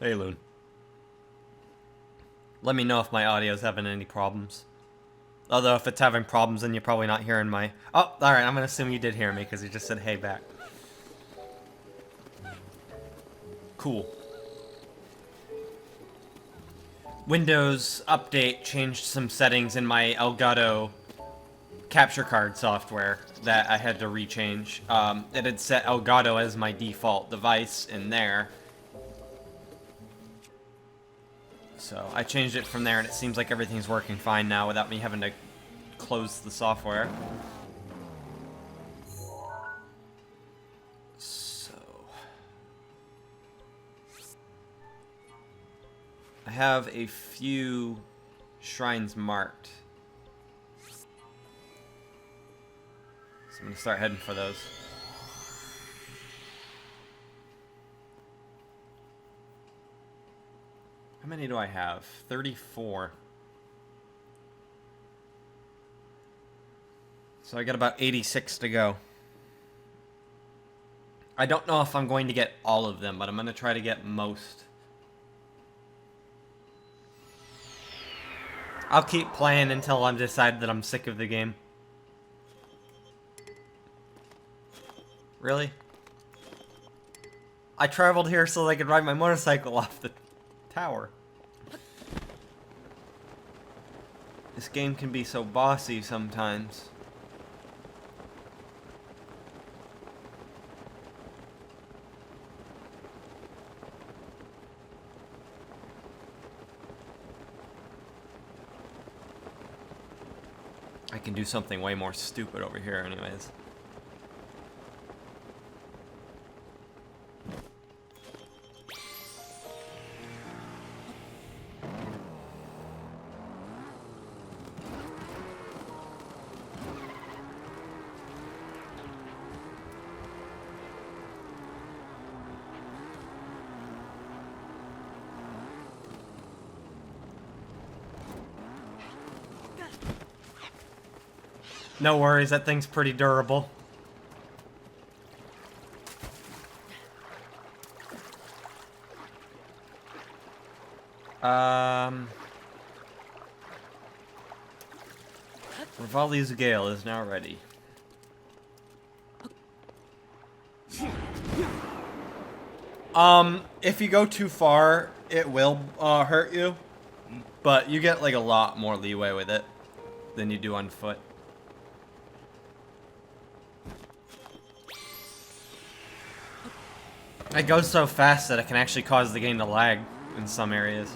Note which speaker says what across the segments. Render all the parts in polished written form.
Speaker 1: Hey, Loon. Let me know if my audio's having any problems. Although, if it's having problems, then you're probably not hearing my... Oh, alright, I'm gonna assume you did hear me, because you just said hey back. Cool. Windows Update changed some settings in my Elgato capture card software that I had to rechange. It had set Elgato as my default device in there. So I changed it from there, and it seems like everything's working fine now without me having to close the software. So I have a few shrines marked. So I'm going to start heading for those. How many do I have? 34. So I got about 86 to go. I don't know if I'm going to get all of them, but I'm going to try to get most. I'll keep playing until I decide that I'm sick of the game. Really? I traveled here so I could ride my motorcycle off the tower. This game can be so bossy sometimes. I can do something way more stupid over here anyways. No worries, that thing's pretty durable. Rivali's Gale is now ready. If you go too far, it will hurt you, but you get like a lot more leeway with it than you do on foot. It goes so fast that it can actually cause the game to lag in some areas.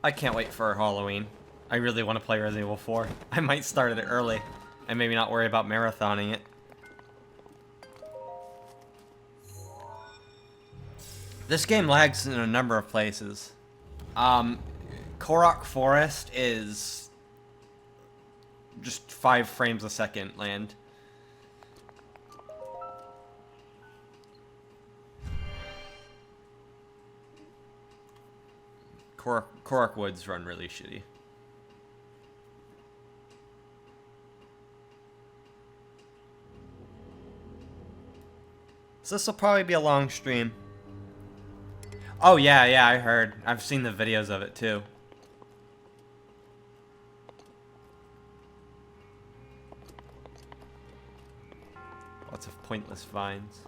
Speaker 1: I can't wait for Halloween. I really want to play Resident Evil 4. I might start it early, and maybe not worry about marathoning it. This game lags in a number of places. Korok Forest is just 5 frames a second land. Korok Woods run really shitty. So this will probably be a long stream. Oh yeah, I heard. I've seen the videos of it too. Lots of pointless vines.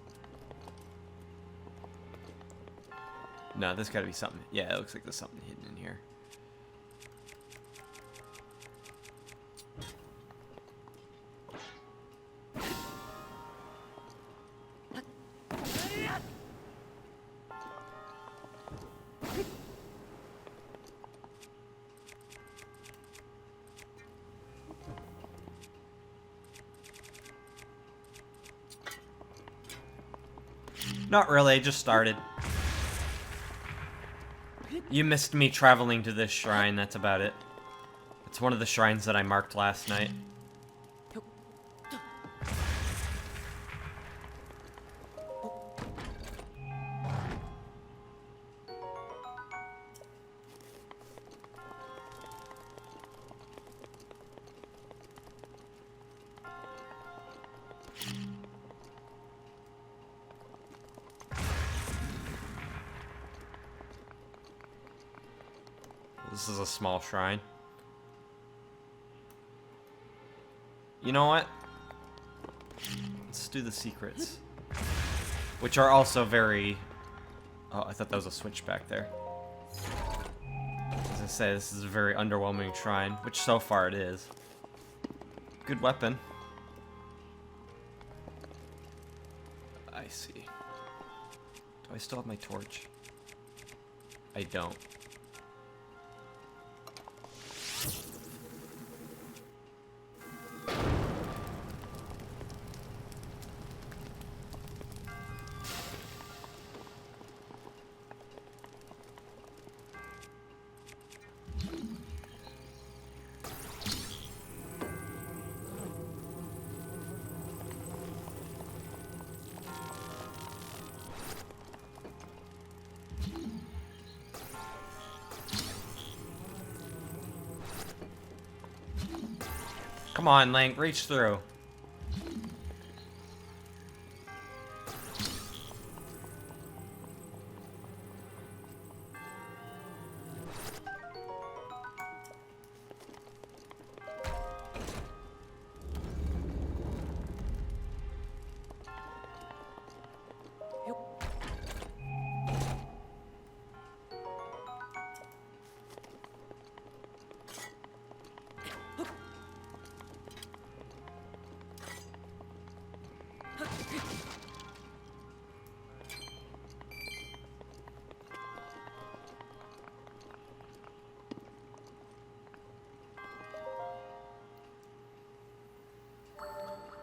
Speaker 1: No, there's gotta be something. Yeah, it looks like there's something hidden in here. Not really, I just started. You missed me traveling to this shrine, that's about it. It's one of the shrines that I marked last night. This is a small shrine. You know what? Let's do the secrets. Which are also very... Oh, I thought that was a switch back there. As I say, this is a very underwhelming shrine, which so far it is. Good weapon. I see. Do I still have my torch? I don't. Come on, Link, reach through.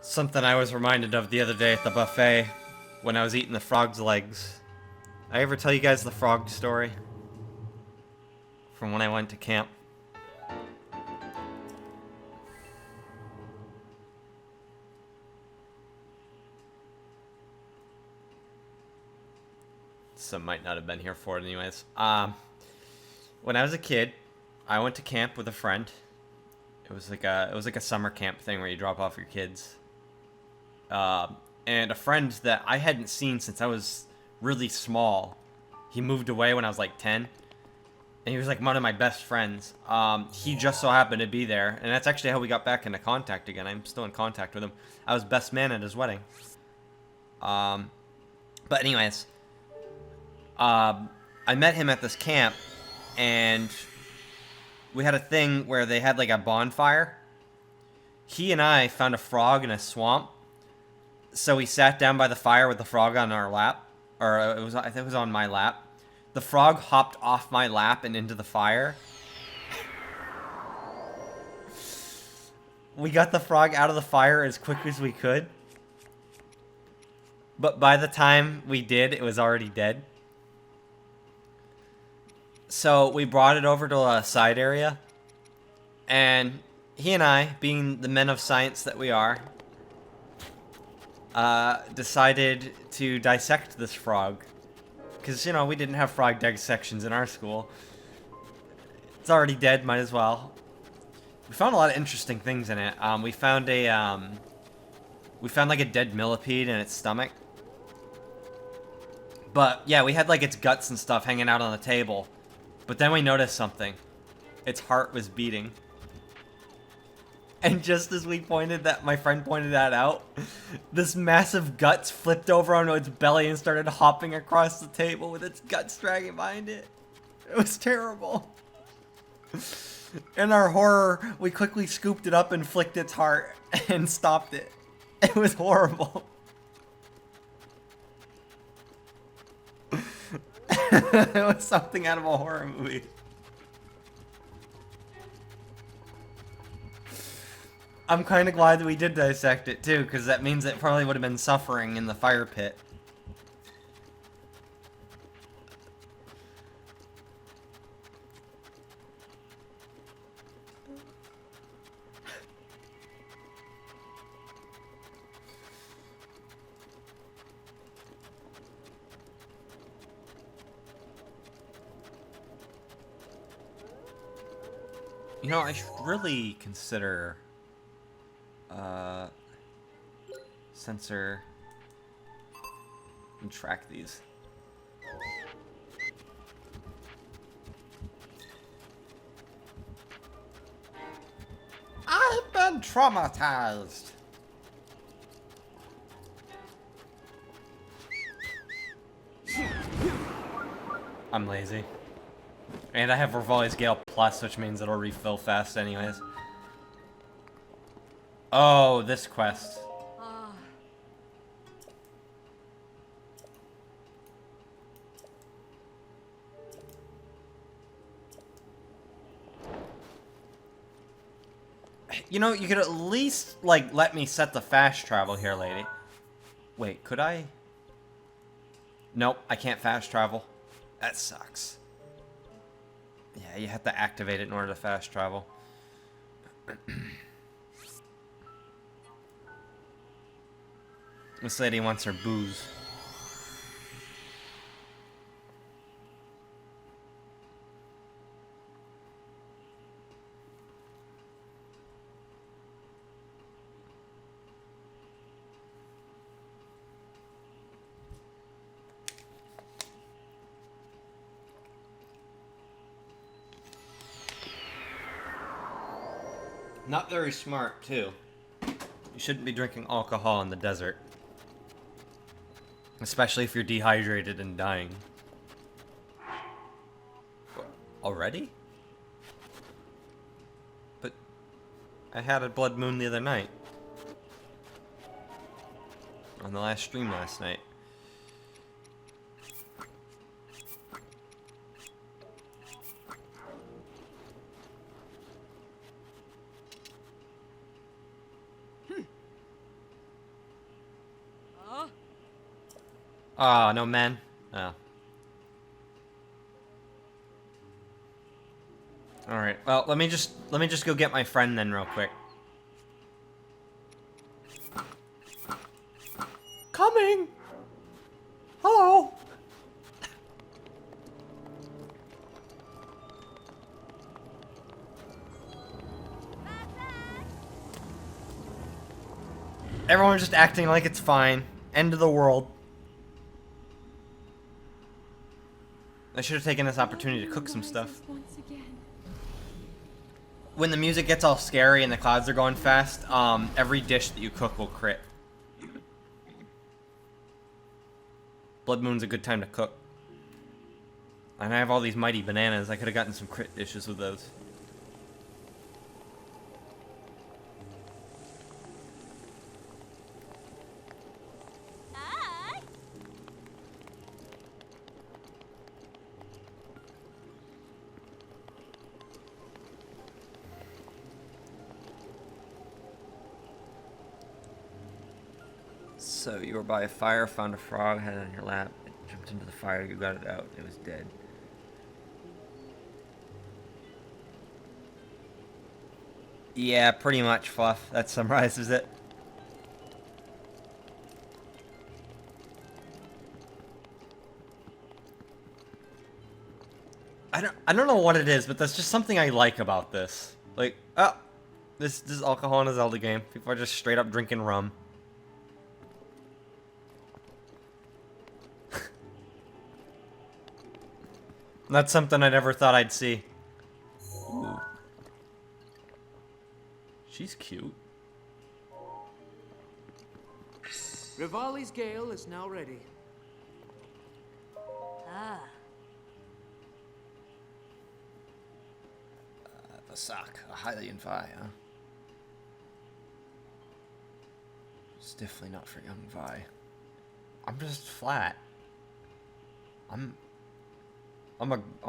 Speaker 1: Something I was reminded of the other day at the buffet when I was eating the frog's legs. I ever tell you guys the frog story? From when I went to camp? Some might not have been here for it anyways. When I was a kid, I went to camp with a friend. It was like a summer camp thing where you drop off your kids. And a friend that I hadn't seen since I was really small. He moved away when I was like 10. And he was like one of my best friends. He just so happened to be there. And that's actually how we got back into contact again. I'm still in contact with him. I was best man at his wedding. But anyways. I met him at this camp. And we had a thing where they had like a bonfire. He and I found a frog in a swamp. So we sat down by the fire with the frog on our lap. Or I think it was on my lap. The frog hopped off my lap and into the fire. We got the frog out of the fire as quick as we could. But by the time we did, it was already dead. So we brought it over to a side area. And he and I, being the men of science that we are, decided to dissect this frog. Because, you know, we didn't have frog dissections in our school. It's already dead, might as well. We found a lot of interesting things in it. We found like a dead millipede in its stomach. But, yeah, we had like its guts and stuff hanging out on the table. But then we noticed something. Its heart was beating. And just as my friend pointed that out, this massive guts flipped over onto its belly and started hopping across the table with its guts dragging behind it. It was terrible. In our horror, we quickly scooped it up and flicked its heart and stopped it. It was horrible. It was something out of a horror movie. I'm kind of glad that we did dissect it too, because that means it probably would have been suffering in the fire pit. You know, I should really consider sensor and track these. traumatized. I'm lazy. And I have Rivali's Gale Plus, which means it'll refill fast anyways. Oh, this quest. You know, you could at least, like, let me set the fast travel here, lady. Wait, could I? Nope, I can't fast travel. That sucks. Yeah, you have to activate it in order to fast travel. This lady wants her booze. Not very smart, too. You shouldn't be drinking alcohol in the desert. Especially if you're dehydrated and dying. Already? But I had a blood moon the other night. On the last stream last night. Oh, no men. Oh. Alright, well, let me just go get my friend then real quick. Coming! Hello! Everyone's just acting like it's fine. End of the world. I should have taken this opportunity to cook some stuff. When the music gets all scary and the clouds are going fast, every dish that you cook will crit. Blood Moon's a good time to cook. And I have all these mighty bananas. I could have gotten some crit dishes with those. So you were by a fire, found a frog, had it on your lap, it jumped into the fire, you got it out, it was dead. Yeah, pretty much, Fluff. That summarizes it. I don't know what it is, but that's just something I like about this. Like, oh, this is alcohol in a Zelda game. People are just straight up drinking rum. That's something I never thought I'd see. Ooh. She's cute.
Speaker 2: Rivali's Gale is now ready.
Speaker 1: Vasak, a Hylian Vi, huh? It's definitely not for young Vi. I'm just flat. I'm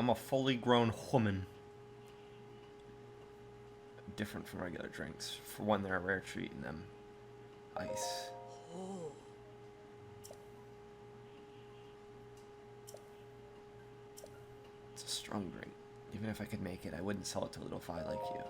Speaker 1: a fully grown woman. Different from regular drinks. For one, they're a rare treat, and them ice.
Speaker 2: Oh.
Speaker 1: It's a strong drink. Even if I could make it, I wouldn't sell it to a little fi like you.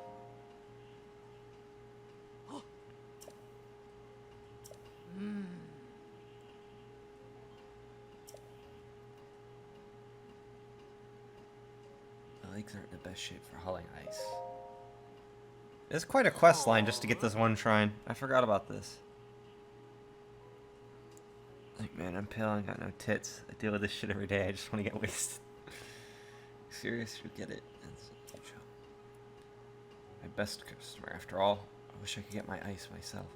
Speaker 1: My legs aren't in the best shape for hauling ice. It's quite a quest line just to get this one shrine. I forgot about this. Like, man, I'm pale and got no tits. I deal with this shit every day. I just want to get wasted. Serious? You get it. That's my best customer, after all. wish I could get my ice myself.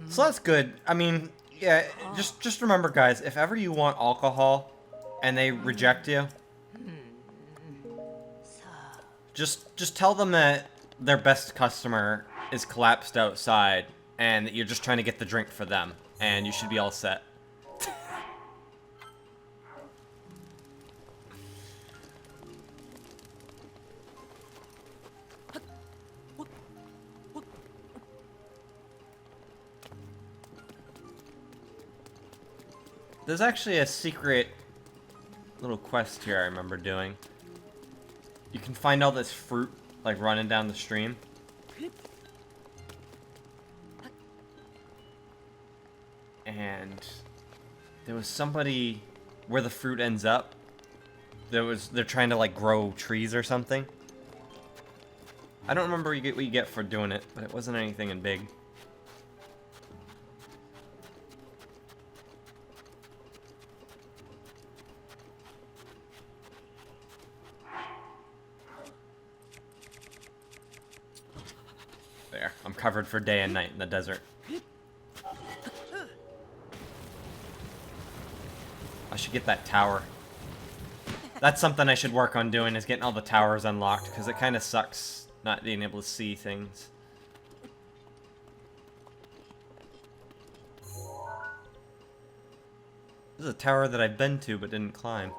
Speaker 1: So that's good. I mean, yeah, just remember, guys, if ever you want alcohol and they reject you, just tell them that their best customer is collapsed outside and that you're just trying to get the drink for them, and you should be all set. There's actually a secret little quest here I remember doing. You can find all this fruit, like, running down the stream. And there was somebody where the fruit ends up. They're trying to, like, grow trees or something. I don't remember what you get for doing it, but it wasn't anything in big. There, I'm covered for day and night in the desert. I should get that tower. That's something I should work on doing, is getting all the towers unlocked, because it kind of sucks not being able to see things. This is a tower that I've been to but didn't climb.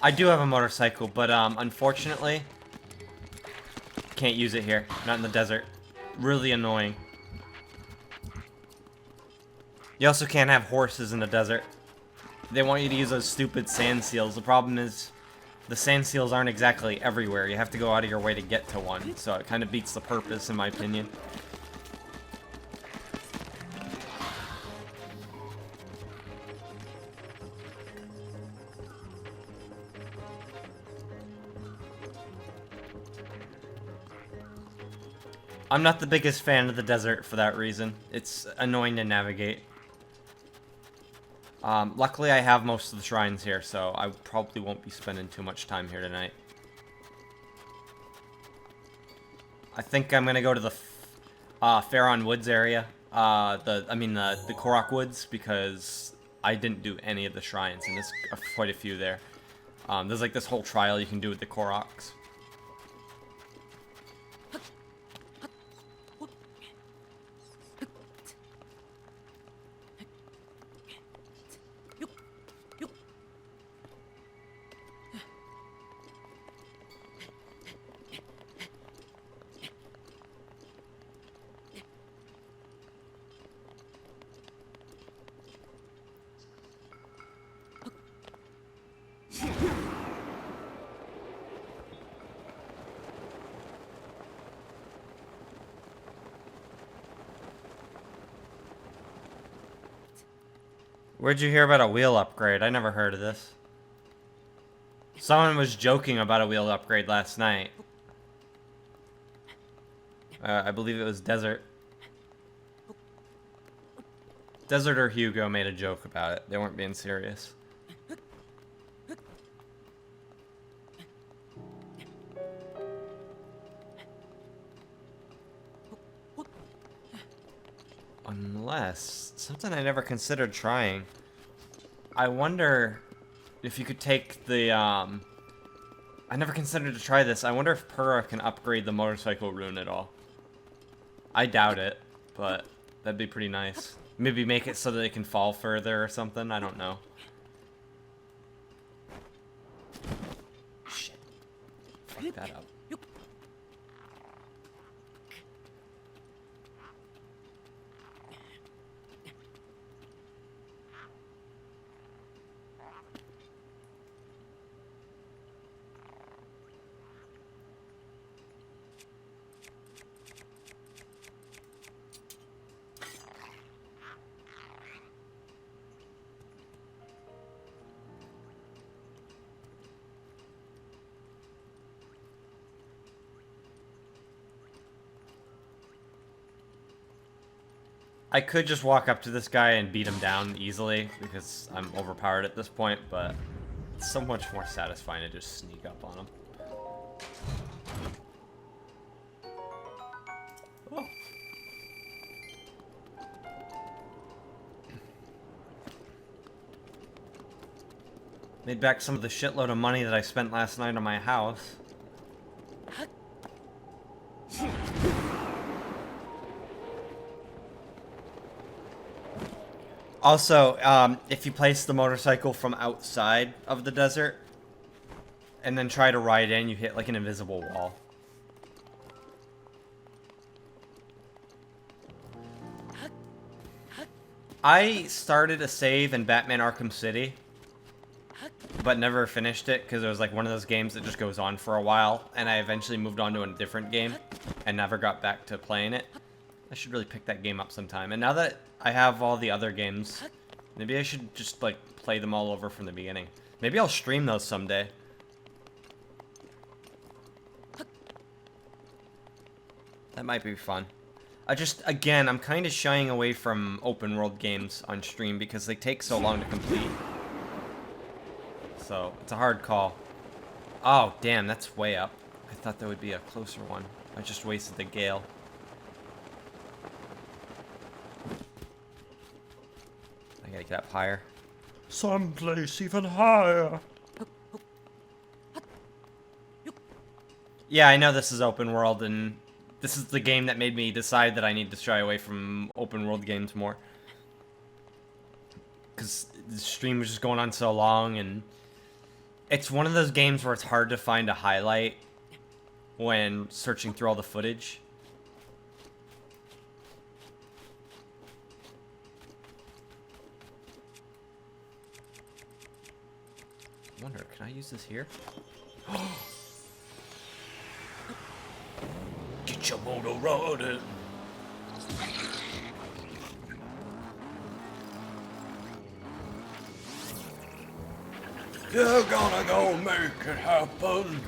Speaker 1: I do have a motorcycle, but unfortunately, can't use it here. Not in the desert. Really annoying. You also can't have horses in the desert. They want you to use those stupid sand seals. The problem is, the sand seals aren't exactly everywhere. You have to go out of your way to get to one, so it kind of beats the purpose, in my opinion. I'm not the biggest fan of the desert for that reason. It's annoying to navigate. Luckily I have most of the shrines here, so I probably won't be spending too much time here tonight. I think I'm gonna go to the Faron Woods area. The Korok Woods, because I didn't do any of the shrines, and there's quite a few there. There's like this whole trial you can do with the Koroks. Where'd you hear about a wheel upgrade? I never heard of this. Someone was joking about a wheel upgrade last night. I believe it was Desert. Desert or Hugo made a joke about it. They weren't being serious. Unless, something I never considered trying. I wonder if you could take the, I never considered to try this. I wonder if Pura can upgrade the motorcycle rune at all. I doubt it, but that'd be pretty nice. Maybe make it so that it can fall further or something, I don't know. Shit. Fuck that up. I could just walk up to this guy and beat him down easily, because I'm overpowered at this point, but It's so much more satisfying to just sneak up on them. Oh. Made back some of the shitload of money that I spent last night on my house. Also, if you place the motorcycle from outside of the desert and then try to ride in, you hit like an invisible wall. I started a save in Batman Arkham City, but never finished it because it was like one of those games that just goes on for a while, and I eventually moved on to a different game and never got back to playing it. I should really pick that game up sometime. And now that I have all the other games, maybe I should just like play them all over from the beginning. Maybe I'll stream those someday. That might be fun. Again, I'm kind of shying away from open world games on stream because they take so long to complete. So, it's a hard call. Oh, damn, that's way up. I thought that would be a closer one. I just wasted the gale. I gotta get up higher. Someplace even higher. Yeah, I know this is open world, and this is the game that made me decide that I need to shy away from open world games more. Because the stream was just going on so long, and it's one of those games where it's hard to find a highlight when searching through all the footage. I wonder, can I use this here? Get your motor running. You're gonna go make it happen.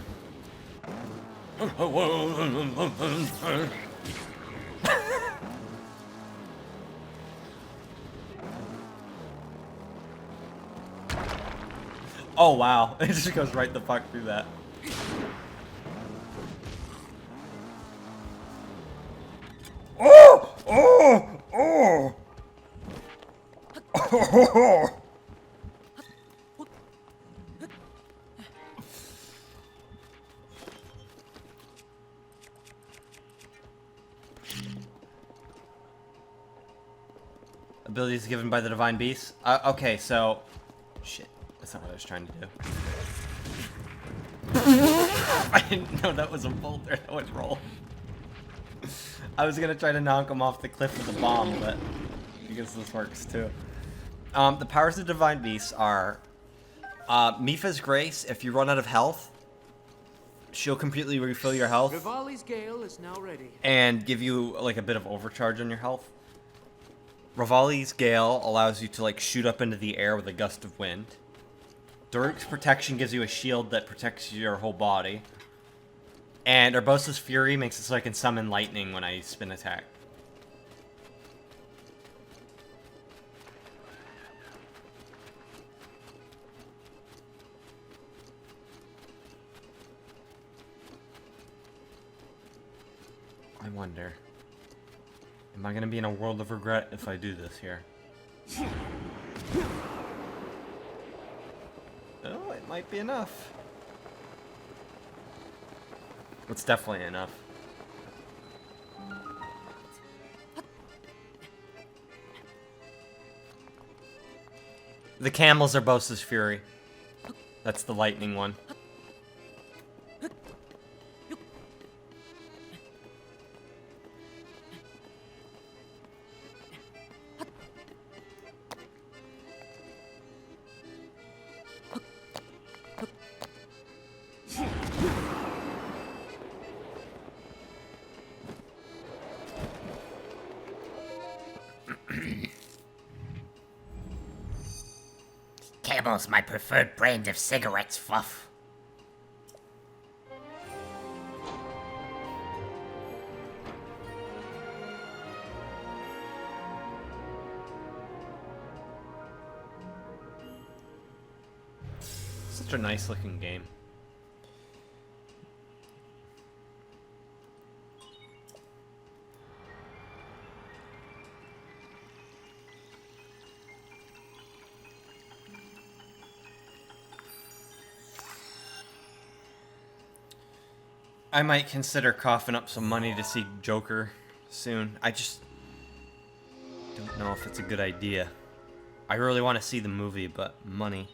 Speaker 1: Oh wow, it just goes right the fuck through that. Oh! Oh! Oh! Oh! Abilities given by the Divine Beast? Okay, so... Shit, that's not what I was trying to do. I didn't know that was a boulder that would roll. I was gonna try to knock him off the cliff with a bomb, but I guess this works too. The powers of Divine Beasts are... Mipha's Grace, if you run out of health, she'll completely refill your health.
Speaker 2: Rivali's Gale is now ready.
Speaker 1: And give you, like, a bit of overcharge on your health. Rivali's Gale allows you to, like, shoot up into the air with a gust of wind. Daruk's Protection gives you a shield that protects your whole body. And Urbosa's Fury makes it so I can summon lightning when I spin attack. I wonder, am I gonna be in a world of regret if I do this here? Oh, it might be enough. It's definitely enough. The camels are Urbosa's Fury. That's the lightning one.
Speaker 3: Camel's my preferred brand of cigarettes, Fluff.
Speaker 1: such a nice looking game. I might consider coughing up some money to see Joker soon. I just don't know if it's a good idea. I really want to see the movie, but money.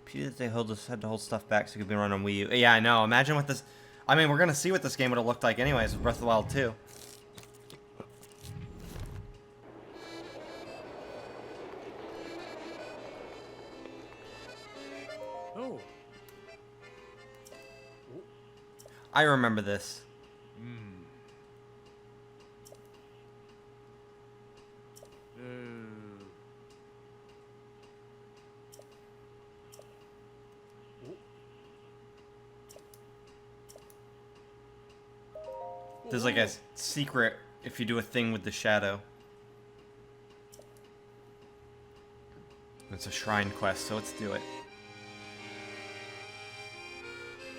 Speaker 1: Pity that they had to hold stuff back so it could be run on Wii U. Yeah, I know. Imagine what this... I mean, we're going to see what this game would have looked like anyways with Breath of the Wild 2.
Speaker 2: Oh.
Speaker 1: I remember this. There's like a secret if you do a thing with the shadow. It's a shrine quest, so let's do it.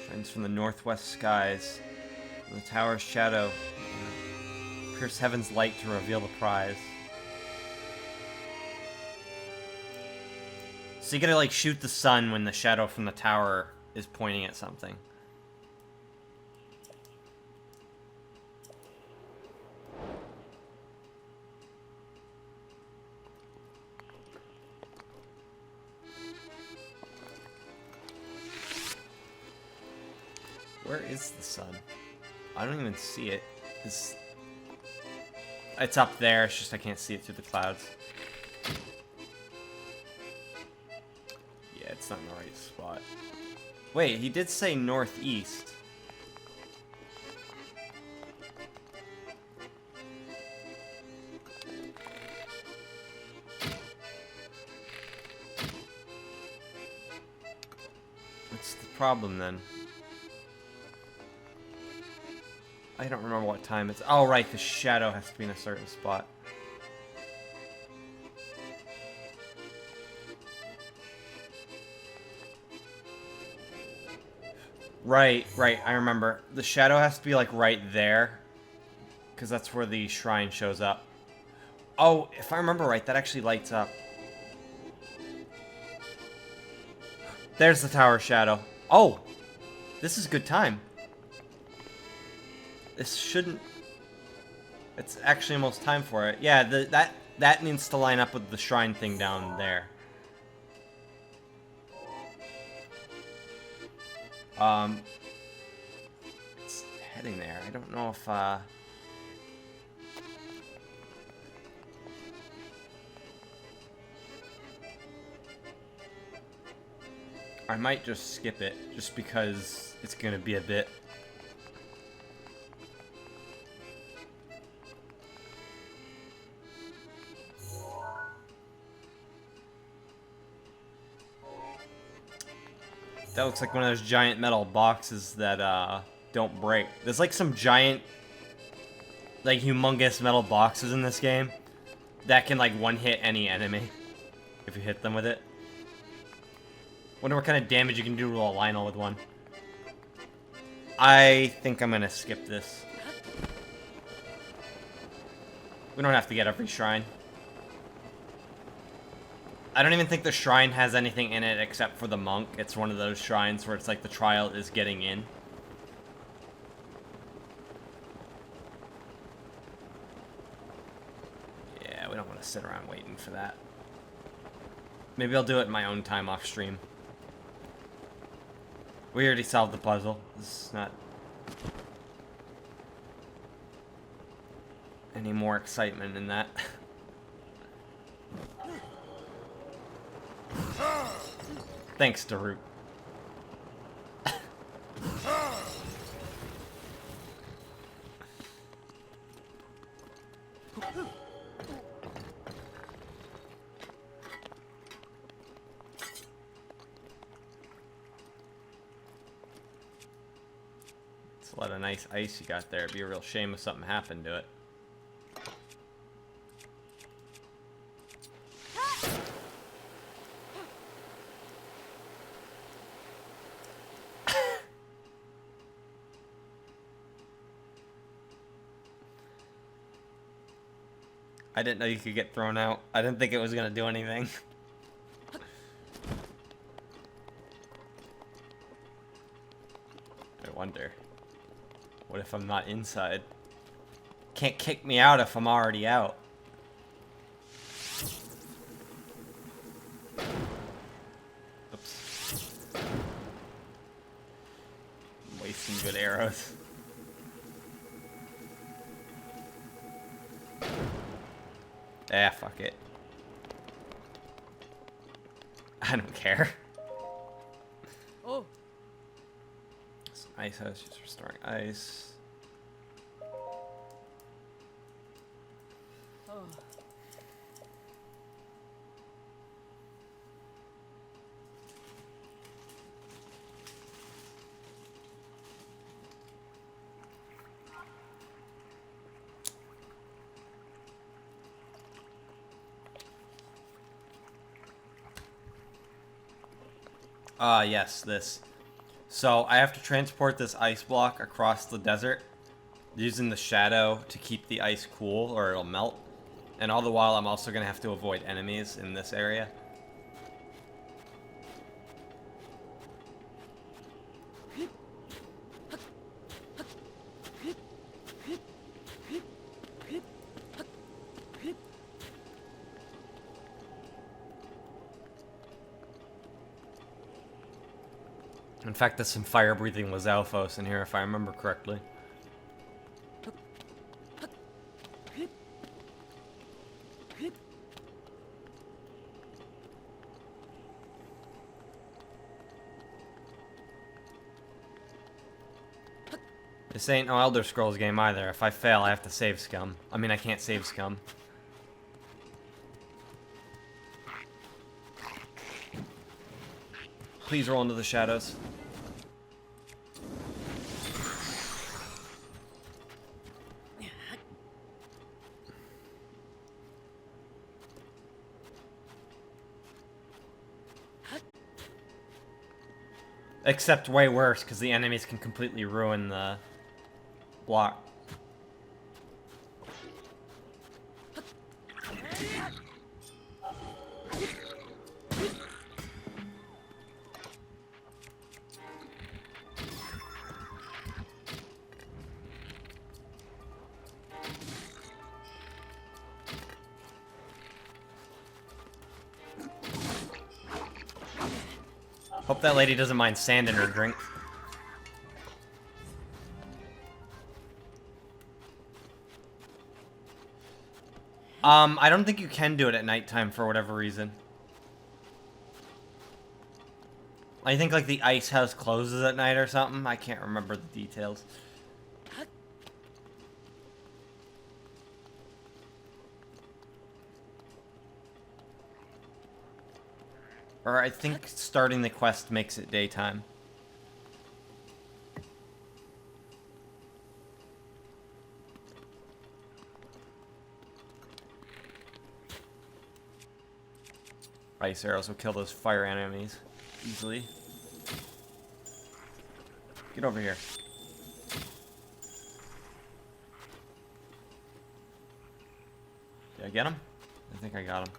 Speaker 1: Shines from the northwest skies. The tower's shadow. Pierce heaven's light to reveal the prize. So you gotta like shoot the sun when the shadow from the tower is pointing at something. Where is the sun? I don't even see it. It's up there, it's just I can't see it through the clouds. Yeah, it's not in the right spot. Wait, he did say northeast. What's the problem then? I don't remember what time it's... Oh, right, the shadow has to be in a certain spot. Right, I remember. The shadow has to be, like, right there. Because that's where the shrine shows up. Oh, if I remember right, that actually lights up. There's the tower shadow. Oh! This is good time. This shouldn't... It's actually almost time for it. Yeah, that needs to line up with the shrine thing down there. It's heading there. I don't know if, I might just skip it, just because it's gonna be a bit... That looks like one of those giant metal boxes that, don't break. There's like some giant, like humongous metal boxes in this game that can like one-hit any enemy if you hit them with it. Wonder what kind of damage you can do to a Lionel with one. I think I'm gonna skip this. We don't have to get every shrine. I don't even think the shrine has anything in it except for the monk. It's one of those shrines where it's like the trial is getting in. Yeah, we don't want to sit around waiting for that. Maybe I'll do it in my own time off stream. We already solved the puzzle. This is not any more excitement in that. Thanks, Daruk. It's a lot of nice ice you got there. It'd be a real shame if something happened to it. I didn't know you could get thrown out. I didn't think it was gonna do anything. I wonder. What if I'm not inside? Can't kick me out if I'm already out. Oops. I'm wasting good arrows. Ah, fuck it. I don't care.
Speaker 2: Oh,
Speaker 1: Some ice house, just restoring ice.
Speaker 2: oh.
Speaker 1: Ah, yes, this. So, I have to transport this ice block across the desert using the shadow to keep the ice cool or it'll melt. And all the while, I'm also going to have to avoid enemies in this area. In fact, there's some fire-breathing Lizalfos in here, if I remember correctly. This ain't no Elder Scrolls game either. If I fail, I have to save scum. I mean, I can't save scum. Please roll into the shadows. Except way worse, because the enemies can completely ruin the block. Hope that lady doesn't mind sand in her drink. I don't think you can do it at nighttime for whatever reason. I think like the ice house closes at night or something. I can't remember the details. Or I think starting the quest makes it daytime. Ice arrows will kill those fire enemies easily. Get over here. Did I get him? I think I got him.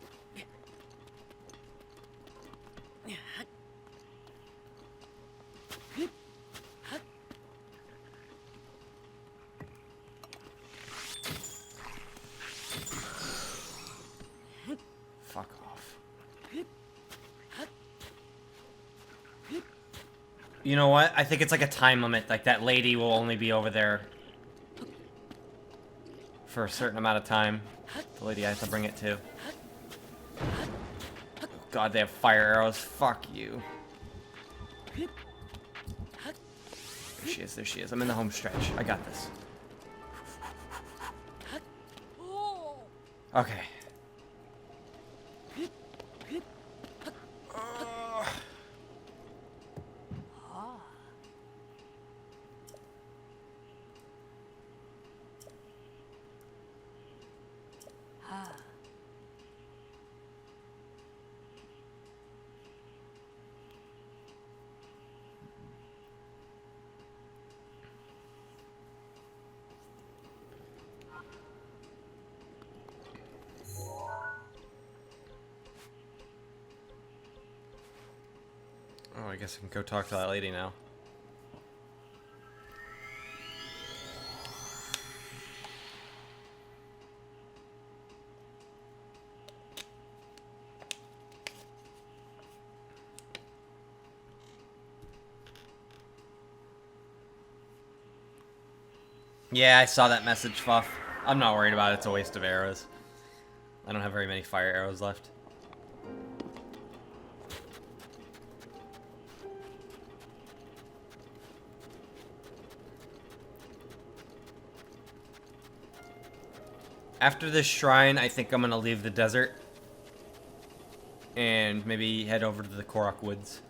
Speaker 1: Fuck off. You know what? I think it's like a time limit. Like that lady will only be over there for a certain amount of time. The lady I have to bring it to. God, they have fire arrows. Fuck you. There she is, there she is. I'm in the home stretch. I got this. Okay. I guess I can go talk to that lady now. Yeah, I saw that message, Fuff. I'm not worried about it. It's a waste of arrows. I don't have very many fire arrows left. After this shrine, I think I'm gonna leave the desert and maybe head over to the Korok Woods.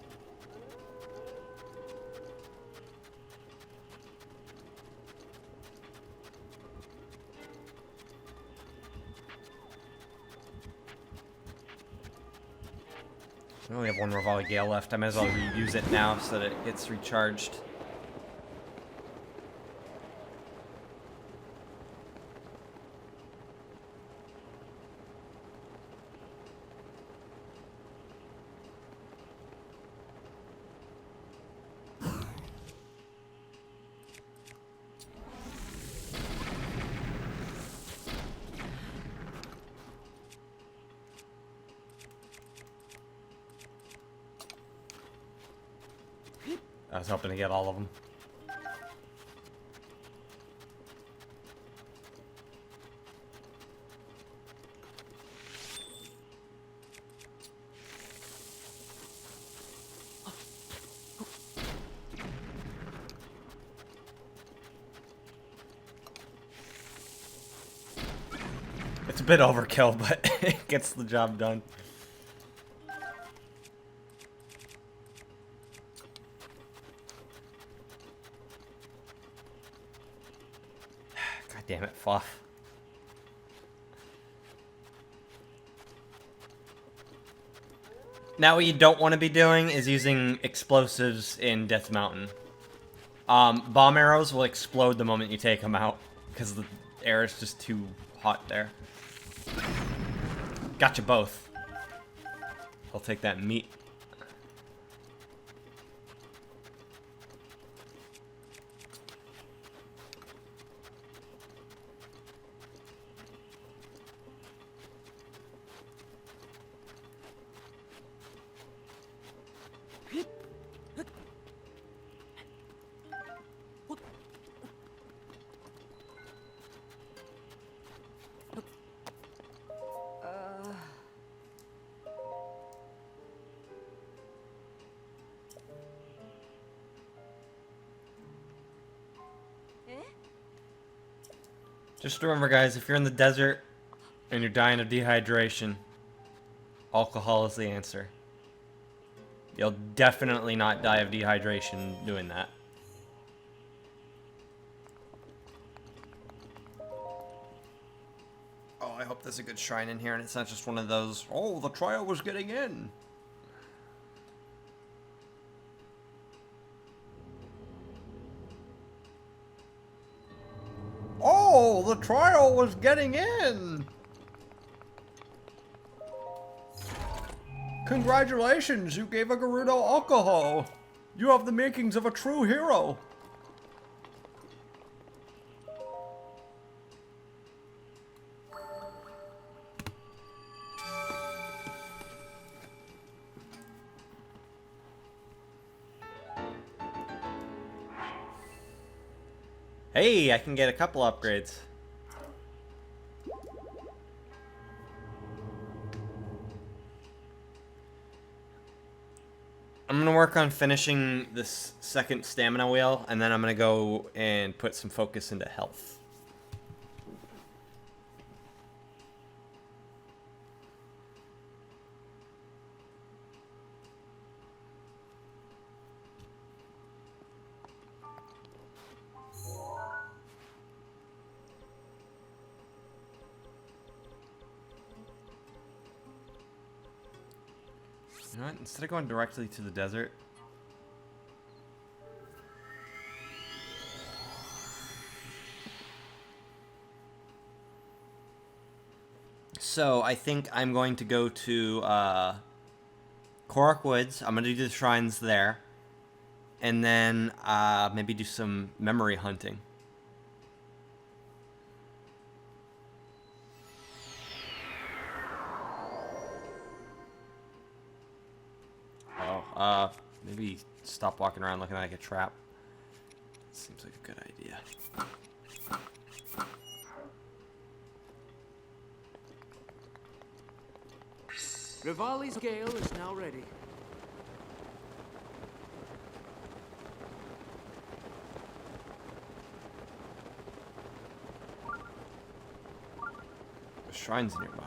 Speaker 1: I only have one Revali Gale left. I might as well reuse it now so that it gets recharged. I was hoping to get all of them. It's a bit overkill, but it gets the job done. God damn it, Fluff. Now what you don't want to be doing is using explosives in Death Mountain. Bomb arrows will explode the moment you take them out, because the air is just too hot there. Gotcha both. I'll take that meat. Just remember, guys, if you're in the desert and you're dying of dehydration, alcohol is the answer. You'll definitely not die of dehydration doing that. Oh, I hope there's a good shrine in here and it's not just one of those, oh, the trial was getting in. Oh, the trial was getting in! Congratulations, you gave a Gerudo alcohol! You have the makings of a true hero! Hey, I can get a couple upgrades. I'm gonna work on finishing this second stamina wheel, and then I'm gonna go and put some focus into health. You know what? Instead of going directly to the desert, so I think I'm going to go to Korok Woods. I'm gonna do the shrines there. And then maybe do some memory hunting. Oh, maybe stop walking around looking like a trap. Seems like a good idea.
Speaker 2: Rivali's gale is now ready.
Speaker 1: The shrine's nearby.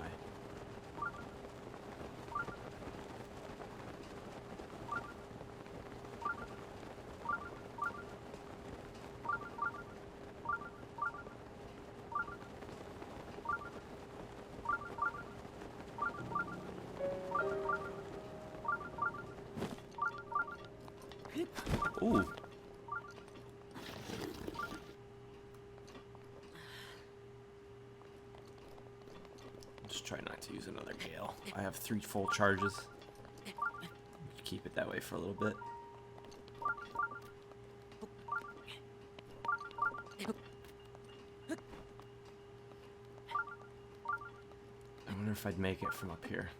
Speaker 1: Ooh. Just try not to use another gale. I have 3 full charges. Keep it that way for a little bit. I wonder if I'd make it from up here.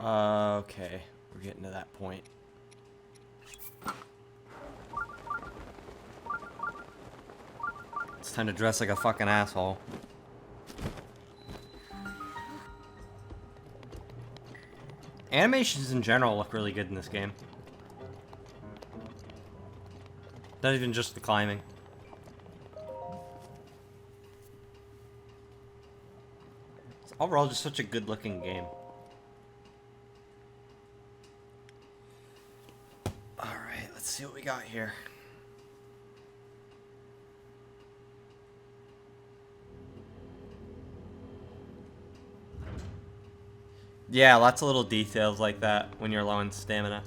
Speaker 1: Okay, we're getting to that point. It's time to dress like a fucking asshole. Animations in general look really good in this game. Not even just the climbing. It's overall just such a good looking game. Alright, let's see what we got here. Yeah, lots of little details like that when you're low on stamina.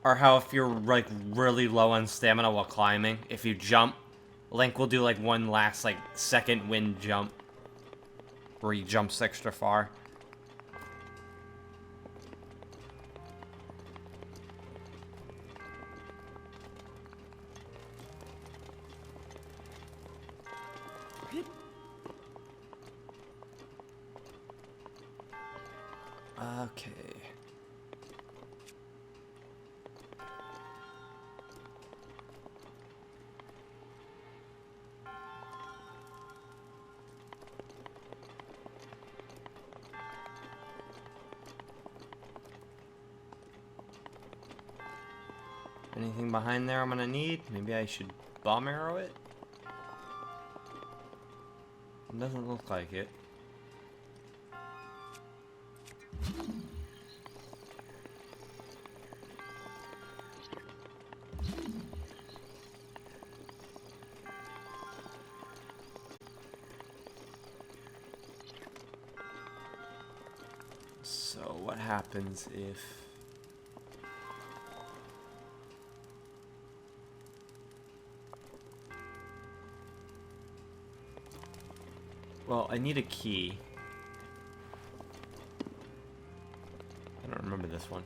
Speaker 1: Or how if you're like really low on stamina while climbing, if you jump, Link will do like one last like second wind jump where he jumps extra far. Okay. Anything behind there I'm gonna need? Maybe I should bomb arrow it? It doesn't look like it. So what happens if... Well, I need a key. I don't remember this one.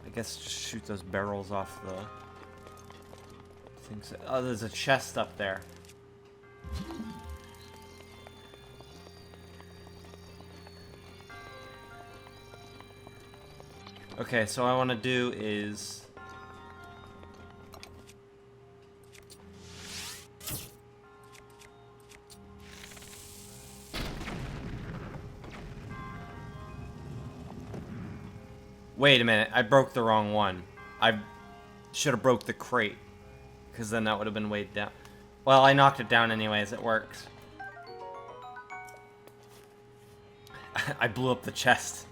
Speaker 1: I guess just shoot those barrels off the things. Oh, there's a chest up there. Okay, so what I want to do is... Wait a minute, I broke the wrong one. I should have broke the crate, because then that would have been weighed down. Well, I knocked it down anyways, it works. I blew up the chest.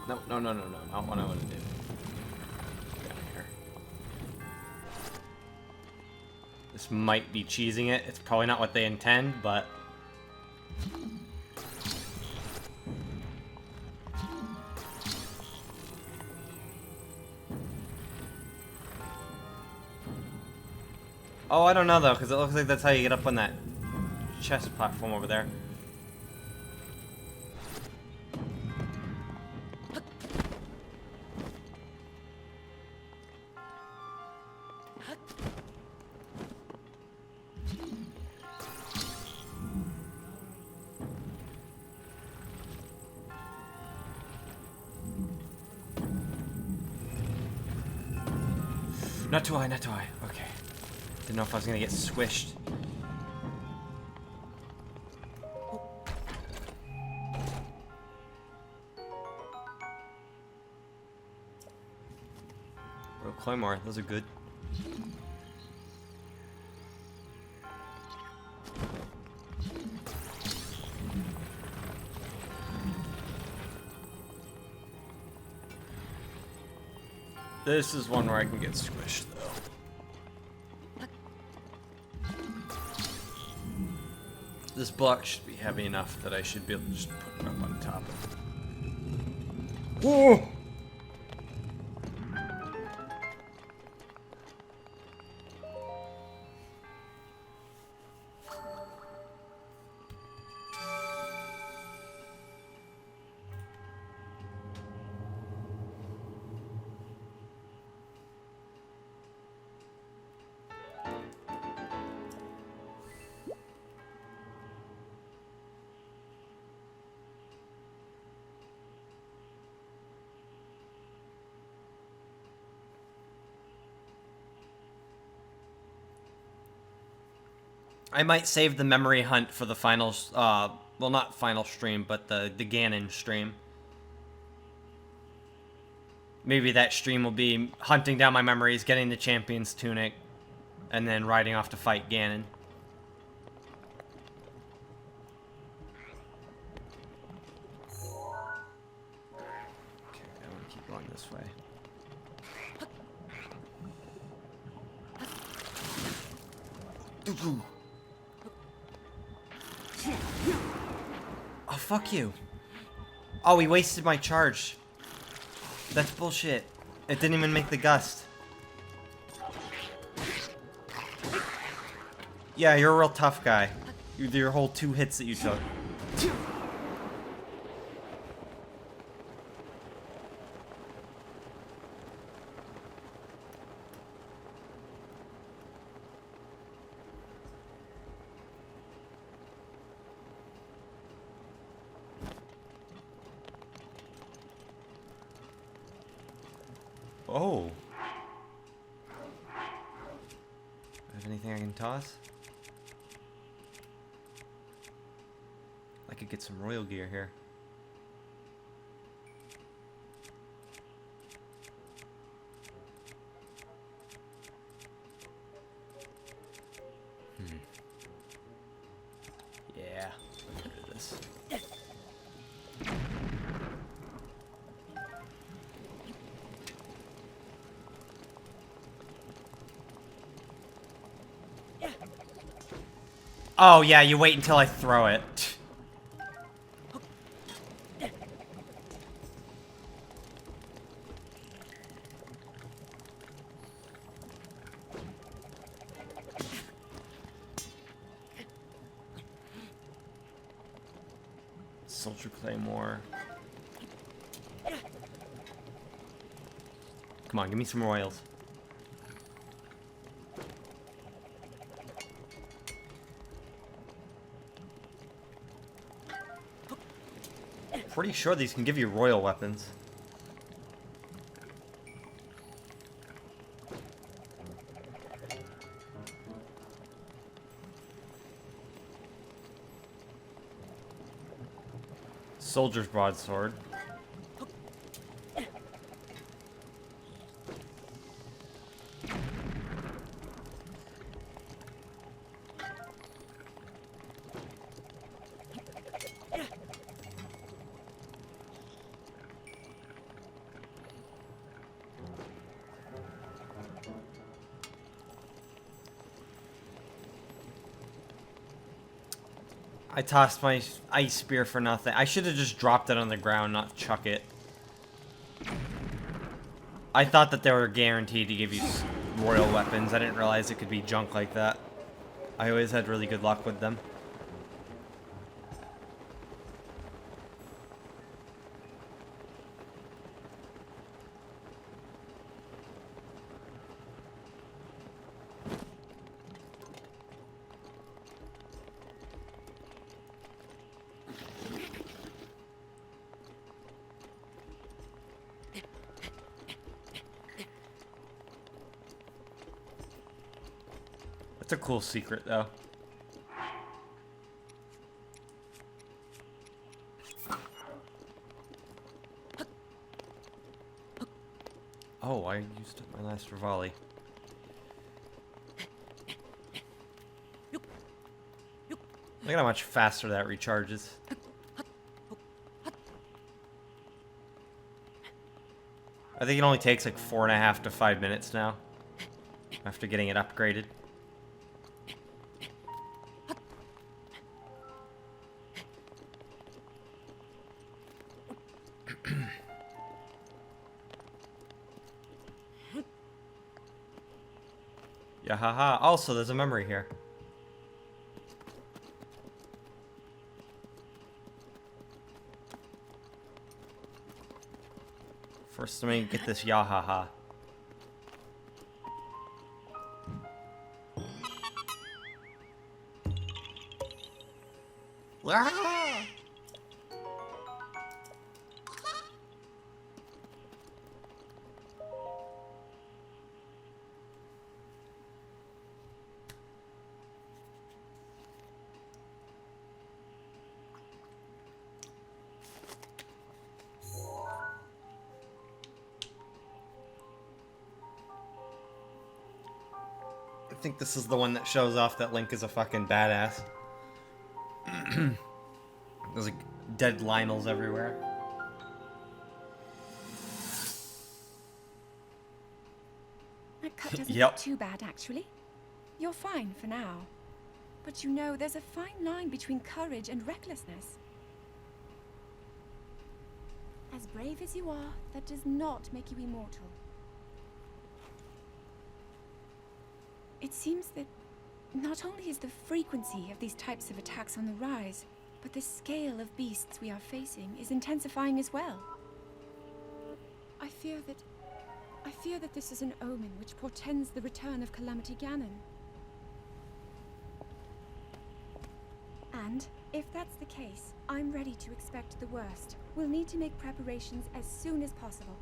Speaker 1: No, no, no, no, no, not what I want to do. Down here. This might be cheesing it. It's probably not what they intend, but... Oh, I don't know, though, because it looks like that's how you get up on that chest platform over there. Not too high, not too high. Okay. Didn't know if I was gonna get squished. Bro, Claymore, those are good. This is one where I can get squished, though. This block should be heavy enough that I should be able to just put it up on top of it. Whoa! I might save the memory hunt for the final, well, not final stream, but the Ganon stream. Maybe that stream will be hunting down my memories, getting the Champion's Tunic, and then riding off to fight Ganon. Okay, I want to keep going this way. Oh, fuck you. Oh, he wasted my charge. That's bullshit. It didn't even make the gust. Yeah, you're a real tough guy. Your whole 2 hits that you took. Oh. Have anything I can toss? I could get some royal gear here. Yeah, let's do this. Oh yeah, you wait until I throw it. Soldier Claymore. Come on, give me some royals. Pretty sure these can give you royal weapons. Soldier's broadsword. I tossed my ice spear for nothing. I should have just dropped it on the ground, not chuck it. I thought that they were guaranteed to give you royal weapons. I didn't realize it could be junk like that. I always had really good luck with them. That's a cool secret, though. Oh, I used up my last Rivali. Look at how much faster that recharges. I think it only takes like 4.5 to 5 minutes now, after getting it upgraded. Yahaha. Also, there's a memory here. First, let me get this Yahaha. I think this is the one that shows off that Link is a fucking badass. There's like dead Lionels everywhere.
Speaker 4: That cut doesn't
Speaker 1: Yep.
Speaker 4: look too bad, actually. You're fine for now. But you know, there's a fine line between courage and recklessness. As brave as you are, that does not make you immortal. It seems that not only is the frequency of these types of attacks on the rise, but the scale of beasts we are facing is intensifying as well. I fear that this is an omen which portends the return of Calamity Ganon. And if that's the case, I'm ready to expect the worst. We'll need to make preparations as soon as possible.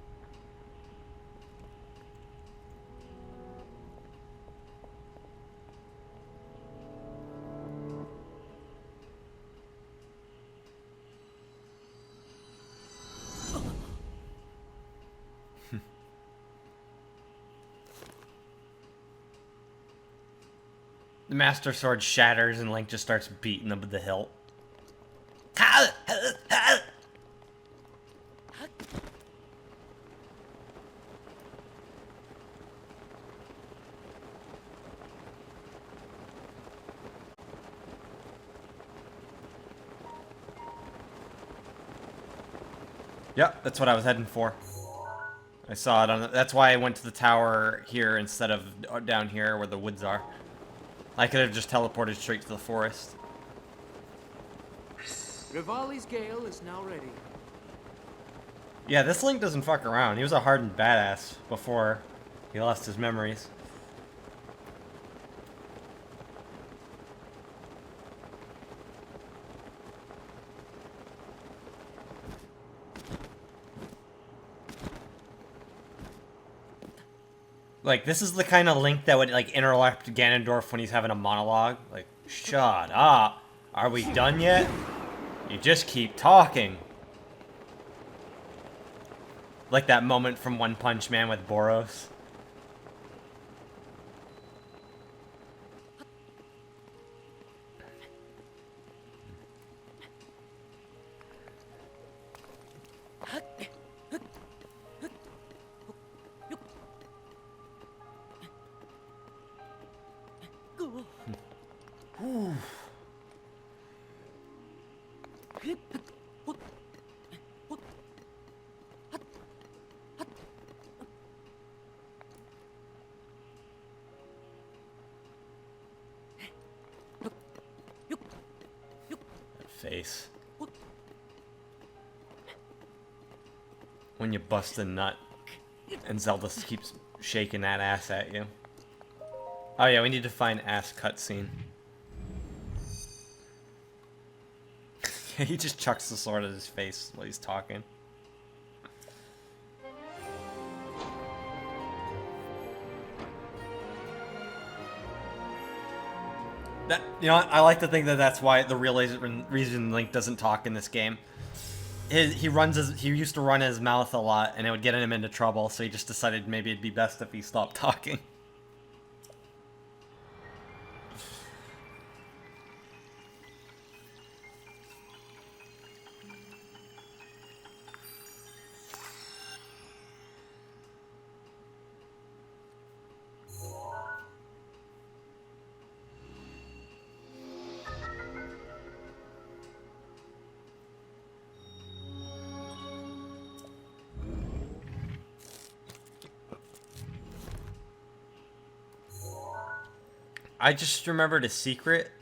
Speaker 1: The Master Sword shatters and Link just starts beating them with the hilt. Yep, that's what I was heading for. I saw it on the, that's why I went to the tower here instead of down here where the woods are. I could have just teleported straight to the forest.
Speaker 2: Rivali's Gale is now ready.
Speaker 1: Yeah, this Link doesn't fuck around. He was a hardened badass before he lost his memories. Like, this is the kind of Link that would, like, interrupt Ganondorf when he's having a monologue. Like, shut up. Are we done yet? You just keep talking. Like that moment from One Punch Man with Boros. face. When you bust a nut and Zelda keeps shaking that ass at you. Oh yeah, we need to find ass cutscene. He just chucks the sword at his face while he's talking. That, you know, I like to think that that's why the real reason Link doesn't talk in this game. He used to run his mouth a lot, and it would get him into trouble. So he just decided maybe it'd be best if he stopped talking. I just remembered a secret.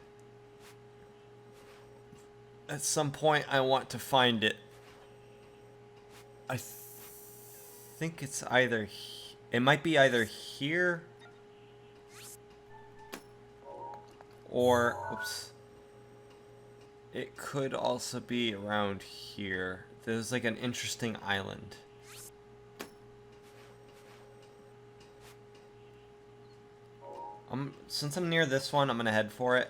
Speaker 1: At some point, I want to find it. I think it's either... It might be either here... Or... Oops. It could also be around here. There's like an interesting island. Since I'm near this one, I'm gonna head for it.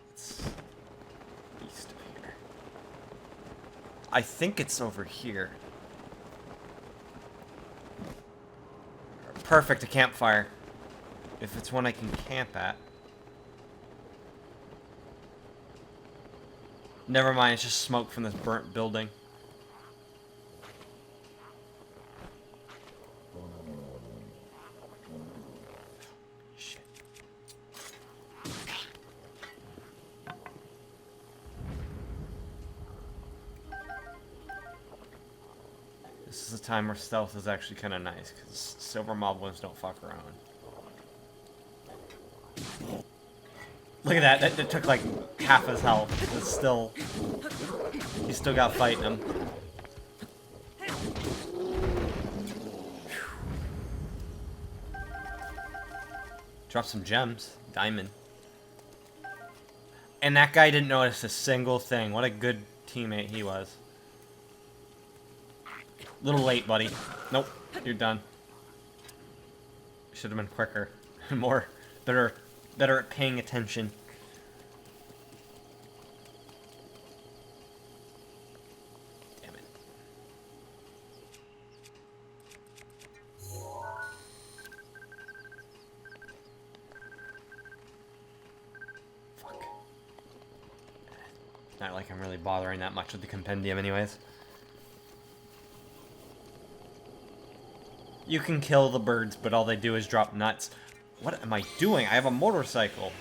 Speaker 1: It's east of here. I think it's over here. Perfect, a campfire. If it's one I can camp at. Never mind, it's just smoke from this burnt building. This is a time where stealth is actually kind of nice, because silver moblins don't fuck around. Look at that, that took like half his health, but still, he still got fighting him. Drop some gems, diamond. And that guy didn't notice a single thing. What a good teammate he was. Little late, buddy. Nope, you're done. Should have been quicker. Better at paying attention. Damn it. Fuck. Not like I'm really bothering that much with the compendium anyways. You can kill the birds, but all they do is drop nuts. What am I doing? I have a motorcycle.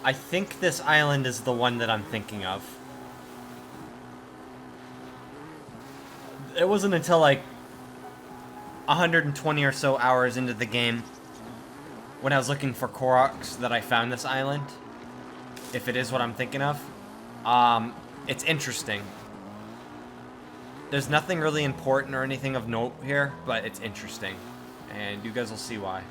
Speaker 1: I think this island is the one that I'm thinking of. It wasn't until like 120 or so hours into the game when I was looking for Koroks that I found this island. If it is what I'm thinking of. It's interesting. There's nothing really important or anything of note here, but it's interesting. And you guys will see why.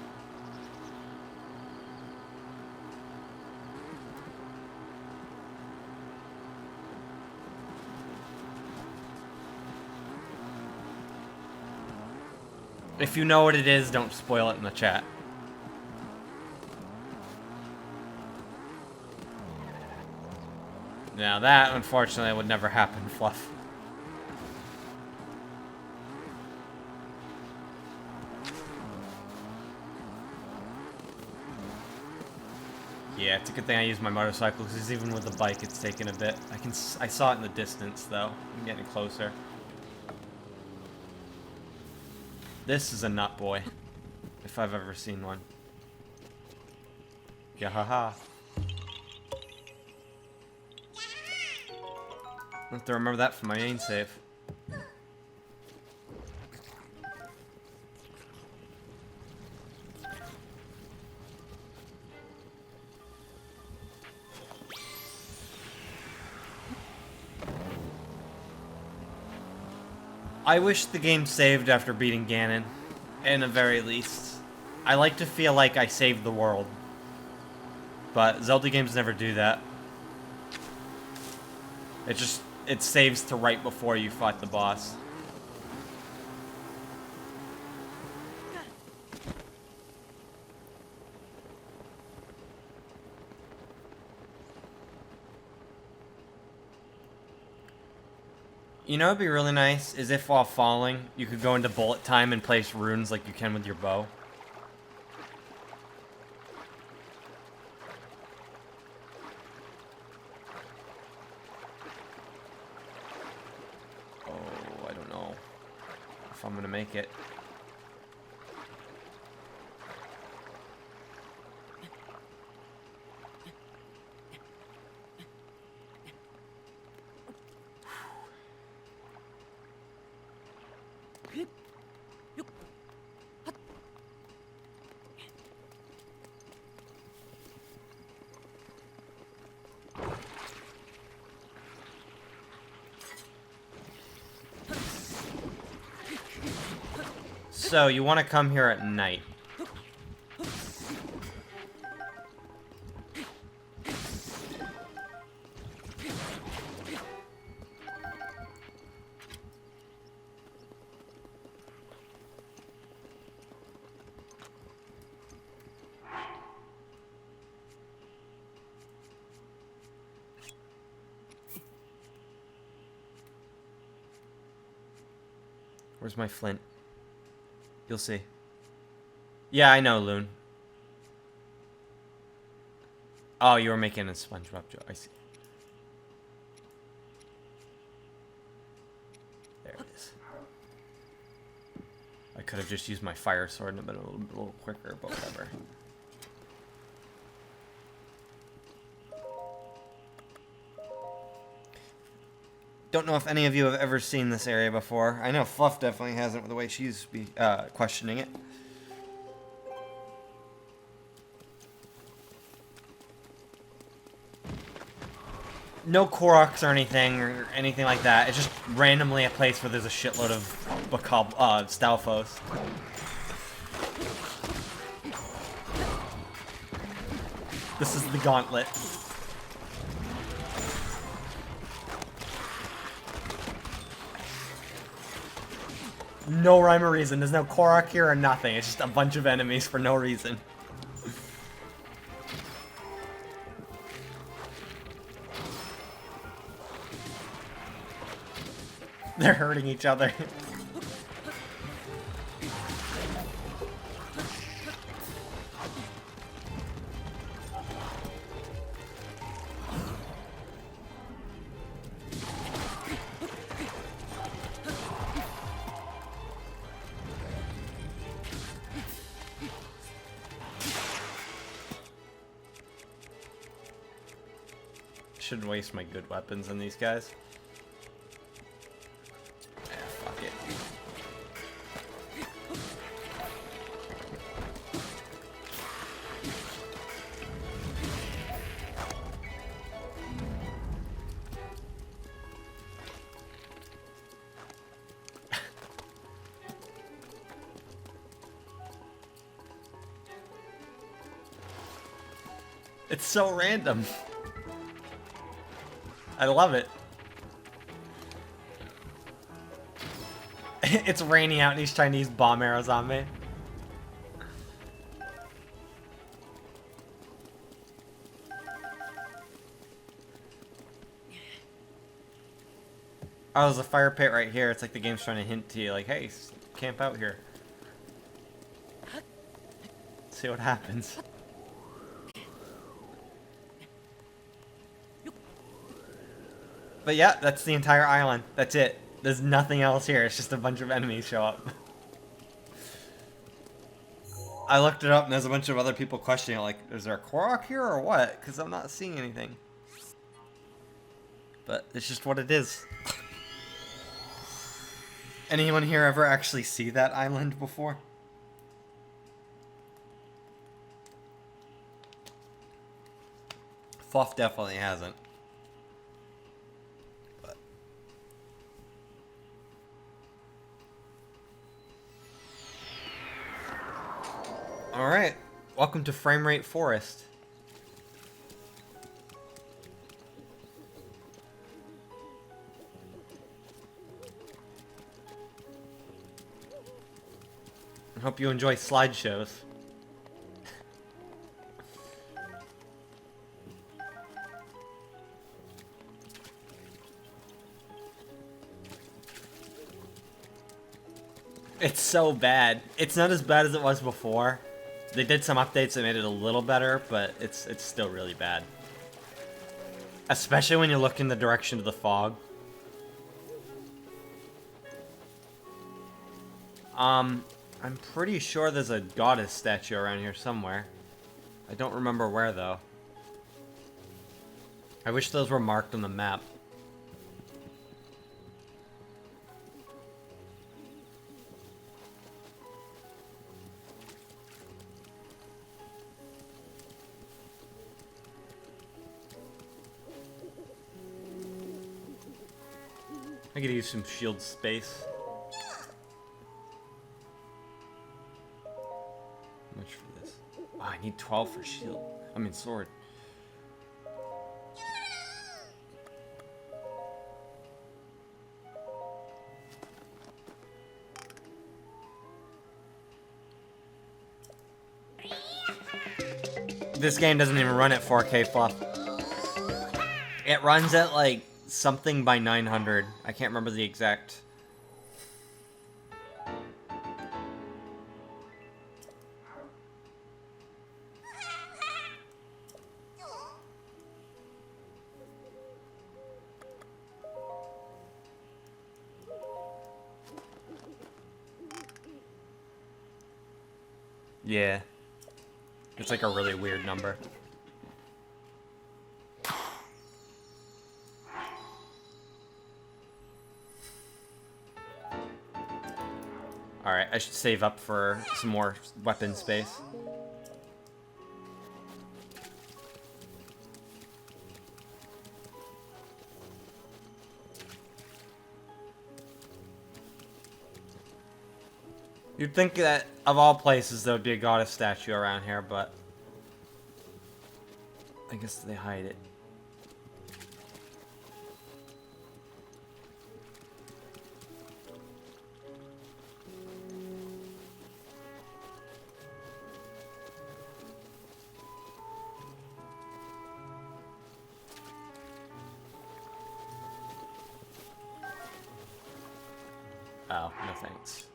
Speaker 1: If you know what it is, don't spoil it in the chat. Now that, unfortunately, would never happen, Fluff. Yeah, it's a good thing I used my motorcycle, because even with the bike, it's taken a bit. I saw it in the distance, though. I'm getting closer. This is a nut boy, if I've ever seen one. Yeah, haha. have to remember that for my main save. I wish the game saved after beating Ganon, in the very least. I like to feel like I saved the world. But Zelda games never do that. It saves to right before you fight the boss. You know what'd be really nice is if while falling, you could go into bullet time and place runes like you can with your bow. Oh, I don't know if I'm gonna make it. So, you want to come here at night. Where's my flint? You'll see. Yeah, I know, Loon. Oh, you were making a SpongeBob joke. I see. There it is. I could have just used my fire sword and been a little quicker, but whatever. Don't know if any of you have ever seen this area before. I know Fluff definitely hasn't with the way she's questioning it. No Koroks or anything like that. It's just randomly a place where there's a shitload of Stalfos. This is the gauntlet. No rhyme or reason. There's no Korok here or nothing. It's just a bunch of enemies for no reason. They're hurting each other. Shouldn't waste my good weapons on these guys. Fuck it. It's so random. I love it. It's raining out and he's trying to use bomb arrows on me. Oh, there's a fire pit right here. It's like the game's trying to hint to you, like, hey, camp out here. See what happens. But yeah, that's the entire island. That's it. There's nothing else here. It's just a bunch of enemies show up. I looked it up and there's a bunch of other people questioning, like, is there a Korok here or what? Because I'm not seeing anything. but it's just what it is. Anyone here ever actually see that island before? Fluff definitely hasn't. But alright, welcome to Framerate Forest. I hope you enjoy slideshows. It's so bad. It's not as bad as it was before. They did some updates that made it a little better, but it's still really bad. Especially when you look in the direction of the fog. I'm pretty sure there's a goddess statue around here somewhere. I don't remember where, though. I wish those were marked on the map. I could use some shield space. How much for this? Oh, I need 12 for shield. I mean sword. This game doesn't even run at 4K fluff. It runs at like something by 900. I can't remember the exact. Yeah. It's like a really weird number. Alright, I should save up for some more weapon space. You'd think that, of all places, there would be a goddess statue around here, but I guess they hide it. Oh, no thanks.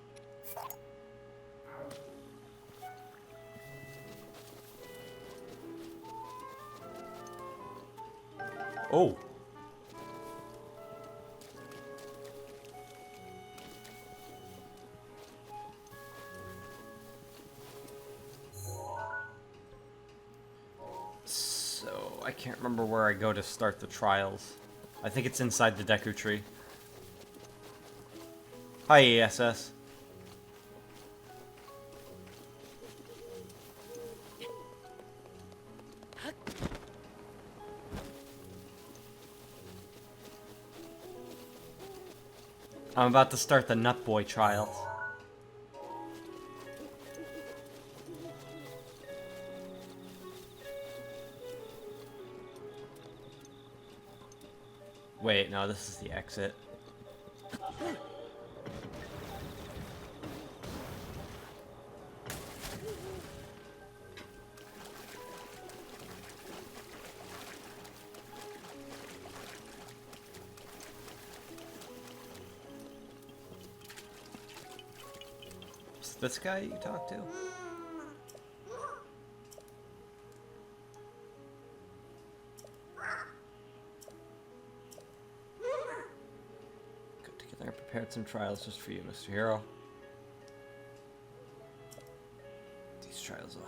Speaker 1: Oh. So, I can't remember where I go to start the trials. I think it's inside the Deku Tree. Hi, ESS. I'm about to start the Nut Boy trials. Wait, no, this is the exit. Is this guy you talk to? Got together and prepared some trials just for you, Mr. Hero. These trials will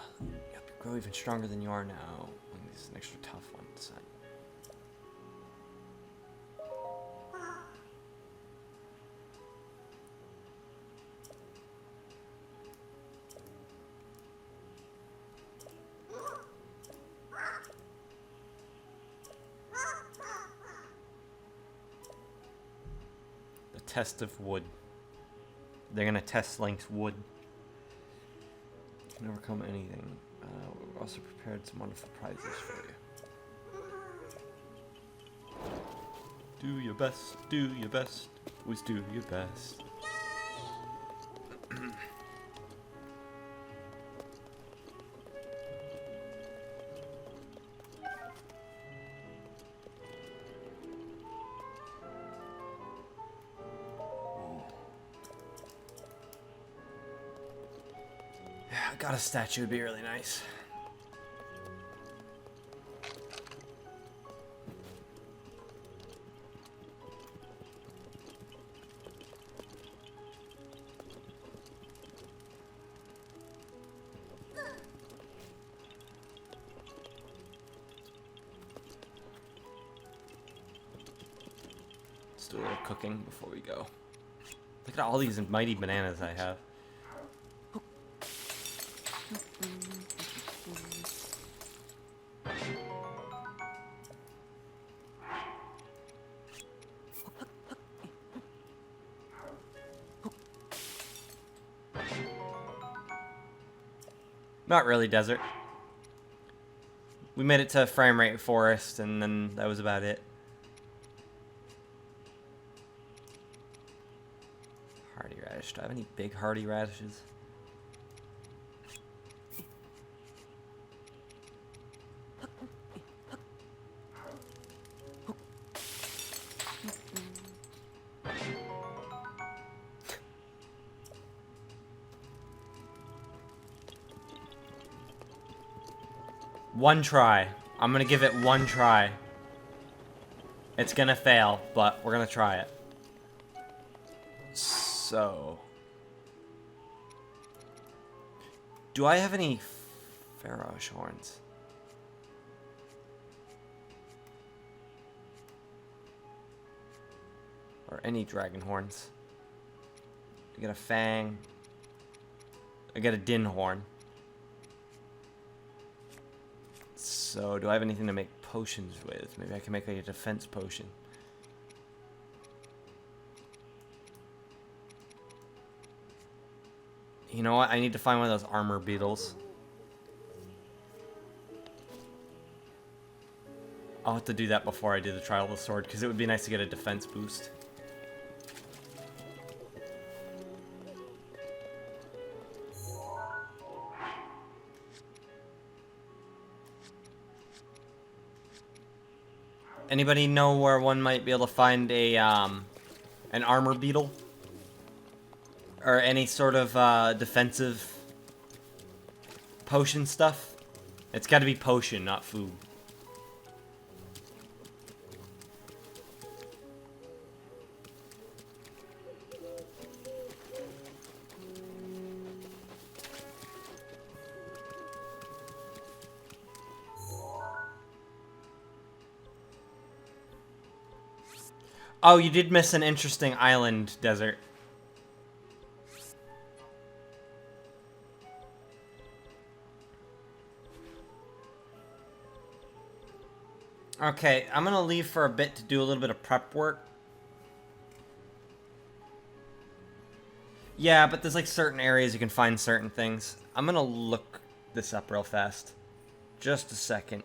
Speaker 1: help you grow even stronger than you are now. And this is an extra tough one to sign. test of wood. They're gonna test Link's wood. Can overcome anything. We've also prepared some wonderful prizes for you. Do your best, do your best, always do your best. I got a statue, would be really nice. Let's do a little cooking before we go. Look at all these mighty bananas I have. Not really desert. We made it to frame rate forest, and then that was about it. Hardy radish. Do I have any big hardy radishes? One try. I'm gonna give it one try. It's gonna fail, but we're gonna try it. So... do I have any Pharaoh's horns? Or any dragon horns? I get a fang. I get a din horn. So, do I have anything to make potions with? Maybe I can make like a defense potion. You know what? I need to find one of those armor beetles. I'll have to do that before I do the trial of the sword, because it would be nice to get a defense boost. Anybody know where one might be able to find a an armor beetle? Or any sort of defensive potion stuff? It's got to be potion, not food. Oh, you did miss an interesting island desert. Okay, I'm gonna leave for a bit to do a little bit of prep work. Yeah, but there's like certain areas you can find certain things. I'm gonna look this up real fast. Just a second.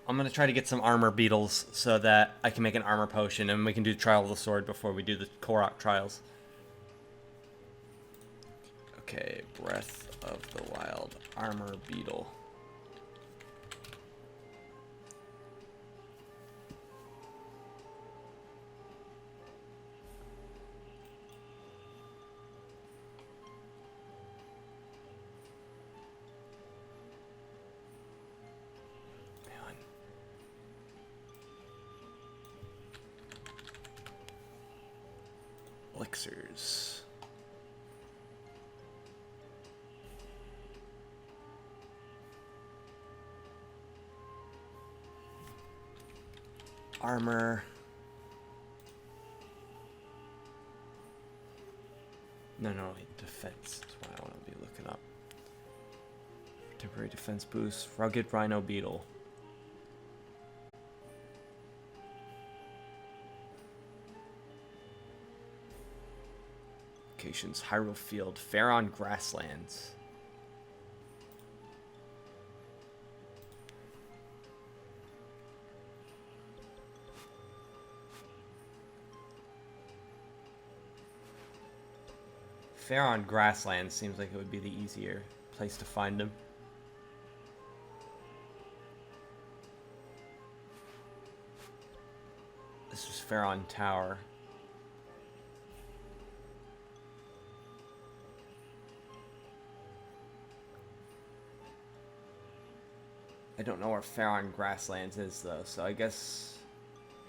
Speaker 1: I'm gonna try to get some armor beetles so that I can make an armor potion and we can do Trial of the Sword before we do the Korok trials. Okay, Breath of the Wild armor beetle. Elixirs. Armor. No, defense. That's what I want to be looking up. Temporary defense boost. Rugged Rhino Beetle. locations. Hyrule Field, Faron Grasslands. Faron Grasslands seems like it would be the easier place to find them. This was Faron Tower. I don't know where Faron Grasslands is though, so I guess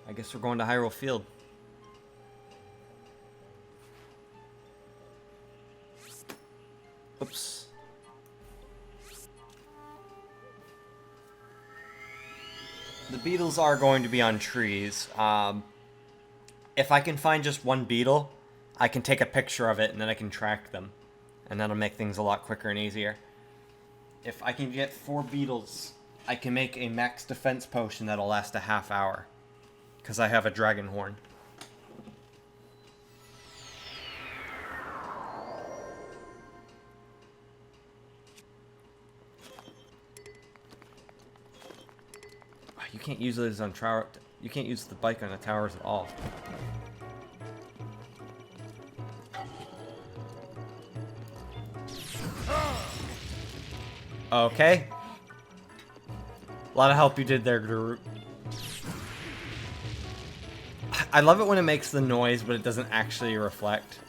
Speaker 1: we're going to Hyrule Field. Oops. The beetles are going to be on trees. If I can find just one beetle, I can take a picture of it and then I can track them. And that'll make things a lot quicker and easier. If I can get 4 beetles, I can make a max defense potion that'll last a half hour. Because I have a dragon horn. You can't use those on tower. You can't use the bike on the towers at all. Okay. A lot of help you did there, Groot. I love it when it makes the noise, but it doesn't actually reflect.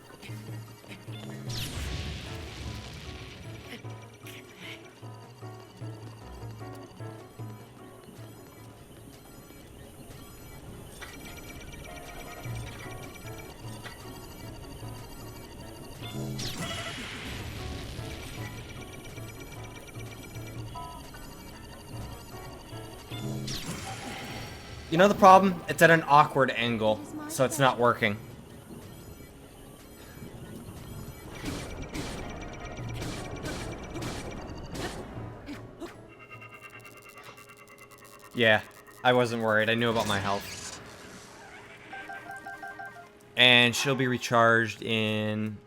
Speaker 1: You know the problem? It's at an awkward angle, so it's not working. Yeah, I wasn't worried. I knew about my health. And she'll be recharged in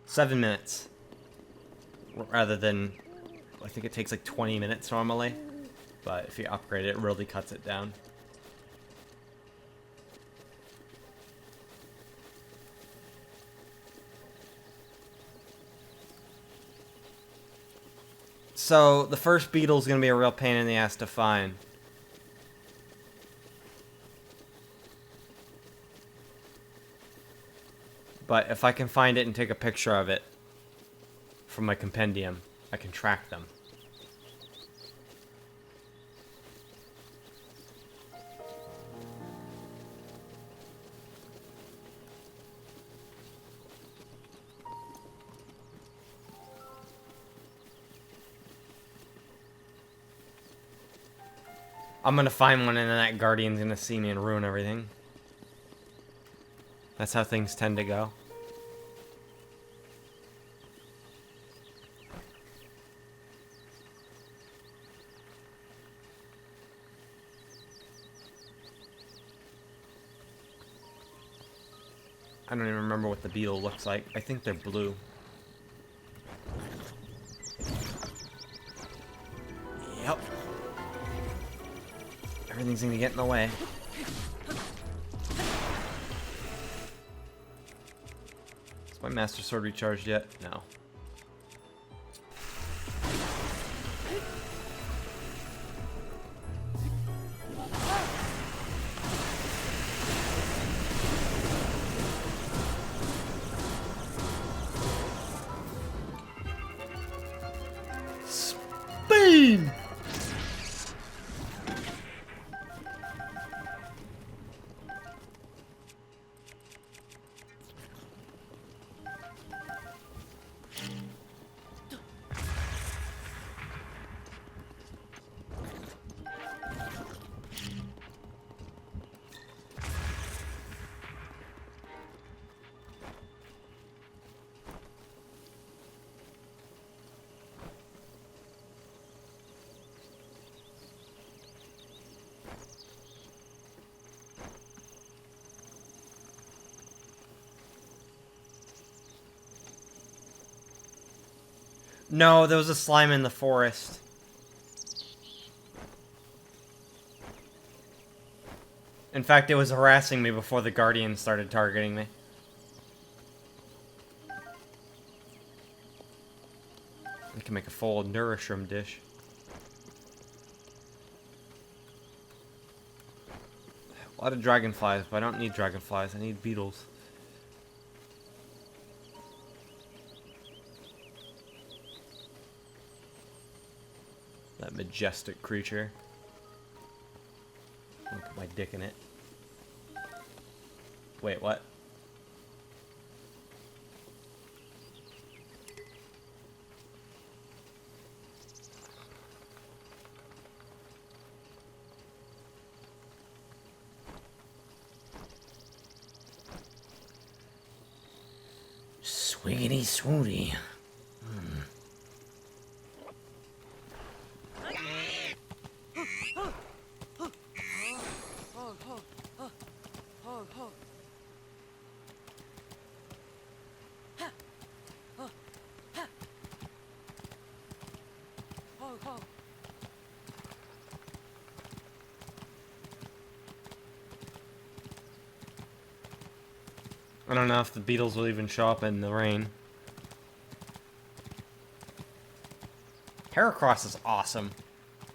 Speaker 1: 7 minutes. Rather than, I think it takes like 20 minutes normally. But if you upgrade it, it really cuts it down. So, the first beetle is going to be a real pain in the ass to find. But if I can find it and take a picture of it from my compendium, I can track them. I'm gonna find one and then that guardian's gonna see me and ruin everything. That's how things tend to go. I don't even remember what the beetle looks like. I think they're blue. Yep. Everything's gonna get in the way. Is my Master Sword recharged yet? No. Speed! No, there was a slime in the forest. In fact, it was harassing me before the Guardians started targeting me. I can make a full nourishroom dish. A lot of dragonflies, but I don't need dragonflies. I need beetles. That majestic creature. I'll put my dick in it. Wait, what?
Speaker 3: Swiggity swooty.
Speaker 1: I don't know if the beetles will even show up in the rain. Heracross is awesome.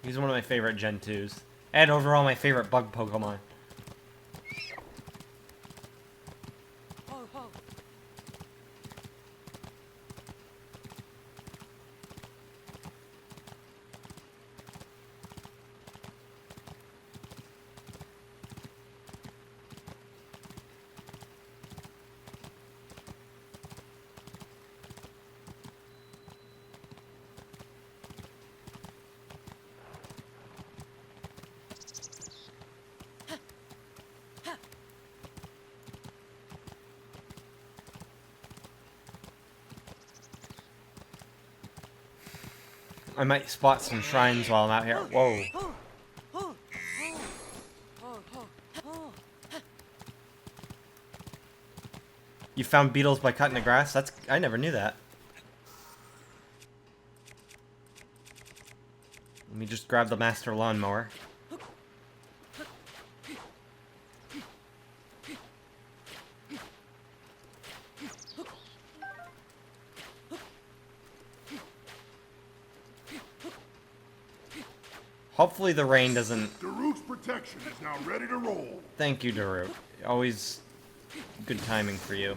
Speaker 1: He's one of my favorite Gen 2s. And overall my favorite bug Pokemon. I might spot some shrines while I'm out here. Whoa. You found beetles by cutting the grass? That's... I never knew that. Let me just grab the master lawnmower. Hopefully the rain doesn't...
Speaker 5: Daruk's protection is now ready to roll.
Speaker 1: Thank you, Daruk. Always good timing for you.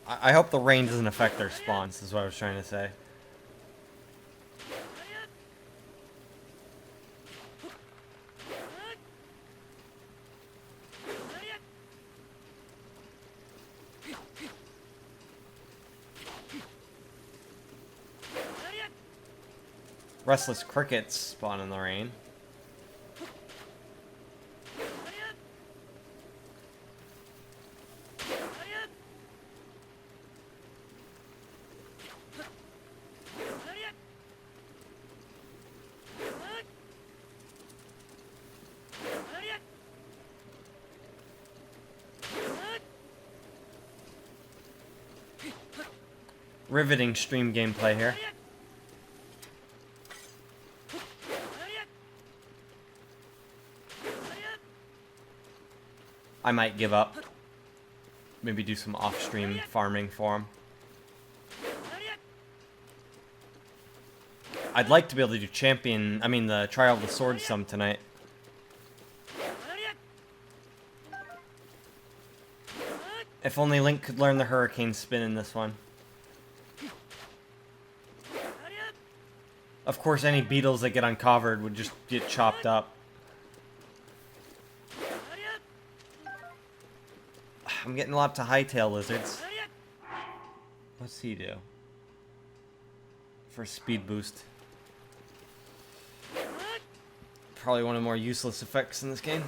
Speaker 1: I hope the rain doesn't affect their spawns, is what I was trying to say. Restless crickets spawn in the rain. Riveting stream gameplay here. I might give up. Maybe do some off-stream farming for him. I'd like to be able to do the Trial of the Sword some tonight. If only Link could learn the Hurricane Spin in this one. Of course, any beetles that get uncovered would just get chopped up. I'm getting lots of hightail lizards. What's he do? For speed boost. Probably one of the more useless effects in this game.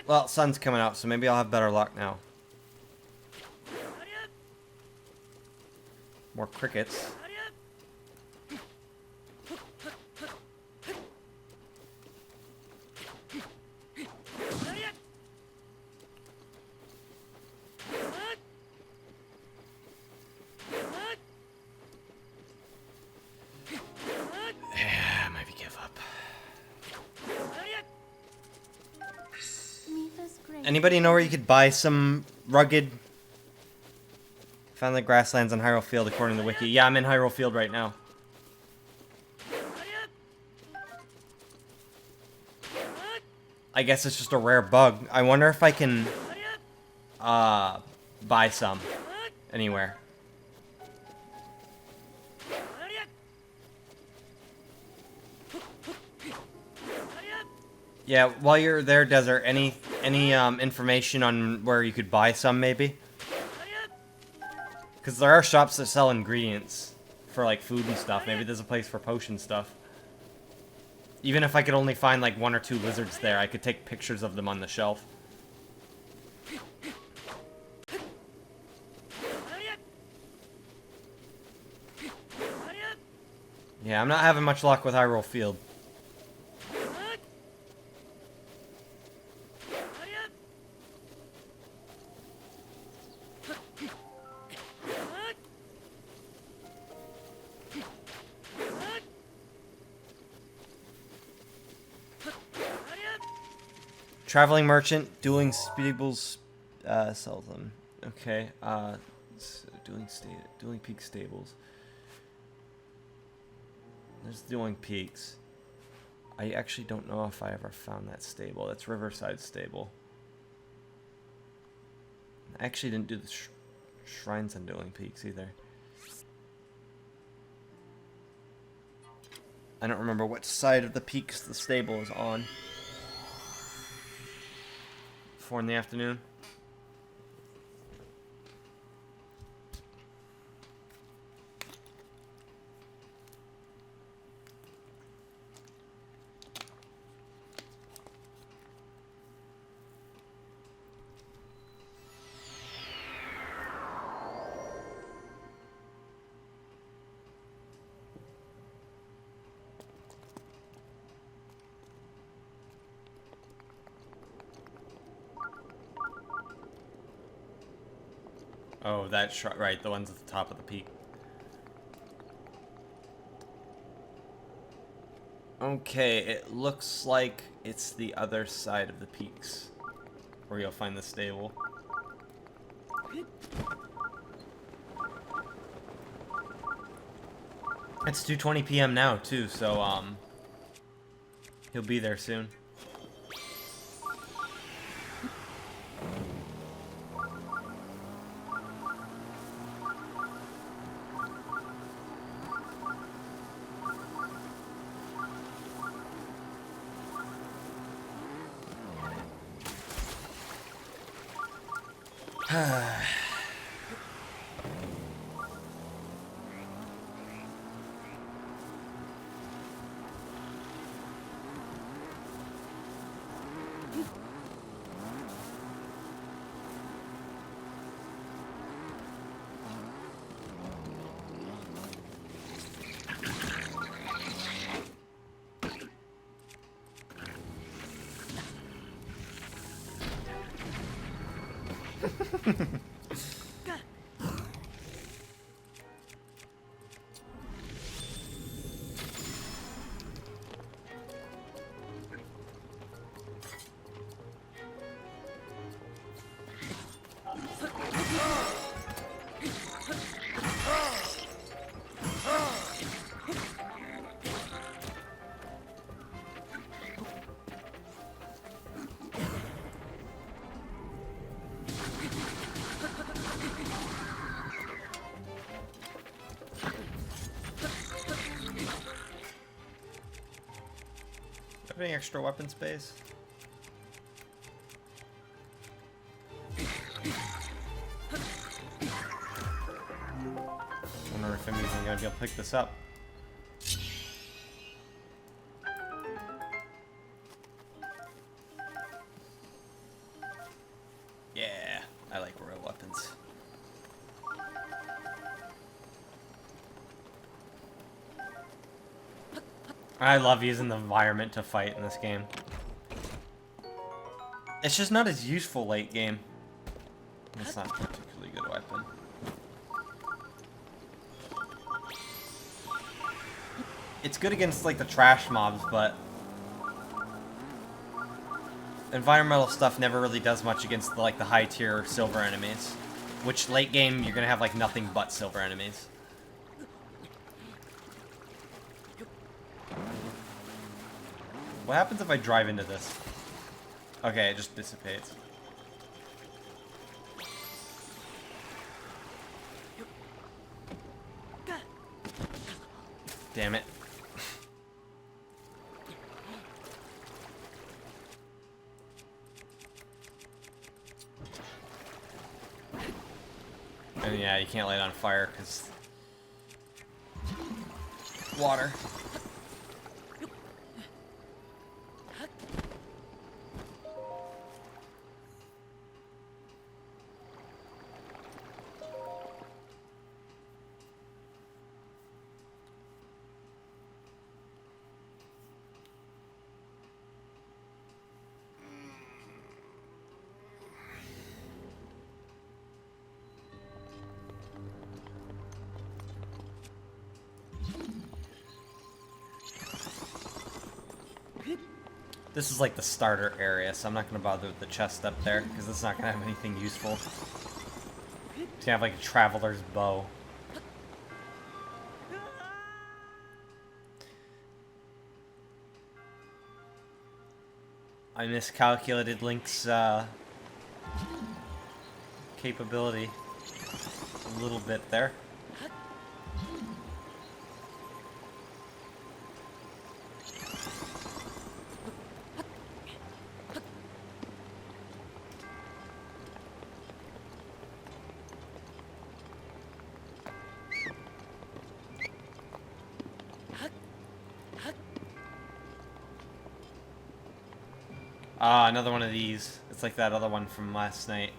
Speaker 1: Well, sun's coming out, so maybe I'll have better luck now. More crickets. Yeah, maybe give up. Anybody know where you could buy some rugged... Found the grasslands on Hyrule Field according to the wiki. Yeah, I'm in Hyrule Field right now. I guess it's just a rare bug. I wonder if I can buy some anywhere. Yeah, while you're there, Desert, any information on where you could buy some, maybe? Because there are shops that sell ingredients for, like, food and stuff. Maybe there's a place for potion stuff. Even if I could only find, like, 1 or 2 lizards there, I could take pictures of them on the shelf. Yeah, I'm not having much luck with Hyrule Field. Traveling merchant, dueling stables, sells them. Okay, dueling peak stables. There's dueling peaks. I actually don't know if I ever found that stable. That's Riverside Stable. I actually didn't do the shrines on dueling peaks either. I don't remember what side of the peaks the stable is on. 4 in the afternoon. Oh, that's right, the ones at the top of the peak. Okay, it looks like it's the other side of the peaks where you'll find the stable. It's 2:20 p.m. now too, so he'll be there soon. Have any extra weapon space? I wonder if I'm even gonna be able to pick this up. I love using the environment to fight in this game. It's just not as useful late game. It's not a particularly good weapon. It's good against, like, the trash mobs, but environmental stuff never really does much against, like, the high-tier silver enemies. Which, late game, you're gonna have, like, nothing but silver enemies. What happens if I drive into this? Okay, it just dissipates. Damn it. And yeah, you can't light on fire because water. This is like the starter area, so I'm not going to bother with the chest up there, because it's not going to have anything useful. It's going to have like a traveler's bow. I miscalculated Link's capability a little bit there. Ah, another one of these. It's like that other one from last night.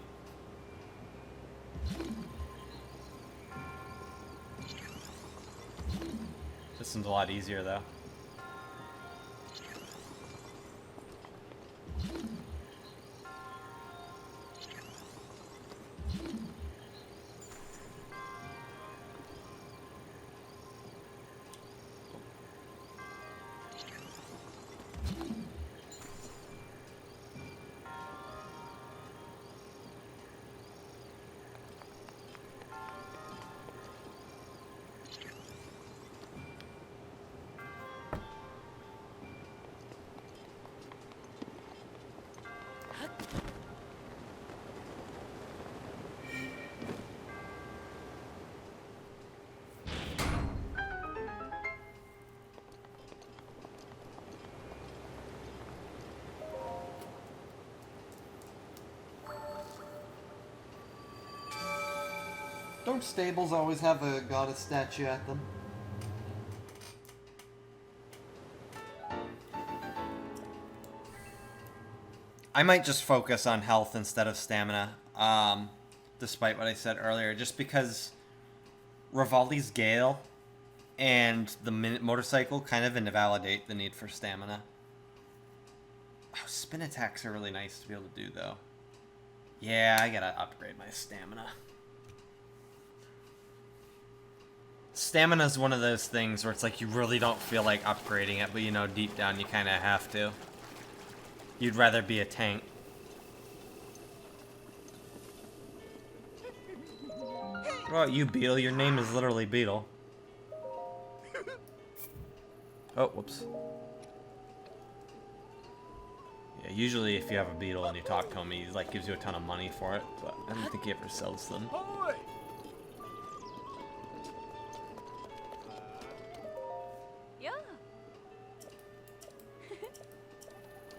Speaker 1: This one's a lot easier, though. Don't stables always have a goddess statue at them? I might just focus on health instead of stamina, despite what I said earlier, just because Rivali's Gale and the motorcycle kind of invalidate the need for stamina. Oh, spin attacks are really nice to be able to do, though. Yeah, I gotta upgrade my stamina. Stamina is one of those things where it's like you really don't feel like upgrading it, but you know deep down you kind of have to. You'd rather be a tank. What about you, Beetle? Your name is literally Beetle. Oh, whoops. Yeah, usually if you have a Beetle and you talk to him, he like gives you a ton of money for it, but I don't think he ever sells them.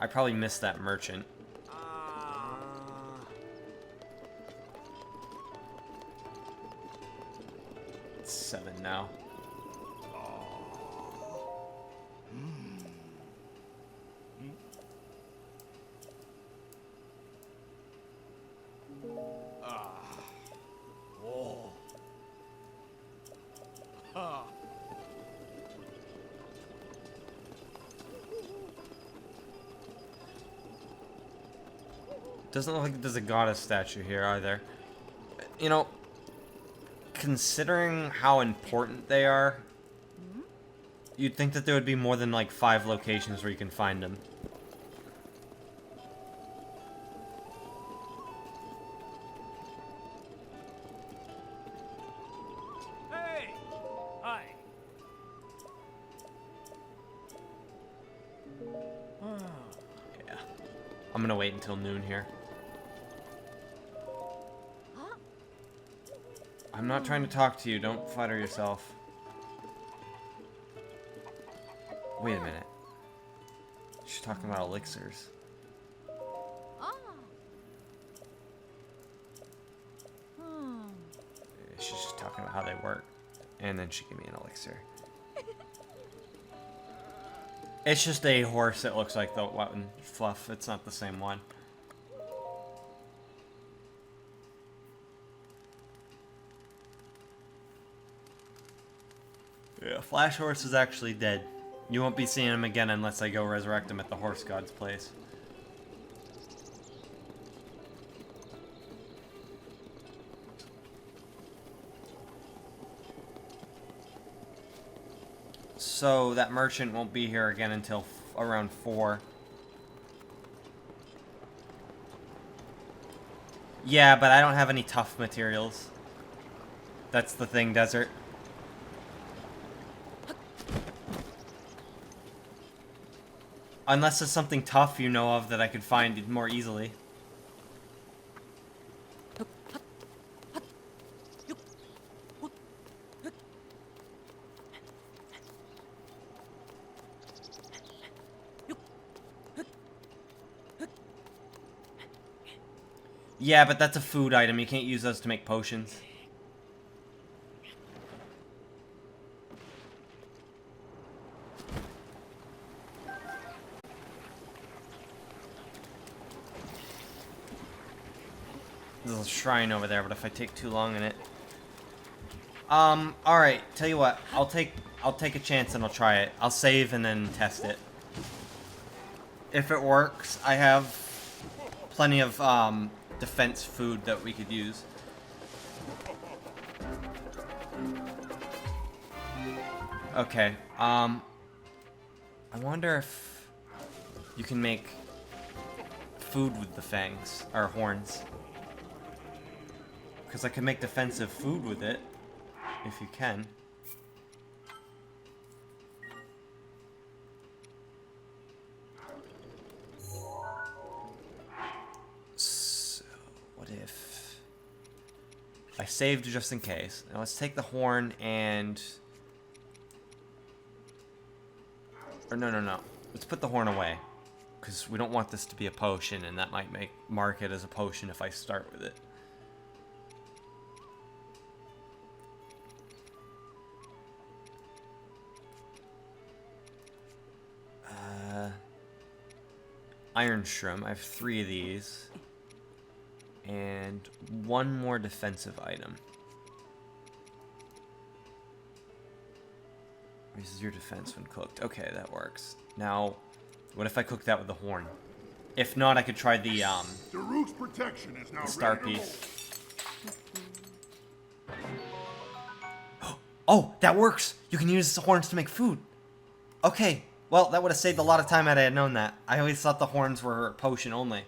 Speaker 1: I probably missed that merchant. It's 7 now. Doesn't look like there's a goddess statue here either. You know, considering how important they are, you'd think that there would be more than like 5 locations where you can find them.
Speaker 2: Hey! Hi.
Speaker 1: Yeah. I'm gonna wait until noon here. I'm not trying to talk to you. Don't flatter yourself. Wait a minute. She's talking about elixirs. She's just talking about how they work. And then she gave me an elixir. It's just a horse that looks like the one fluff. It's not the same one. Yeah, Flash Horse is actually dead. You won't be seeing him again unless I go resurrect him at the Horse God's place. So that merchant won't be here again until around 4. Yeah, but I don't have any tough materials. That's the thing, Desert. Unless it's something tough you know of that I could find more easily. Yeah, but that's a food item. You can't use those to make potions. There's a shrine over there, but if I take too long in it... alright, tell you what, I'll take a chance and I'll try it. I'll save and then test it. If it works, I have plenty of, defense food that we could use. Okay, I wonder if you can make food with the fangs, or horns. Because I can make defensive food with it, if you can. So, what if I saved just in case? Now let's take the horn and... Or no. Let's put the horn away. Because we don't want this to be a potion, and that might mark it as a potion if I start with it. Iron Shroom. I have 3 of these. And 1 more defensive item. Raises your defense when cooked. Okay, that works. Now, what if I cook that with the horn? If not, I could try the
Speaker 5: Daruk's protection is now
Speaker 1: star
Speaker 5: ready to
Speaker 1: piece. Oh, that works! You can use the horns to make food. Okay, well, that would have saved a lot of time had I had known that. I always thought the horns were potion only.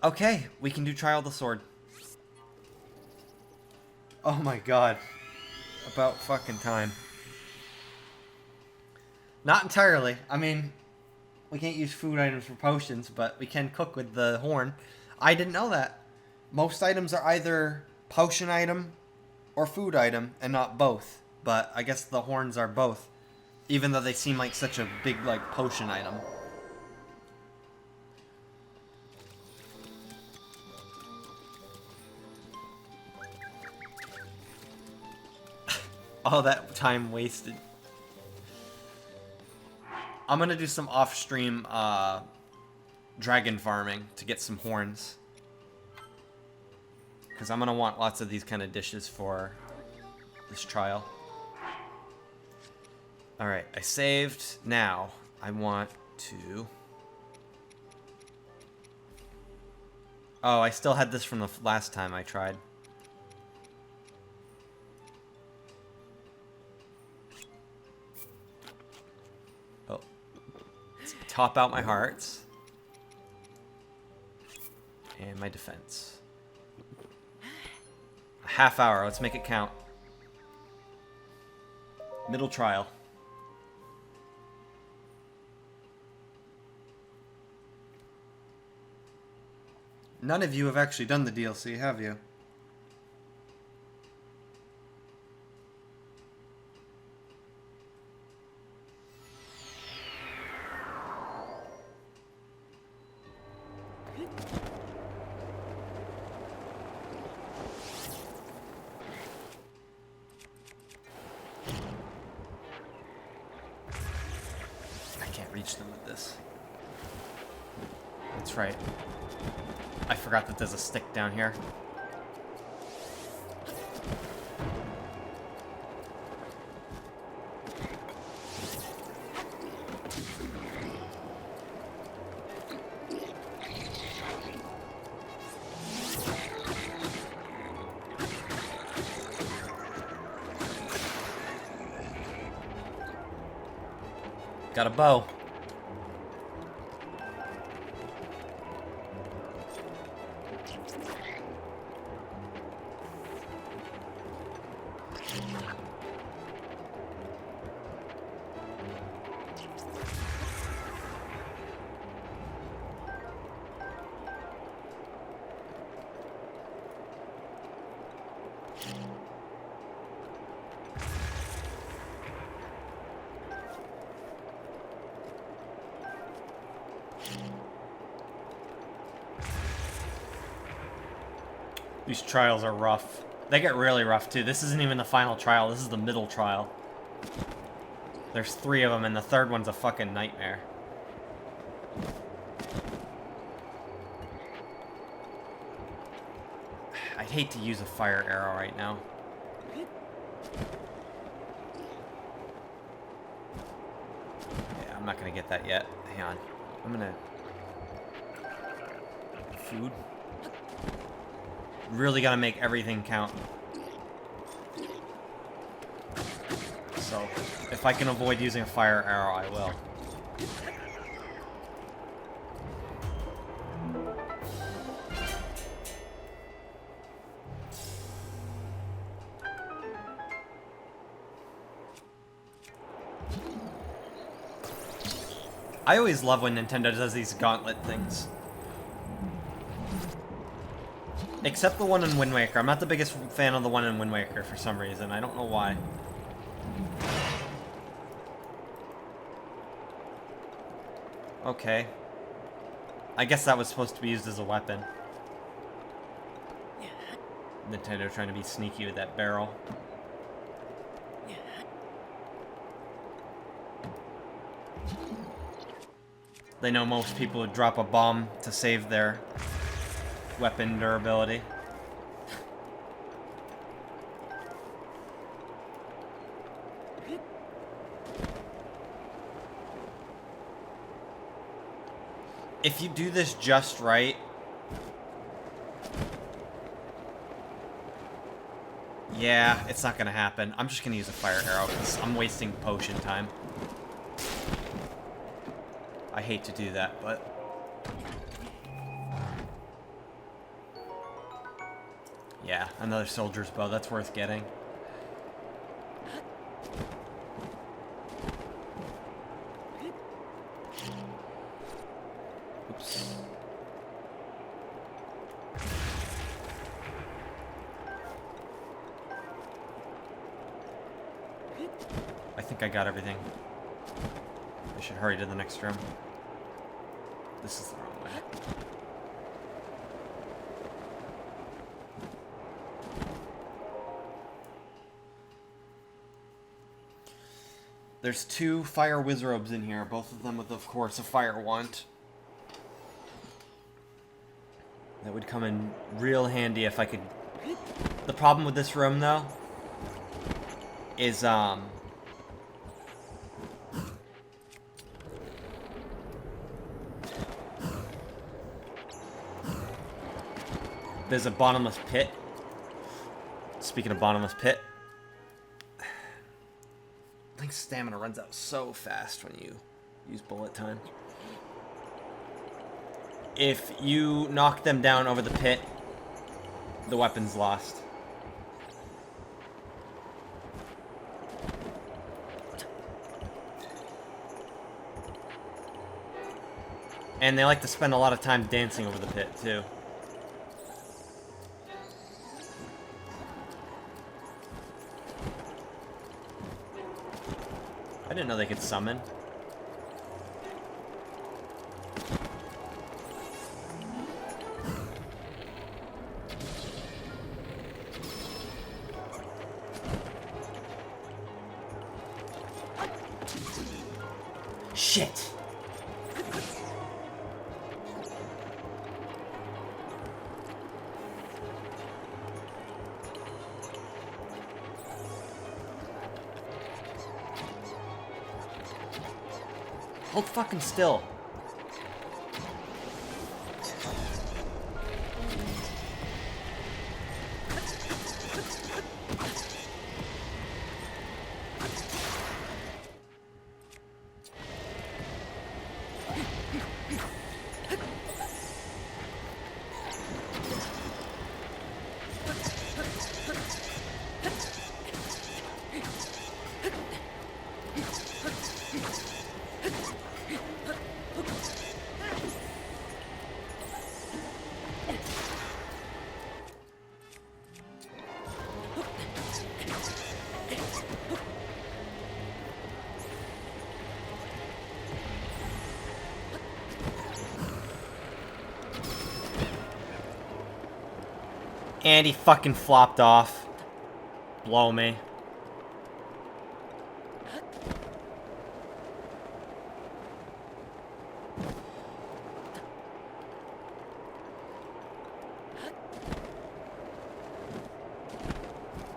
Speaker 1: Okay, we can do Trial the Sword. Oh my god. About fucking time. Not entirely. I mean, we can't use food items for potions, but we can cook with the horn. I didn't know that. Most items are either potion item or food item, and not both. But I guess the horns are both. Even though they seem like such a big, like, potion item. All that time wasted. I'm gonna do some off-stream, dragon farming to get some horns. Because I'm gonna want lots of these kind of dishes for this trial. Alright, I saved. Now, I want to Oh, I still had this from the last time I tried. Oh. Let's top out my hearts. And my defense. A half hour, let's make it count. Middle trial. None of you have actually done the DLC, have you? I can't reach them with this. That's right. I forgot that there's a stick down here. Got a bow. These trials are rough. They get really rough, too. This isn't even the final trial. This is the middle trial. There's 3 of them, and the third one's a fucking nightmare. I'd hate to use a fire arrow right now. Yeah, I'm not gonna get that yet. Hang on. I'm gonna... Food? Really gotta make everything count. So, if I can avoid using a fire arrow, I will. I always love when Nintendo does these gauntlet things. Except the one in Wind Waker. I'm not the biggest fan of the one in Wind Waker for some reason. I don't know why. Okay. I guess that was supposed to be used as a weapon. Nintendo trying to be sneaky with that barrel. They know most people would drop a bomb to save their weapon durability. If you do this just right, yeah, it's not gonna happen. I'm just gonna use a fire arrow because I'm wasting potion time. I hate to do that, but... yeah, another soldier's bow. That's worth getting. Oops. I think I got everything. I should hurry to the next room. This is the wrong way. There's 2 fire wizrobes in here, both of them with, of course, a fire wand. That would come in real handy if I could... The problem with this room, though, is, there's a bottomless pit. Speaking of bottomless pit, Link's stamina runs out so fast when you use bullet time. If you knock them down over the pit, the weapon's lost. And they like to spend a lot of time dancing over the pit, too. I didn't know they could summon. Shit! Hold fucking still. And he fucking flopped off. Blow me.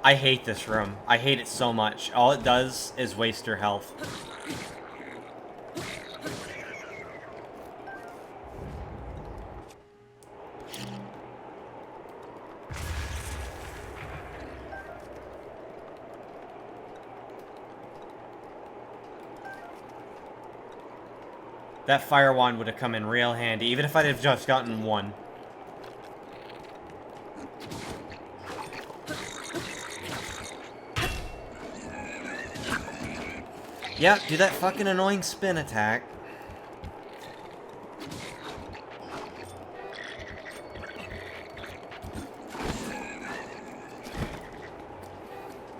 Speaker 1: I hate this room. I hate it so much. All it does is waste your health. That fire wand would have come in real handy, even if I'd have just gotten one. Yeah, do that fucking annoying spin attack.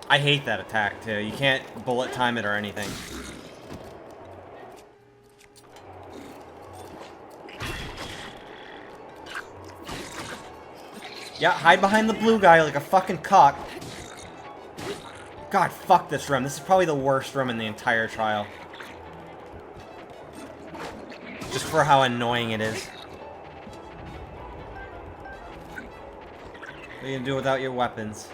Speaker 1: I hate that attack, too. You can't bullet time it or anything. Yeah, hide behind the blue guy like a fucking cock. God, fuck this room. This is probably the worst room in the entire trial. Just for how annoying it is. What are you gonna do without your weapons?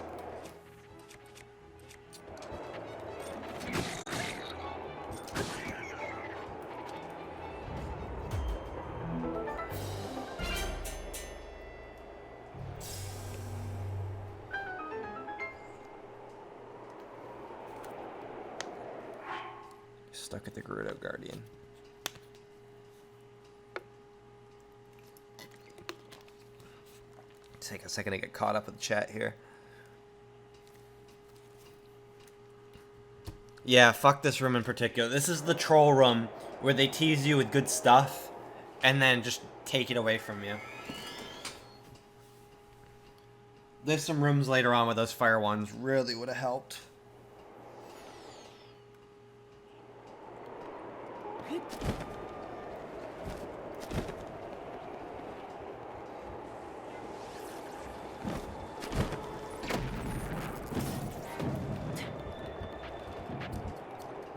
Speaker 1: Stuck at the Gerudo Guardian. Take a second to get caught up with the chat here. Yeah, fuck this room in particular. This is the troll room where they tease you with good stuff and then just take it away from you. There's some rooms later on where those fire wands really would have helped.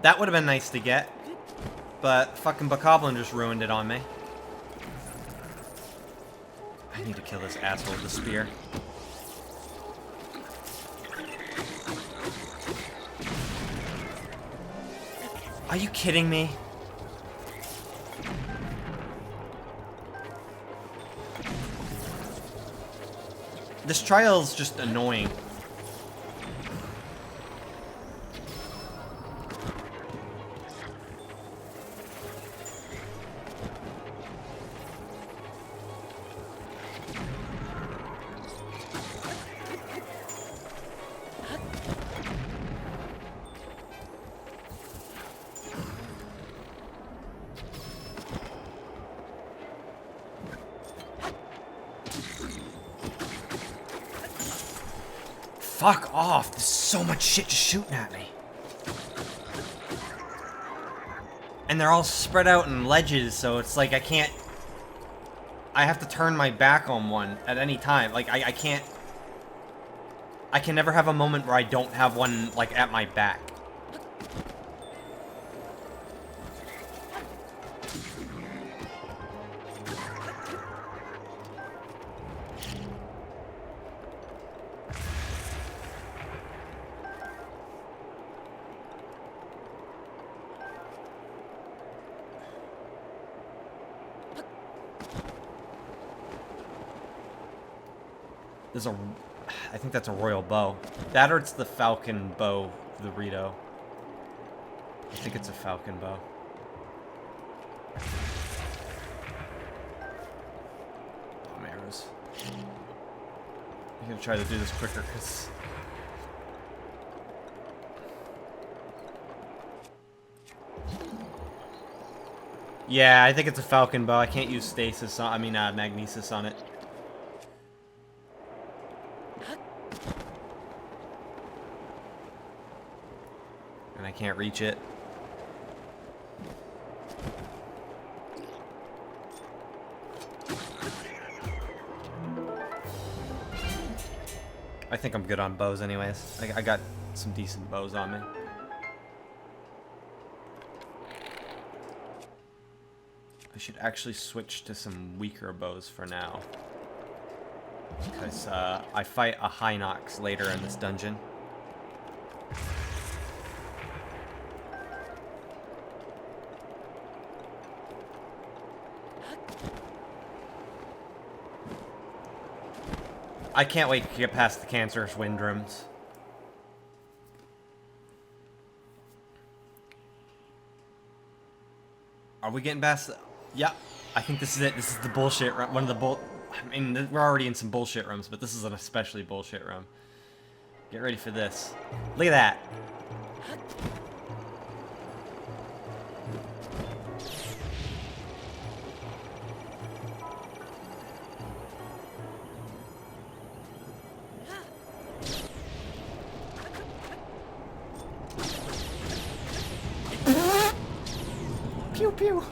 Speaker 1: That would have been nice to get, but fucking Bokoblin just ruined it on me. I need to kill this asshole with the spear. Are you kidding me? This trial's just annoying. Fuck off! There's so much shit just shooting at me. And they're all spread out in ledges, so it's like I can't... I have to turn my back on one at any time. Like, I can't... I can never have a moment where I don't have one, like, at my back. There's a... I think that's a royal bow. That or it's the falcon bow, the Rito. I think it's a falcon bow. Bomb arrows. I'm gonna try to do this quicker, because... Yeah, I think it's a falcon bow. I can't use stasis on... magnesis on it. I can't reach it. I think I'm good on bows anyways. I got some decent bows on me. I should actually switch to some weaker bows for now. Because I fight a Hinox later in this dungeon. I can't wait to get past the cancerous windrooms. Are we getting past the... Yeah, I think this is it. This is the bullshit room. One of the I mean, we're already in some bullshit rooms, but this is an especially bullshit room. Get ready for this. Look at that. Pew pew.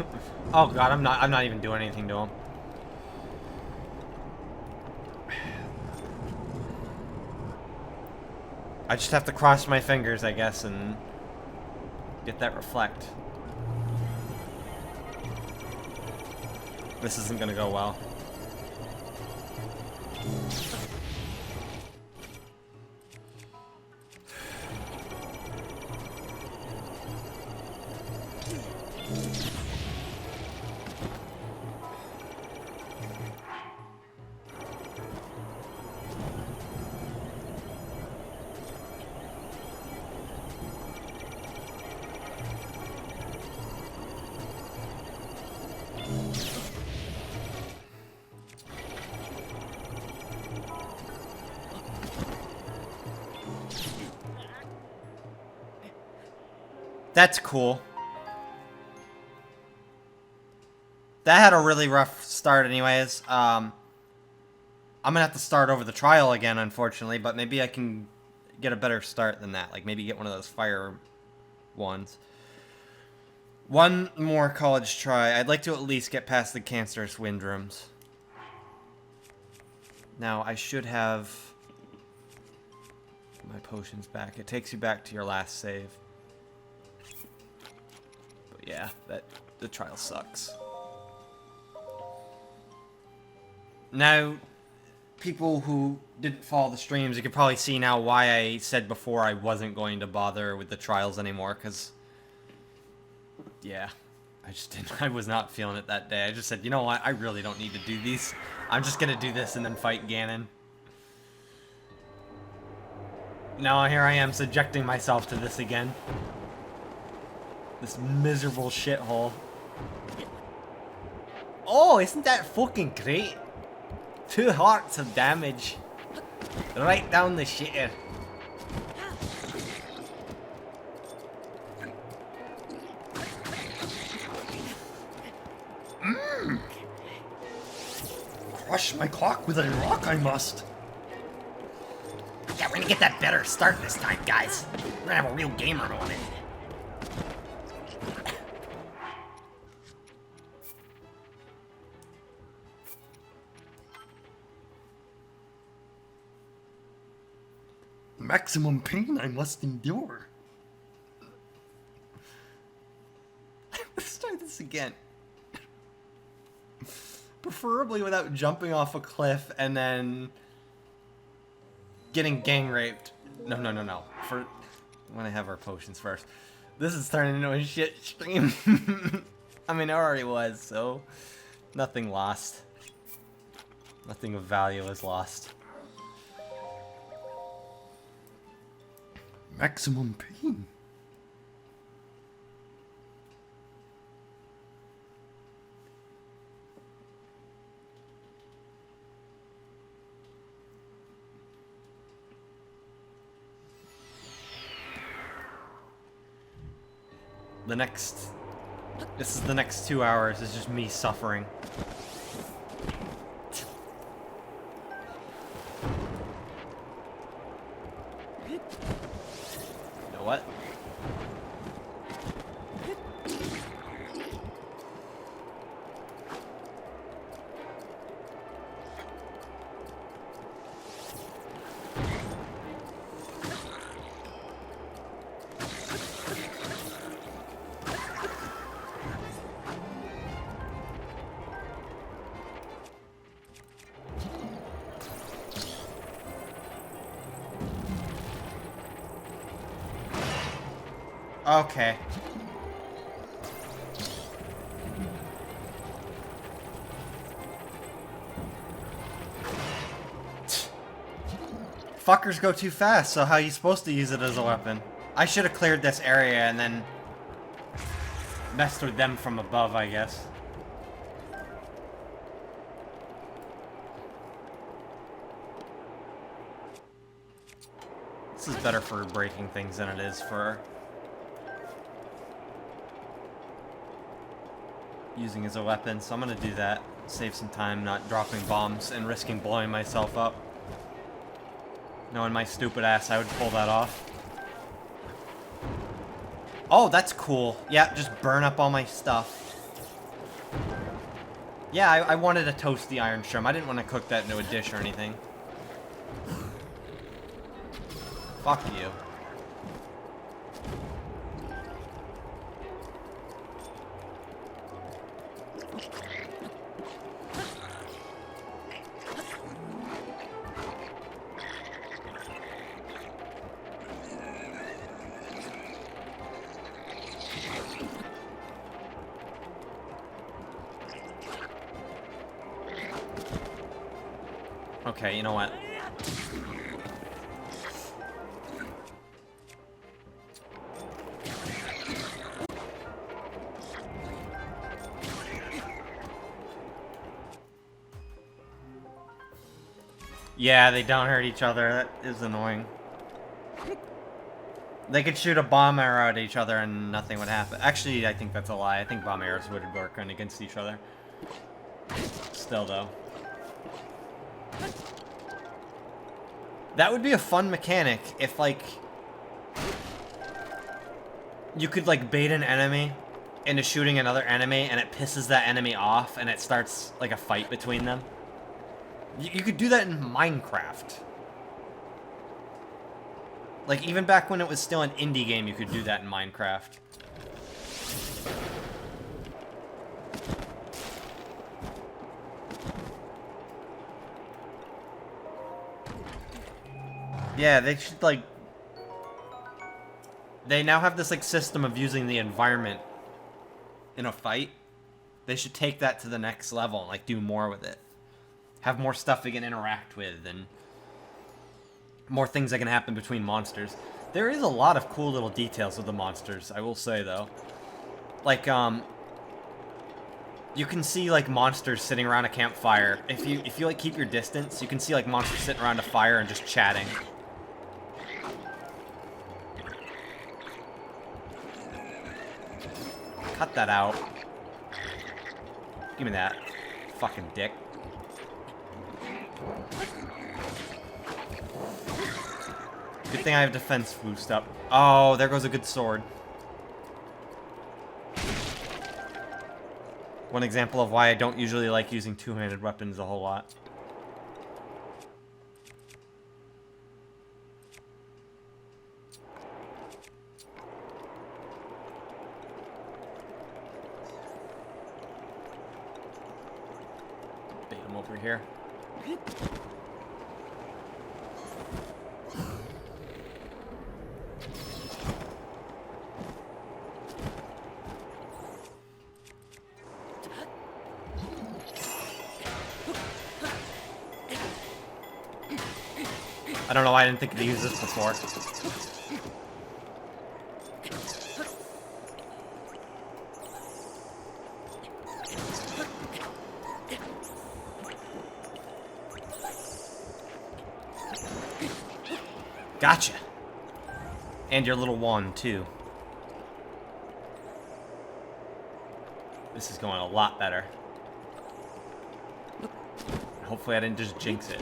Speaker 1: Oh god, I'm not even doing anything to him. I just have to cross my fingers, I guess, and get that reflect. This isn't gonna go well. That's cool. That had a really rough start anyways. I'm gonna have to start over the trial again, unfortunately, but maybe I can get a better start than that. Like, maybe get one of those fire ones. One more college try. I'd like to at least get past the cancerous windrooms. Now, I should have my potions back. It takes you back to your last save. But yeah, the trial sucks. Now, people who didn't follow the streams, you can probably see now why I said before I wasn't going to bother with the trials anymore, because, yeah, I was not feeling it that day. I just said, you know what, I really don't need to do these. I'm just going to do this and then fight Ganon. Now here I am subjecting myself to this again. This miserable shithole. Oh, isn't that fucking great? 2 hearts of damage. Right down the shitter.
Speaker 6: Crush my clock with a rock, I must.
Speaker 3: Yeah, we're gonna get that better start this time, guys. We're gonna have a real gamer on it.
Speaker 6: Maximum pain I must endure.
Speaker 1: Let's try this again. Preferably without jumping off a cliff and then getting gang raped. No. For I want to have our potions first. This is turning into a shit stream. I mean, it already was, so nothing lost. Nothing of value is lost.
Speaker 6: Maximum pain.
Speaker 1: This is the next 2 hours, is just me suffering. You know what? Okay. Fuckers go too fast, so how are you supposed to use it as a weapon? I should have cleared this area and then messed with them from above, I guess. This is better for breaking things than it is for using as a weapon, so I'm gonna do that. Save some time not dropping bombs and risking blowing myself up. Knowing my stupid ass, I would pull that off. Oh, that's cool. Yeah, just burn up all my stuff. Yeah, I wanted to toast the iron shroom. I didn't want to cook that into a dish or anything. Fuck you. Okay, you know what? Yeah, they don't hurt each other. That is annoying. They could shoot a bomb arrow at each other and nothing would happen. Actually, I think that's a lie. I think bomb arrows would work against each other. Still, though. That would be a fun mechanic if, like, you could, like, bait an enemy into shooting another enemy and it pisses that enemy off and it starts, like, a fight between them. You could do that in Minecraft. Like, even back when it was still an indie game, you could do that in Minecraft. Yeah, they should, like... They now have this, like, system of using the environment in a fight. They should take that to the next level and, like, do more with it. Have more stuff they can interact with, and... more things that can happen between monsters. There is a lot of cool little details of the monsters, I will say, though. Like, you can see, like, monsters sitting around a campfire. If you like, keep your distance, you can see, like, monsters sitting around a fire and just chatting. Cut that out. Give me that. Fucking dick. Good thing I have defense boost up. Oh, there goes a good sword. One example of why I don't usually like using two-handed weapons a whole lot. Bait him over here. I don't know why I didn't think to use this before. Gotcha. And your little wand, too. This is going a lot better. Hopefully I didn't just jinx it.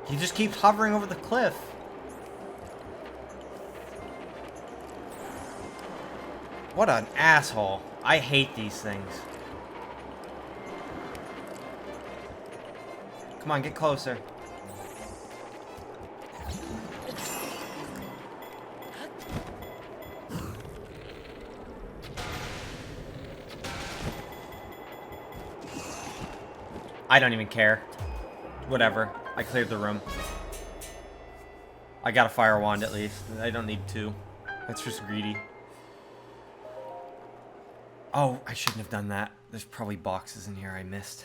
Speaker 1: He just keeps hovering over the cliff. What an asshole. I hate these things. Come on, get closer. I don't even care. Whatever. I cleared the room. I got a fire wand at least. I don't need two. That's just greedy. Oh, I shouldn't have done that. There's probably boxes in here I missed.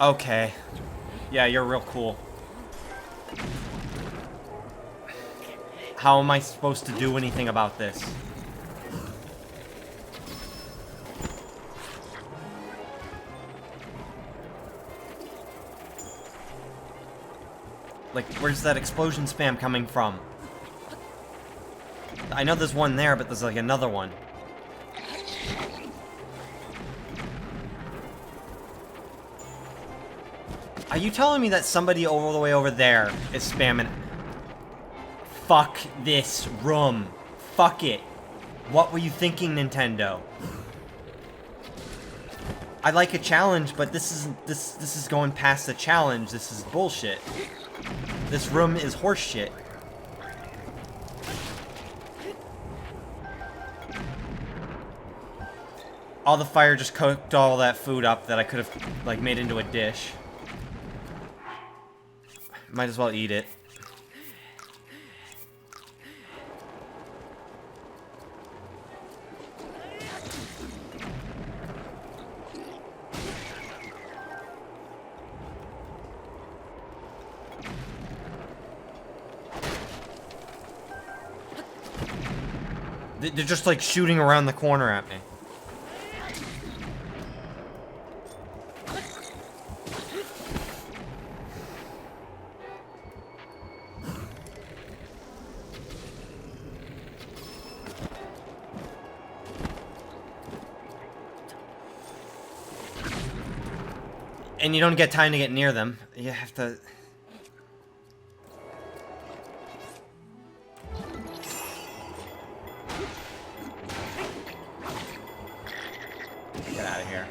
Speaker 1: Okay. Yeah, you're real cool. How am I supposed to do anything about this? Like, where's that explosion spam coming from? I know there's one there, but there's like another one. Are you telling me that somebody all the way over there is spamming? Fuck this room. Fuck it. What were you thinking, Nintendo? I like a challenge, but this is going past the challenge. This is bullshit. This room is horseshit. All the fire just cooked all that food up that I could have, like, made into a dish. Might as well eat it. They're just like shooting around the corner at me. And you don't get time to get near them. You have to... Get out of here.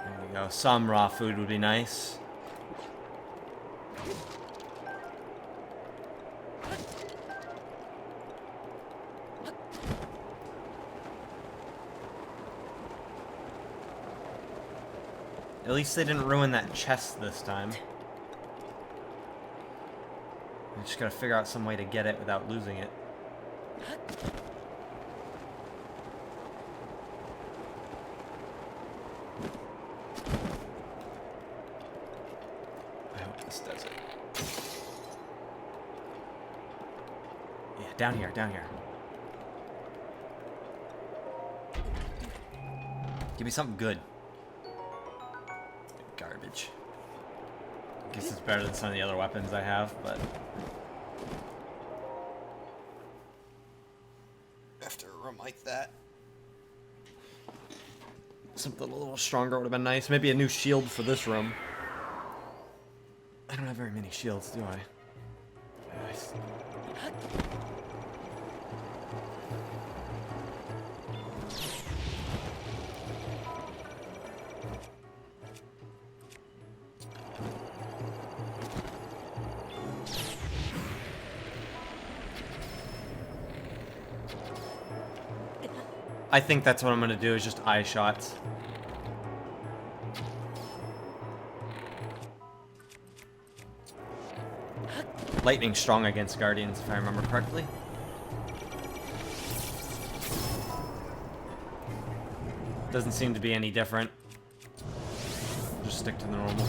Speaker 1: There we go. Some raw food would be nice. At least they didn't ruin that chest this time. I just gotta figure out some way to get it without losing it. I hope this does it. Yeah, down here, down here. Give me something good. Garbage. I guess it's better than some of the other weapons I have, but... After a room like that... Something a little stronger would have been nice. Maybe a new shield for this room. I don't have very many shields, do I? Nice. I think that's what I'm gonna do, is just eye shots. Lightning's strong against Guardians, if I remember correctly. Doesn't seem to be any different. Just stick to the normal.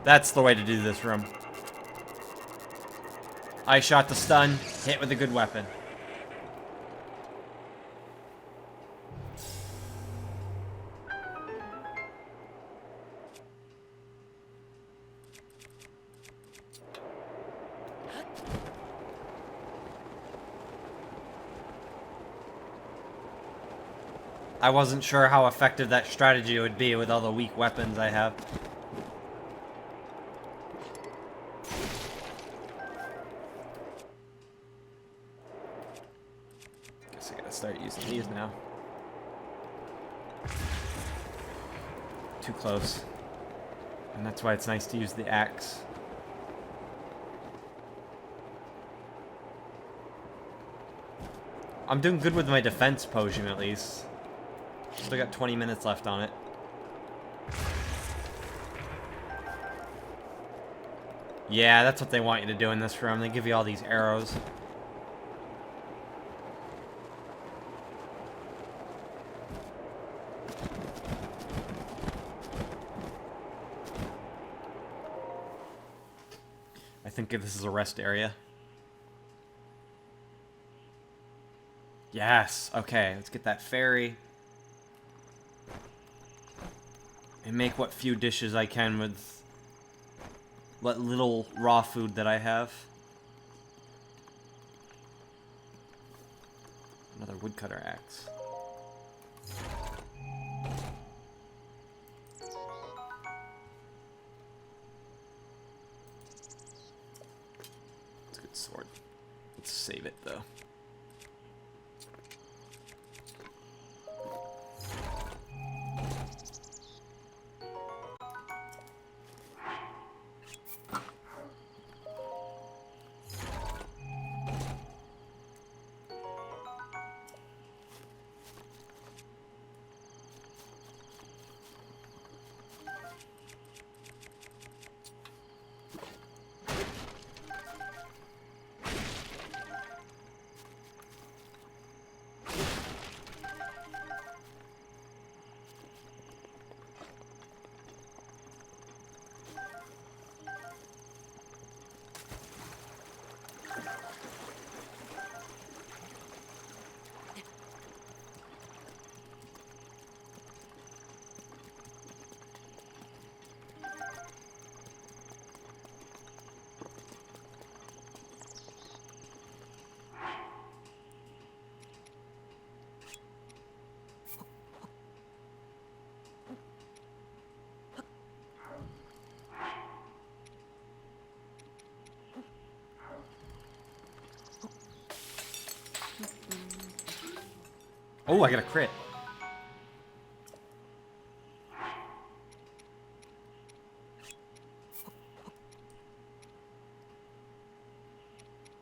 Speaker 1: That's the way to do this room. Eye shot to stun, hit with a good weapon. I wasn't sure how effective that strategy would be with all the weak weapons I have. Guess I gotta start using these now. Too close. And that's why it's nice to use the axe. I'm doing good with my defense potion, at least. Still got 20 minutes left on it. Yeah, that's what they want you to do in this room. They give you all these arrows. I think this is a rest area. Yes, okay, let's get that ferry. And make what few dishes I can with what little raw food that I have. Another woodcutter axe. It's a good sword. Let's save it though. Oh, I got a crit.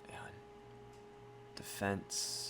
Speaker 1: Yeah. Defense.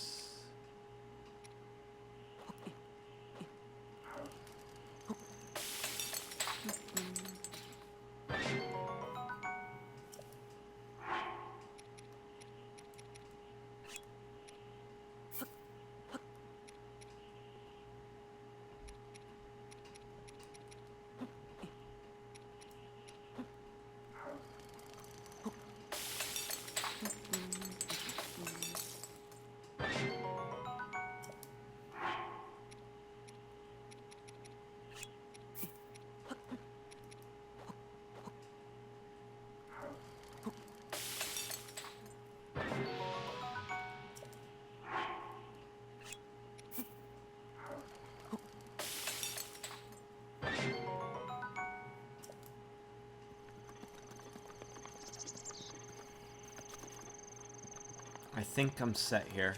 Speaker 1: I think I'm set here.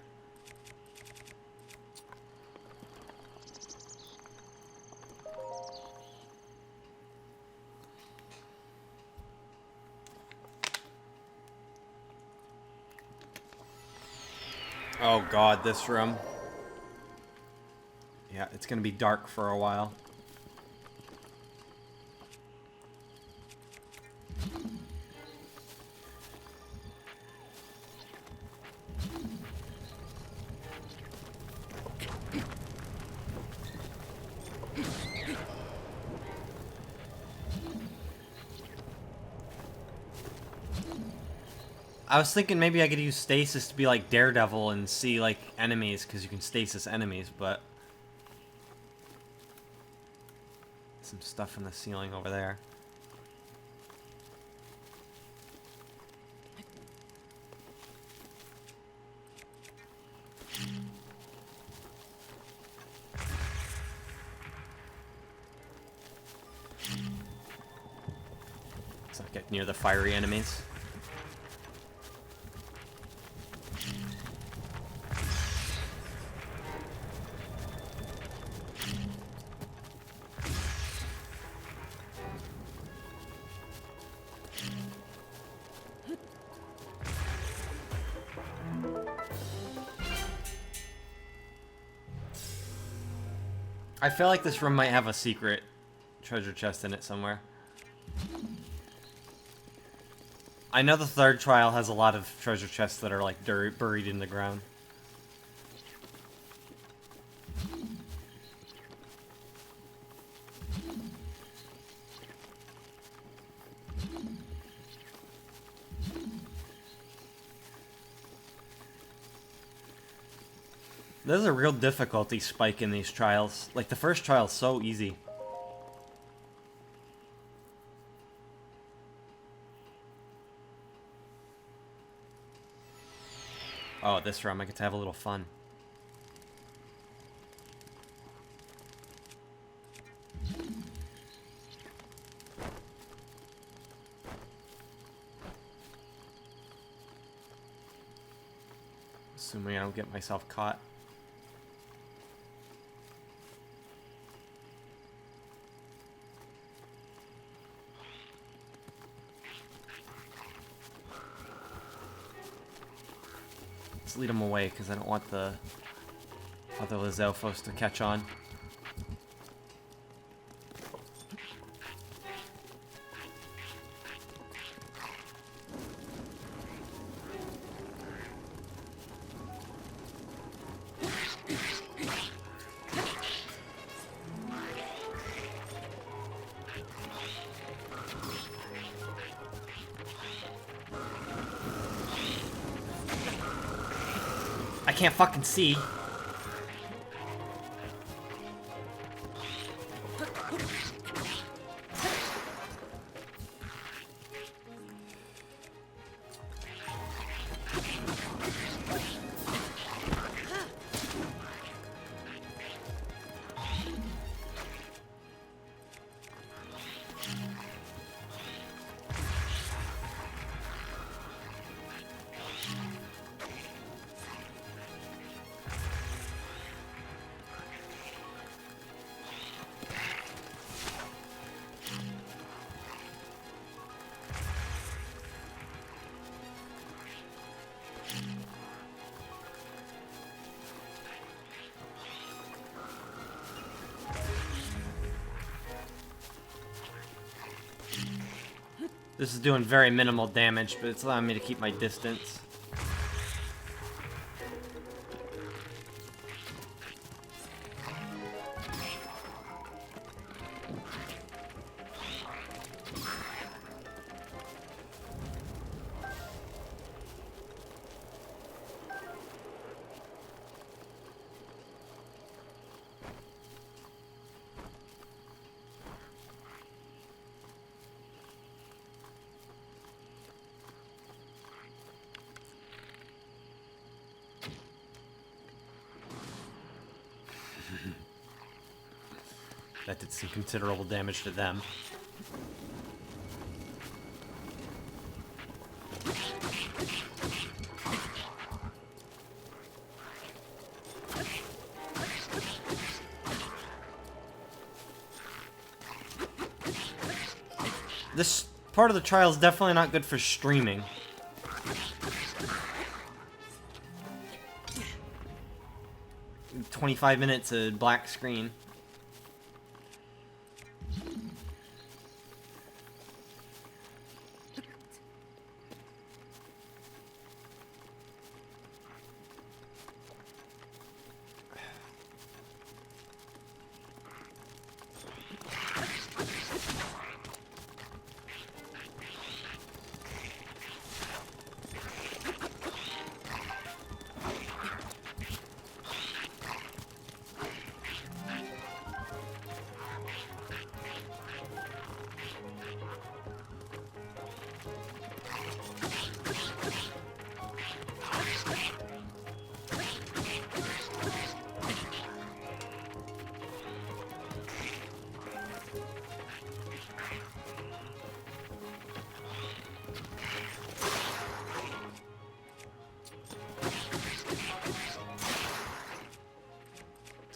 Speaker 1: Oh god, this room. Yeah, it's gonna be dark for a while. I was thinking maybe I could use stasis to be like Daredevil and see like enemies, because you can stasis enemies, but some stuff in the ceiling over there. Let's not get near the fiery enemies. I feel like this room might have a secret treasure chest in it somewhere. I know the third trial has a lot of treasure chests that are like buried in the ground. There's a real difficulty spike in these trials. Like, the first trial is so easy. Oh, this room, I get to have a little fun. Assuming I don't get myself caught. Let's lead them away, because I don't want the other Lizelfos to catch on. I can't fucking see. This is doing very minimal damage, but it's allowing me to keep my distance. That did some considerable damage to them. This part of the trial is definitely not good for streaming. "25 minutes of black screen."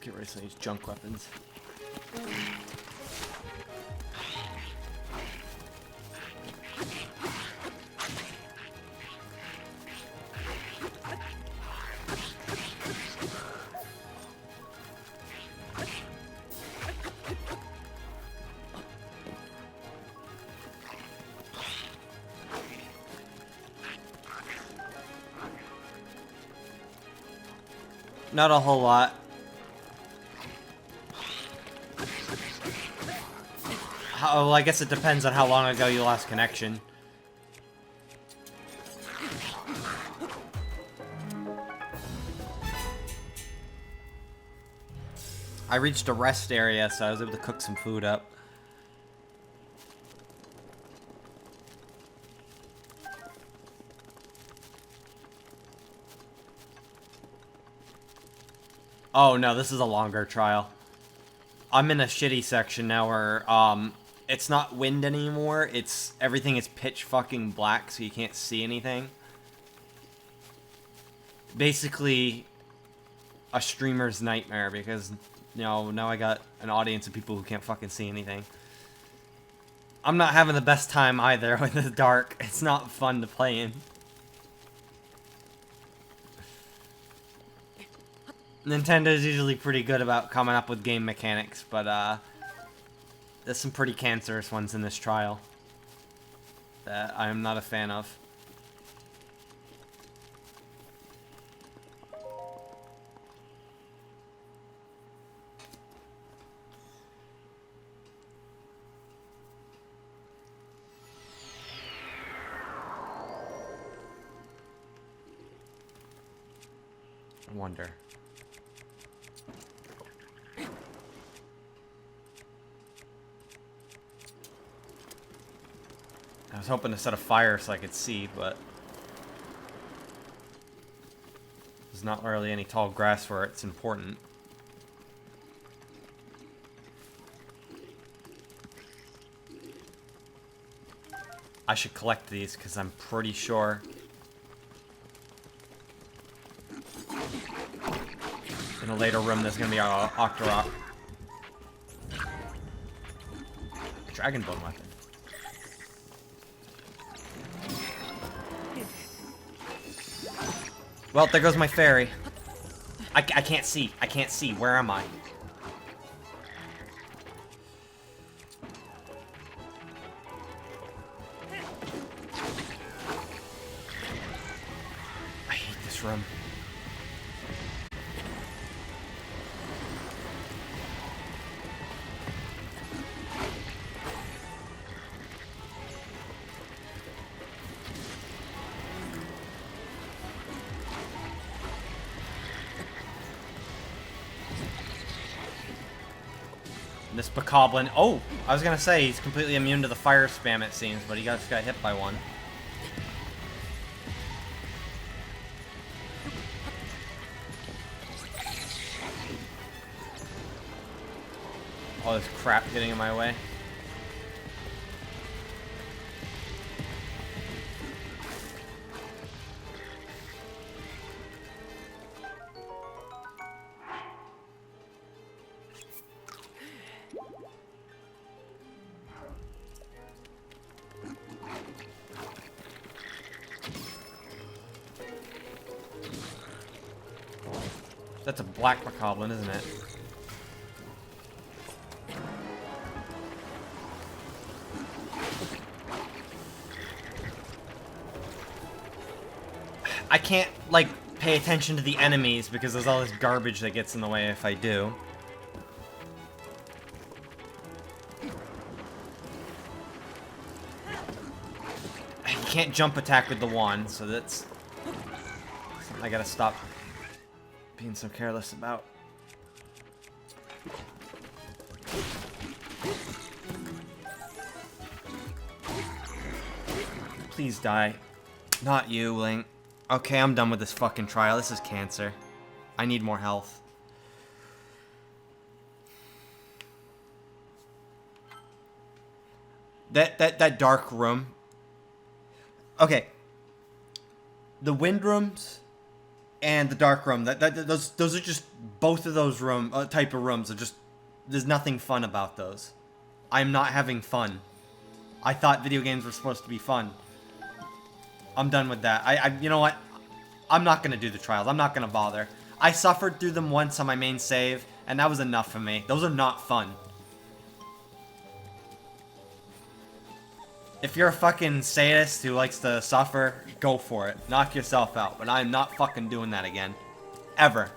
Speaker 1: Get rid of some of these junk weapons. Not a whole lot. Well, I guess it depends on how long ago you lost connection. I reached a rest area, so I was able to cook some food up. Oh no, this is a longer trial. I'm in a shitty section now where, it's not wind anymore, everything is pitch fucking black, so you can't see anything. Basically, a streamer's nightmare, because, you know, now I got an audience of people who can't fucking see anything. I'm not having the best time either with the dark. It's not fun to play in. Nintendo's usually pretty good about coming up with game mechanics, but, there's some pretty cancerous ones in this trial that I am not a fan of. I wonder. I was hoping to set a fire so I could see, but there's not really any tall grass where it's important. I should collect these because I'm pretty sure in a later room there's gonna be an Octorok. Dragon bone weapon. Well, there goes my fairy. I can't see. I can't see. Where am I? this room. This bokoblin. Oh, I was gonna say he's completely immune to the fire spam, it seems, but he just got hit by one. All this crap getting in my way. That's a black bokoblin, isn't it? I can't, like, pay attention to the enemies because there's all this garbage that gets in the way if I do. You can't jump attack with the wand, so that's something I gotta stop being so careless about. Please die. Not you, Link. Okay, I'm done with this fucking trial. This is cancer. I need more health. That dark room. Okay. The wind rooms and the dark room. Those are just both of those type of rooms are just. There's nothing fun about those. I'm not having fun. I thought video games were supposed to be fun. I'm done with that. You know what? I'm not gonna do the trials. I'm not gonna bother. I suffered through them once on my main save, and that was enough for me. Those are not fun. If you're a fucking sadist who likes to suffer, go for it. Knock yourself out. But I'm not fucking doing that again. Ever.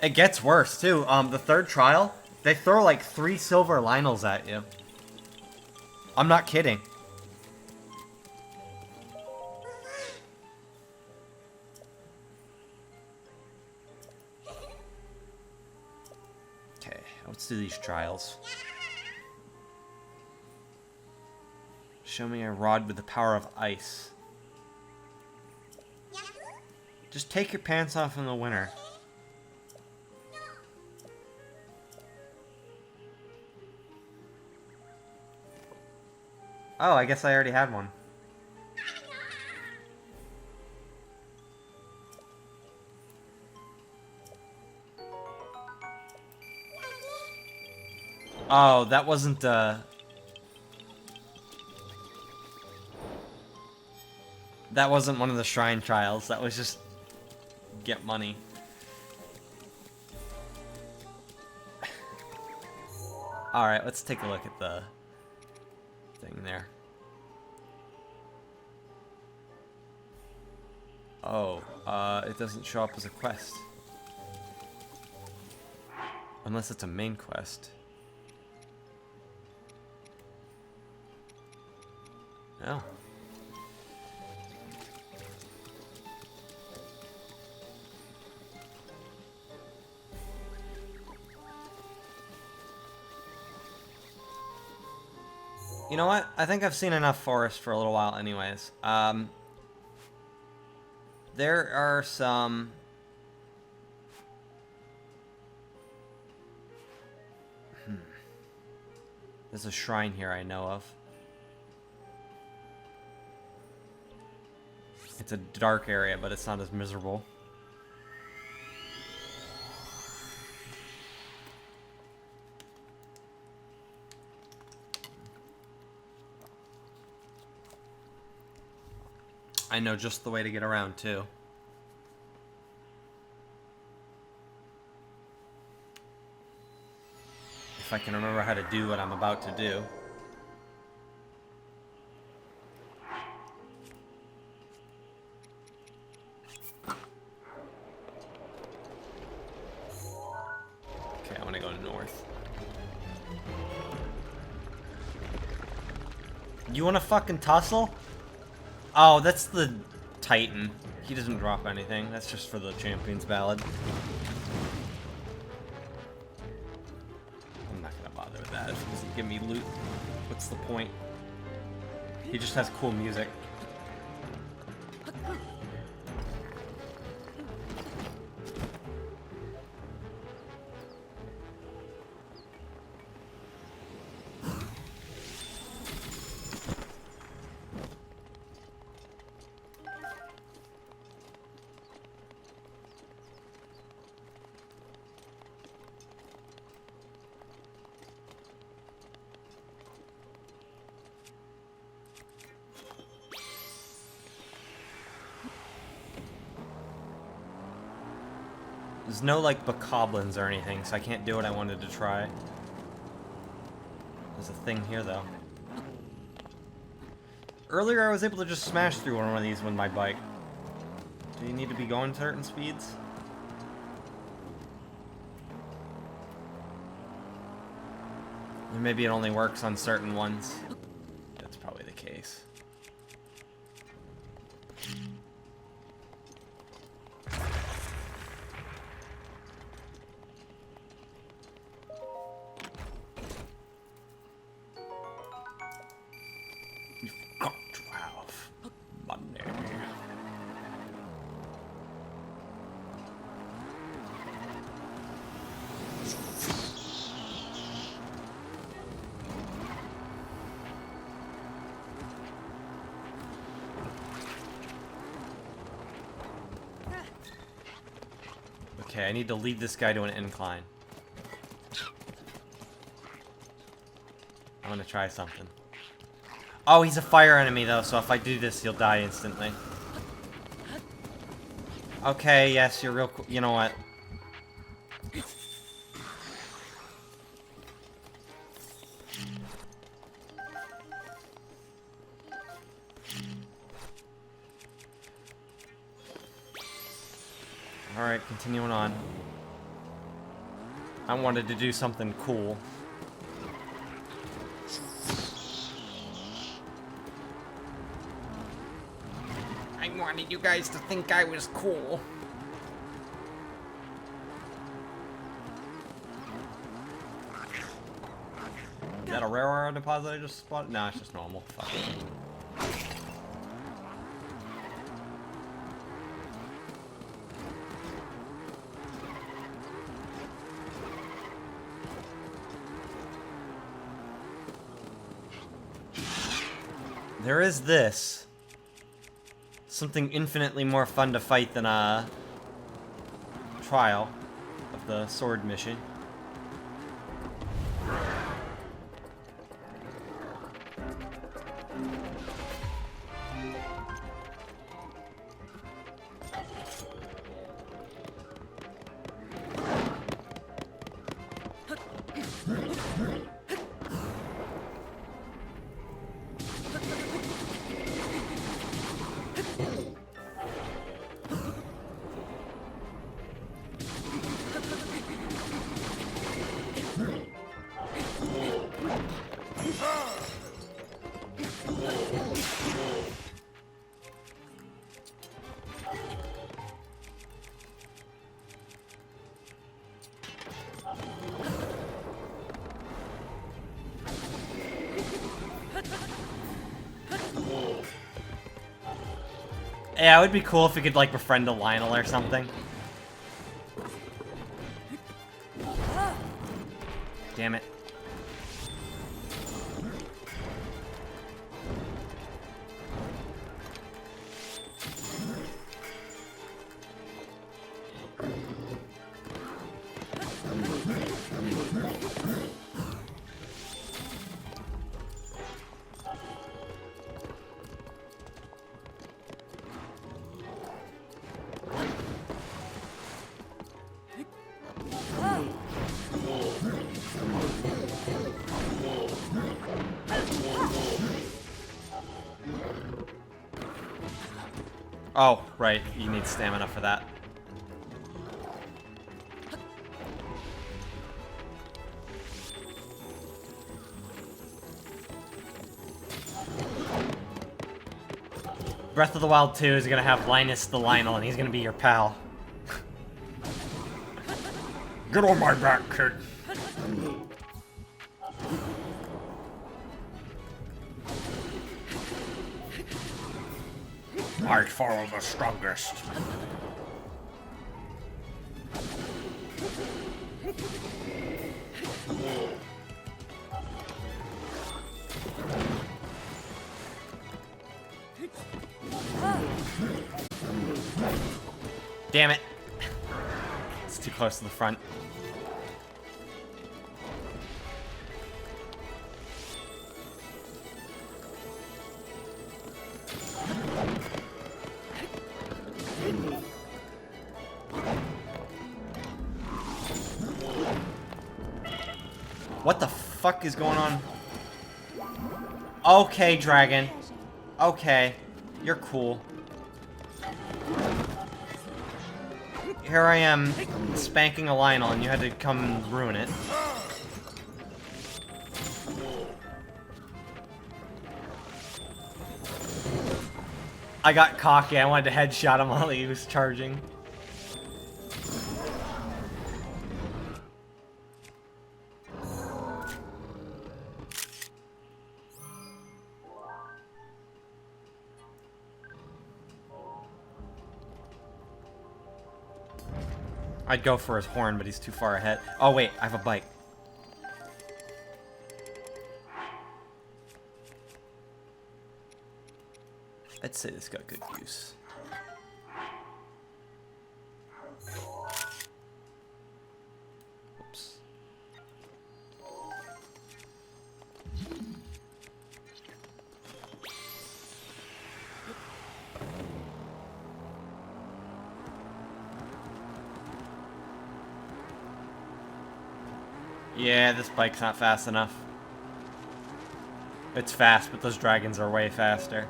Speaker 1: It gets worse, too. The third trial, they throw like 3 silver Lionels at you. I'm not kidding. Okay, let's do these trials. Show me a rod with the power of ice. Just take your pants off in the winter. Oh, I guess I already had one. Oh, that wasn't, That wasn't one of the shrine trials. That was just get money. Alright, let's take a look at the thing there. Oh, it doesn't show up as a quest. Unless it's a main quest. Oh. You know what? I think I've seen enough forest for a little while anyways. There are some... There's a shrine here I know of. It's a dark area, but it's not as miserable. I know just the way to get around, too. If I can remember how to do what I'm about to do. Okay, I want to go north. You want to fucking tussle? Oh, that's the Titan. He doesn't drop anything. That's just for the Champions Ballad. I'm not gonna bother with that. If he doesn't give me loot, what's the point? He just has cool music. There's no, like, bokoblins or anything, so I can't do what I wanted to try. There's a thing here, though. Earlier, I was able to just smash through one of these with my bike. Do you need to be going certain speeds? Or maybe it only works on certain ones. That's probably the case. Okay, I need to lead this guy to an incline. I want to try something. Oh, he's a fire enemy, though, so if I do this, he'll die instantly. Okay, yes, you're real cool. You know what? Alright, continuing on. I wanted to do something cool. I wanted you guys to think I was cool. Is that a rare aura deposit I just spotted? Nah, it's just normal. Fuck it. There is this. Something infinitely more fun to fight than a trial of the sword mission. Yeah, it would be cool if we could, like, befriend a Lionel or something. Damn it. Oh, right. You need stamina for that. Breath of the Wild 2 is gonna have Linus the Lionel, and he's gonna be your pal.
Speaker 6: Get on my back, kid. I follow the strongest.
Speaker 1: Damn it. It's too close to the front. What the fuck is going on? Okay, dragon. Okay. You're cool. Here I am, spanking a Lionel, and you had to come and ruin it. I got cocky. I wanted to headshot him while he was charging. I'd go for his horn, but he's too far ahead. Oh wait, I have a bike. I'd say this got good use. Oops. Yeah, this bike's not fast enough. It's fast, but those dragons are way faster.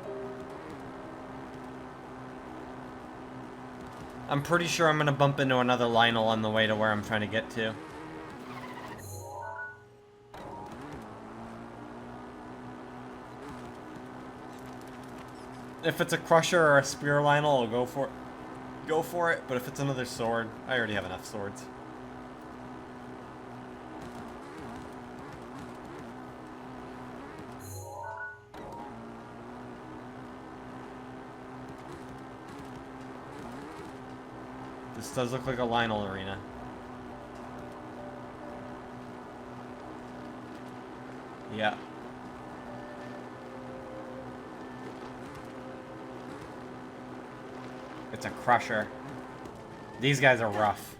Speaker 1: I'm pretty sure I'm gonna bump into another Lionel on the way to where I'm trying to get to. If it's a Crusher or a Spear Lionel, I'll go for it, but if it's another sword, I already have enough swords. This does look like a Lionel arena. Yeah. It's a Crusher. These guys are rough.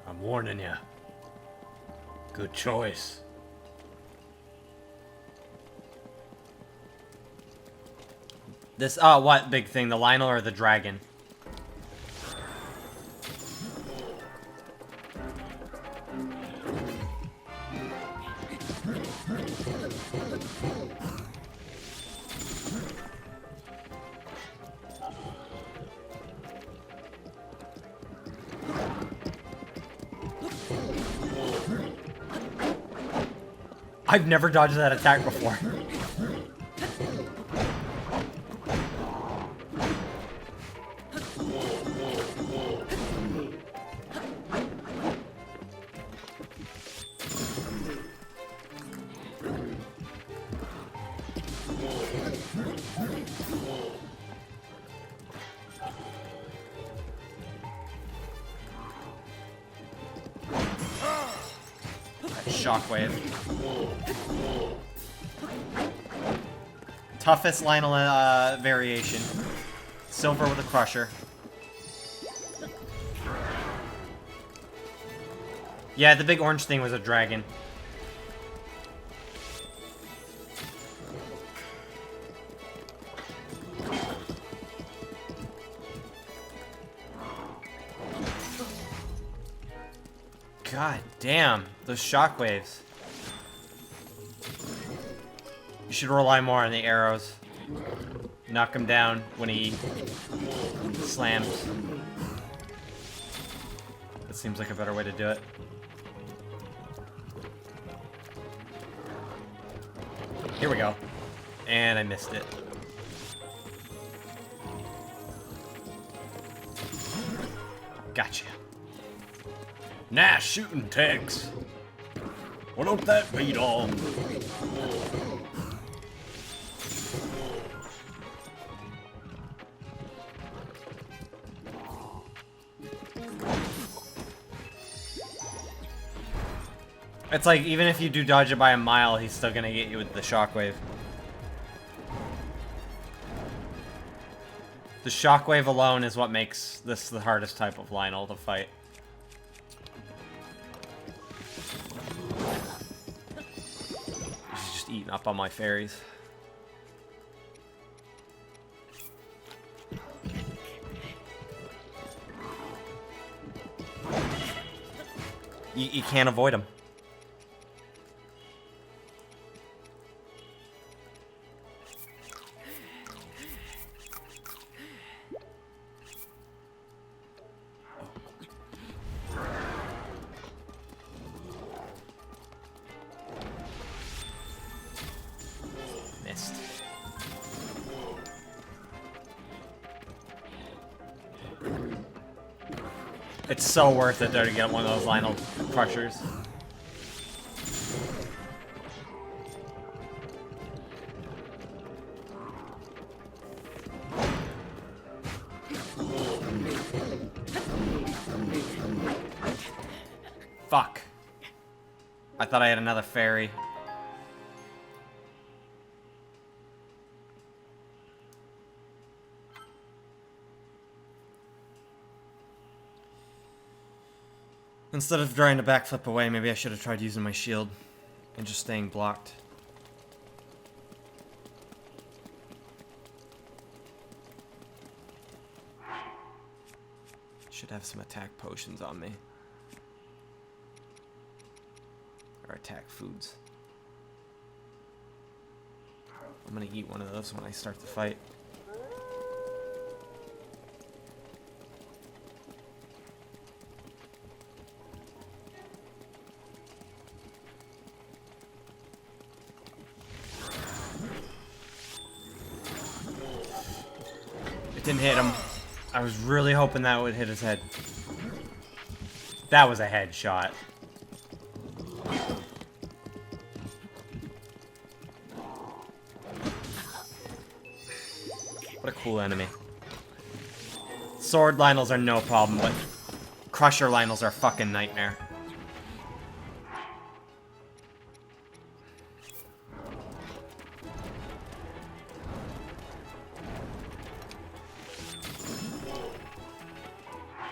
Speaker 1: I'm warning you. Good choice. This, what big thing? The Lionel or the dragon? I've never dodged that attack before. Shockwave. Toughest Lionel variation. Silver with a Crusher. Yeah, the big orange thing was a dragon. God damn, those shockwaves. You should rely more on the arrows. Knock him down when he slams. That seems like a better way to do it. Here we go. And I missed it. Gotcha. Nice shooting, Tex. What don't that beat all? It's like, even if you do dodge it by a mile, he's still gonna get you with the shockwave. The shockwave alone is what makes this the hardest type of Lionel to fight. He's just eating up on my fairies. You can't avoid him. Missed. It's so worth it though to get one of those Lionel crushers. Fuck. I thought I had another fairy. Instead of trying to backflip away, maybe I should have tried using my shield and just staying blocked. Should have some attack potions on me. Or attack foods. I'm gonna eat one of those when I start the fight. It didn't hit him. I was really hoping that would hit his head. That was a headshot. What a cool enemy. Sword Lionels are no problem, but Crusher Lionels are a fucking nightmare.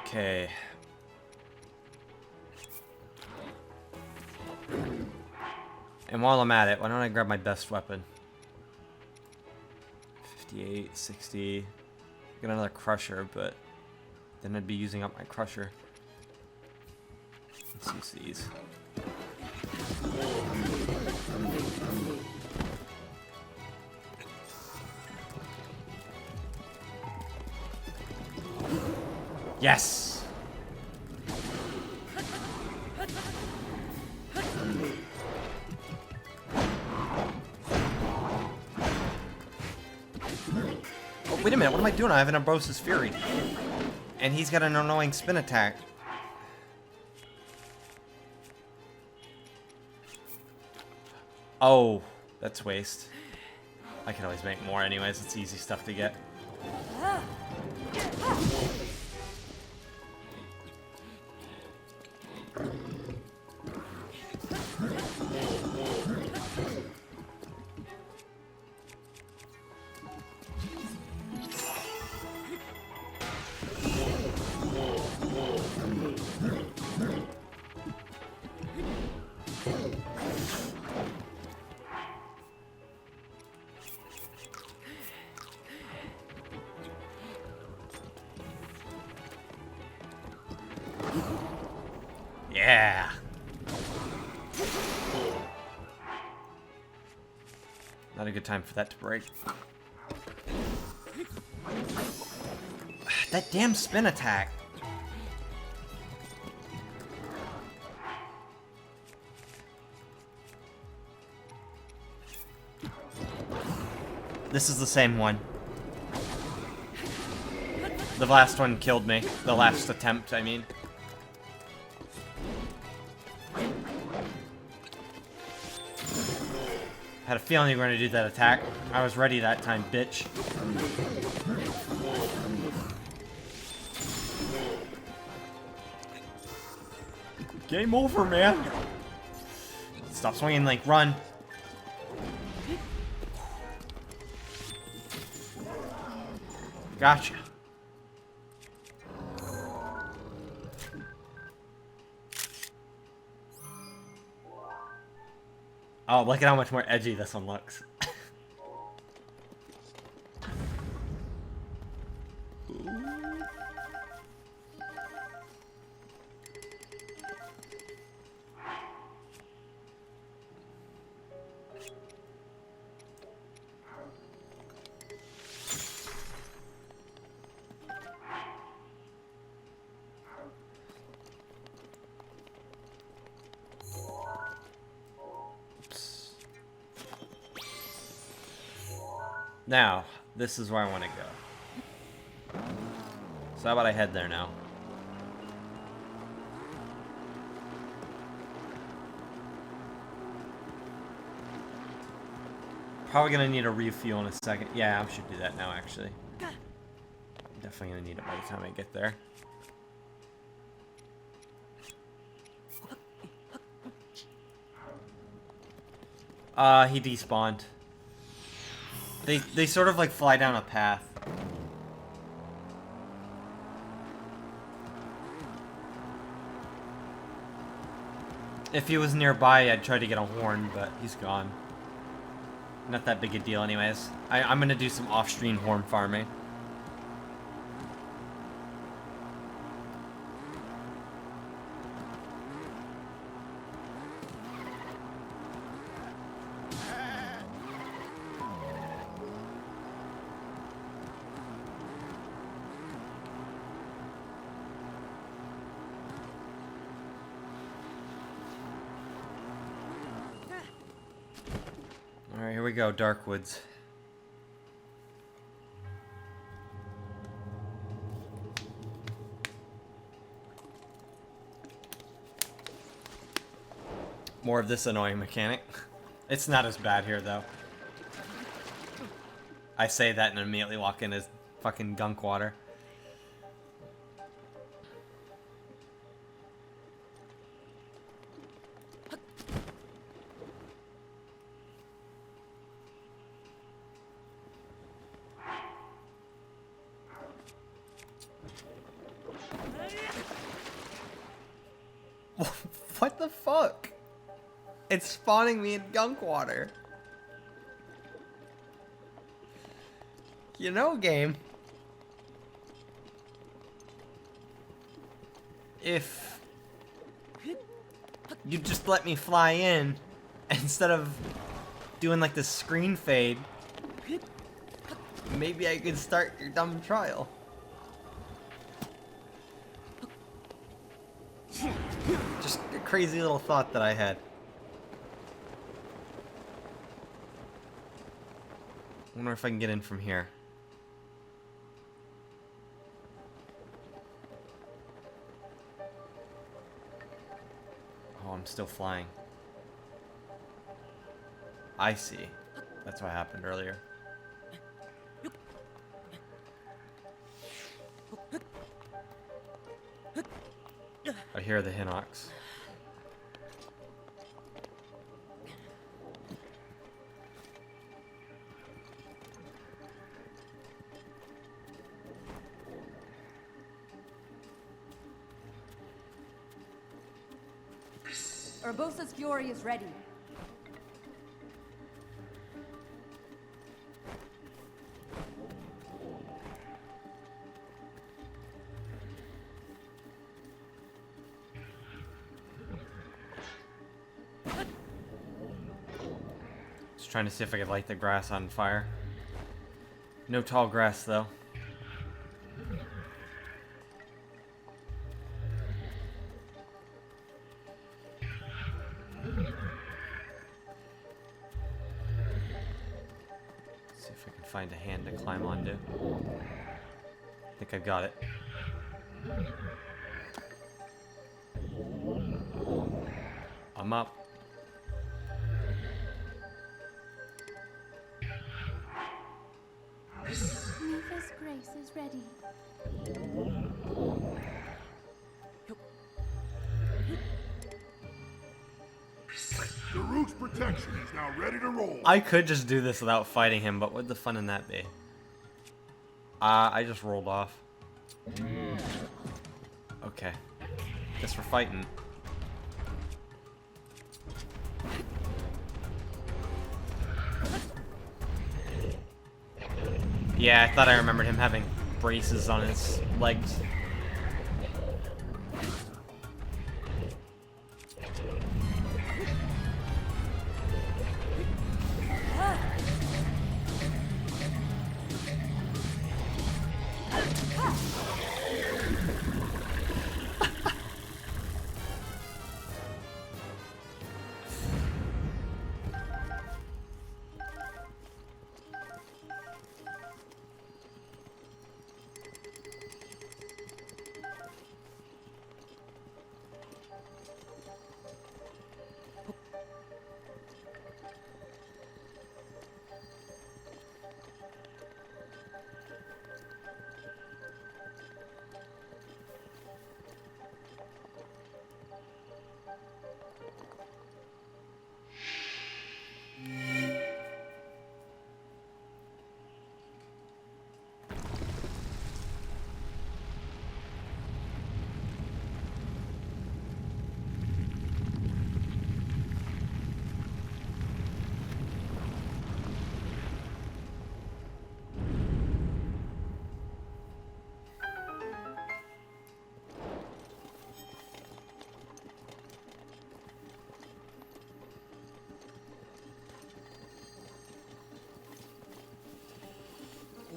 Speaker 1: Okay. And while I'm at it, why don't I grab my best weapon? 58, 60. Get another crusher, but then I'd be using up my crusher. Let's use these. Yes! Oh, wait a minute, what am I doing? I have an Ambrose's Fury. And he's got an annoying spin attack. Oh, that's waste. I can always make more anyways, it's easy stuff to get. Yeah. Not a good time for that to break. That damn spin attack. This is the same one. The last one killed me. The last attempt, I mean. Had a feeling you were gonna do that attack. I was ready that time, bitch. Game over, man. Stop swinging, Link. Run. Gotcha. Oh, look at how much more edgy this one looks. Now, this is where I want to go. So how about I head there now? Probably gonna need a refuel in a second. Yeah, I should do that now, actually. Definitely gonna need it by the time I get there. He despawned. They sort of like fly down a path. If he was nearby, I'd try to get a horn, but he's gone. Not that big a deal anyways. I'm gonna do some off-stream horn farming. Alright, here we go, Darkwoods. More of this annoying mechanic. It's not as bad here, though. I say that and immediately walk in as fucking gunk water. What the fuck? It's spawning me in gunk water. You know, game. If you just let me fly in instead of doing like the screen fade, maybe I could start your dumb trial. Just a crazy little thought that I had. I wonder if I can get in from here. Oh, I'm still flying. I see. That's what happened earlier. I hear the Hinox.
Speaker 7: Urbosa's fury is ready.
Speaker 1: Just trying to see if I could light the grass on fire. No tall grass, though. See if I can find a hand to climb onto. I think I got it. I'm up.
Speaker 7: Neva's grace is ready.
Speaker 5: Daruk's protection is now ready to roll.
Speaker 1: I could just do this without fighting him, but what'd the fun in that be? I just rolled off. Okay. Guess we're fighting. Yeah, I thought I remembered him having braces on his legs.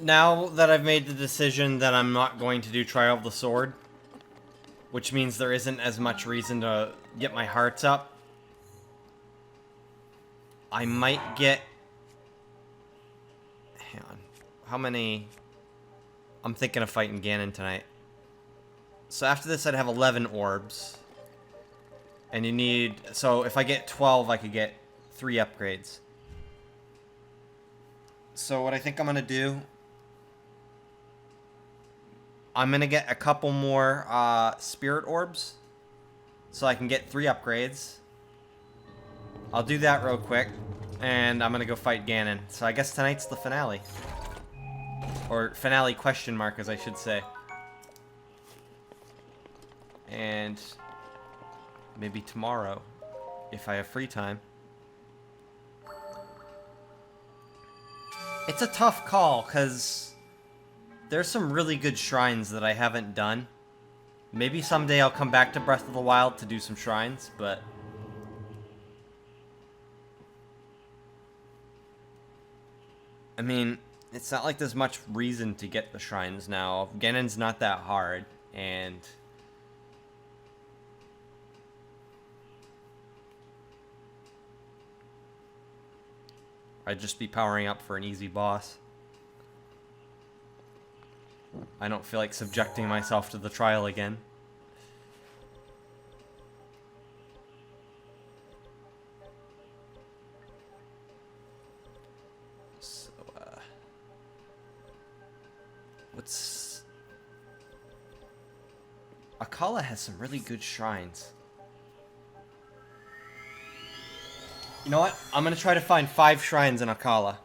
Speaker 1: Now that I've made the decision that I'm not going to do Trial of the Sword, which means there isn't as much reason to get my hearts up, I might get... Hang on. How many... I'm thinking of fighting Ganon tonight. So after this I'd have 11 orbs. And you need... So if I get 12, I could get 3 upgrades. So what I think I'm going to do... I'm going to get a couple more spirit orbs. So I can get 3 upgrades. I'll do that real quick. And I'm going to go fight Ganon. So I guess tonight's the finale. Or finale question mark, as I should say. And maybe tomorrow, if I have free time. It's a tough call, because there's some really good shrines that I haven't done. Maybe someday I'll come back to Breath of the Wild to do some shrines, but... I mean, it's not like there's much reason to get the shrines now. Ganon's not that hard, and... I'd just be powering up for an easy boss. I don't feel like subjecting myself to the trial again. So, what's... Akala has some really good shrines. You know what? I'm gonna try to find 5 shrines in Akala.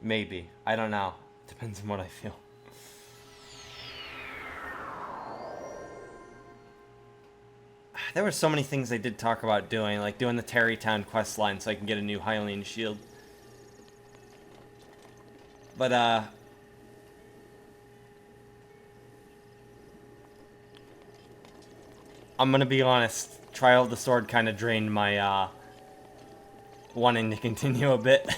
Speaker 1: Maybe. I don't know. Depends on what I feel. There were so many things they did talk about doing, like doing the Terrytown quest line so I can get a new Hylian shield. But, I'm gonna be honest. Trial of the Sword kind of drained my, wanting to continue a bit.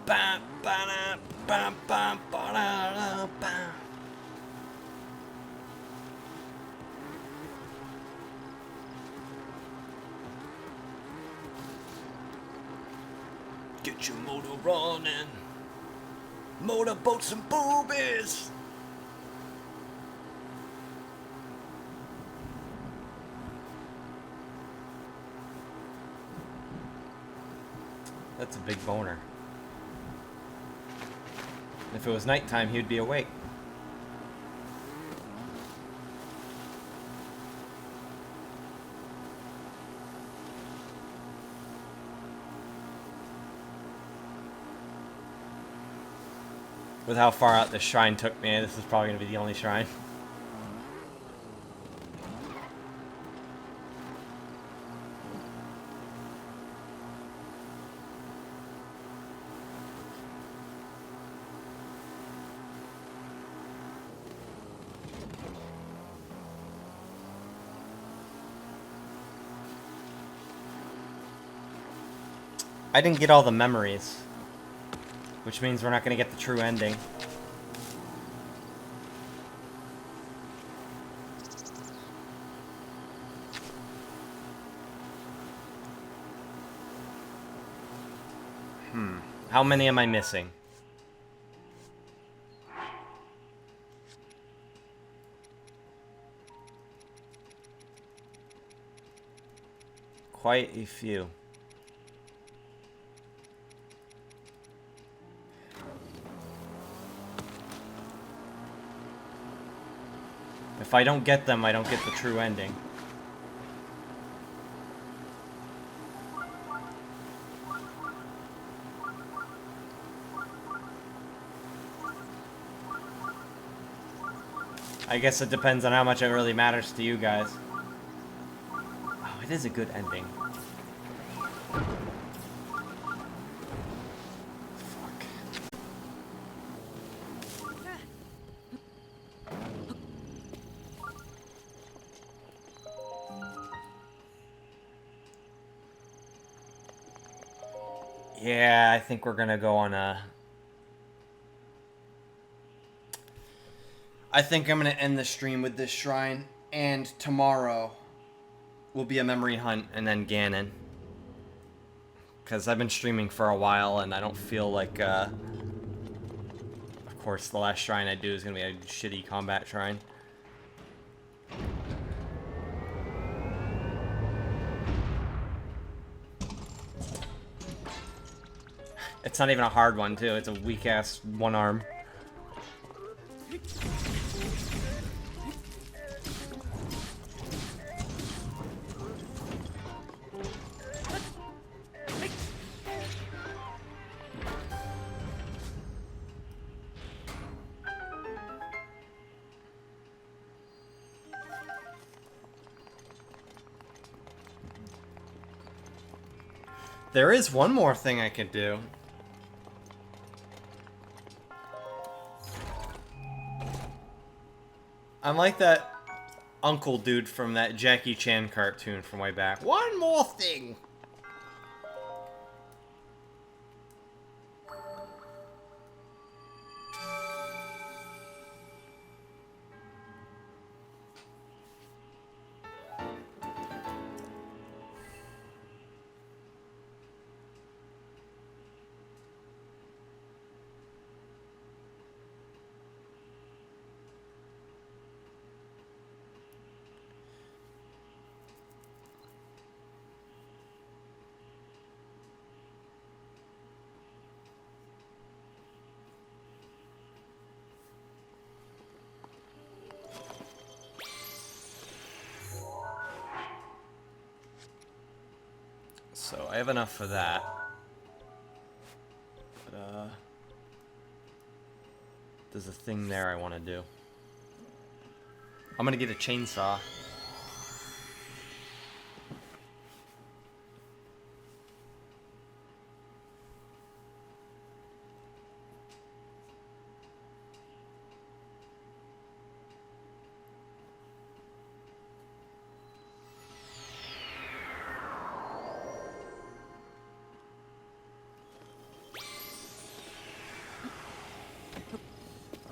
Speaker 1: Bam, ba-da, bam, bam, ba-da, bam. Get your motor running. Motorboats and boobies. That's a big boner. If it was nighttime, he'd be awake. With how far out this shrine took me, this is probably going to be the only shrine. I didn't get all the memories, which means we're not going to get the true ending. How many am I missing? Quite a few. If I don't get them, I don't get the true ending. I guess it depends on how much it really matters to you guys. Oh, it is a good ending. Fuck. Yeah, I think we're gonna go on a... I think I'm gonna end the stream with this shrine, and tomorrow will be a memory hunt and then Ganon. Because I've been streaming for a while and I don't feel like, of course, the last shrine I do is gonna be a shitty combat shrine. It's not even a hard one, too. It's a weak-ass one arm. There is one more thing I could do. I'm like that uncle dude from that Jackie Chan cartoon from way back. One more thing! So I have enough for that. But, there's a thing there I want to do. I'm gonna get a chainsaw.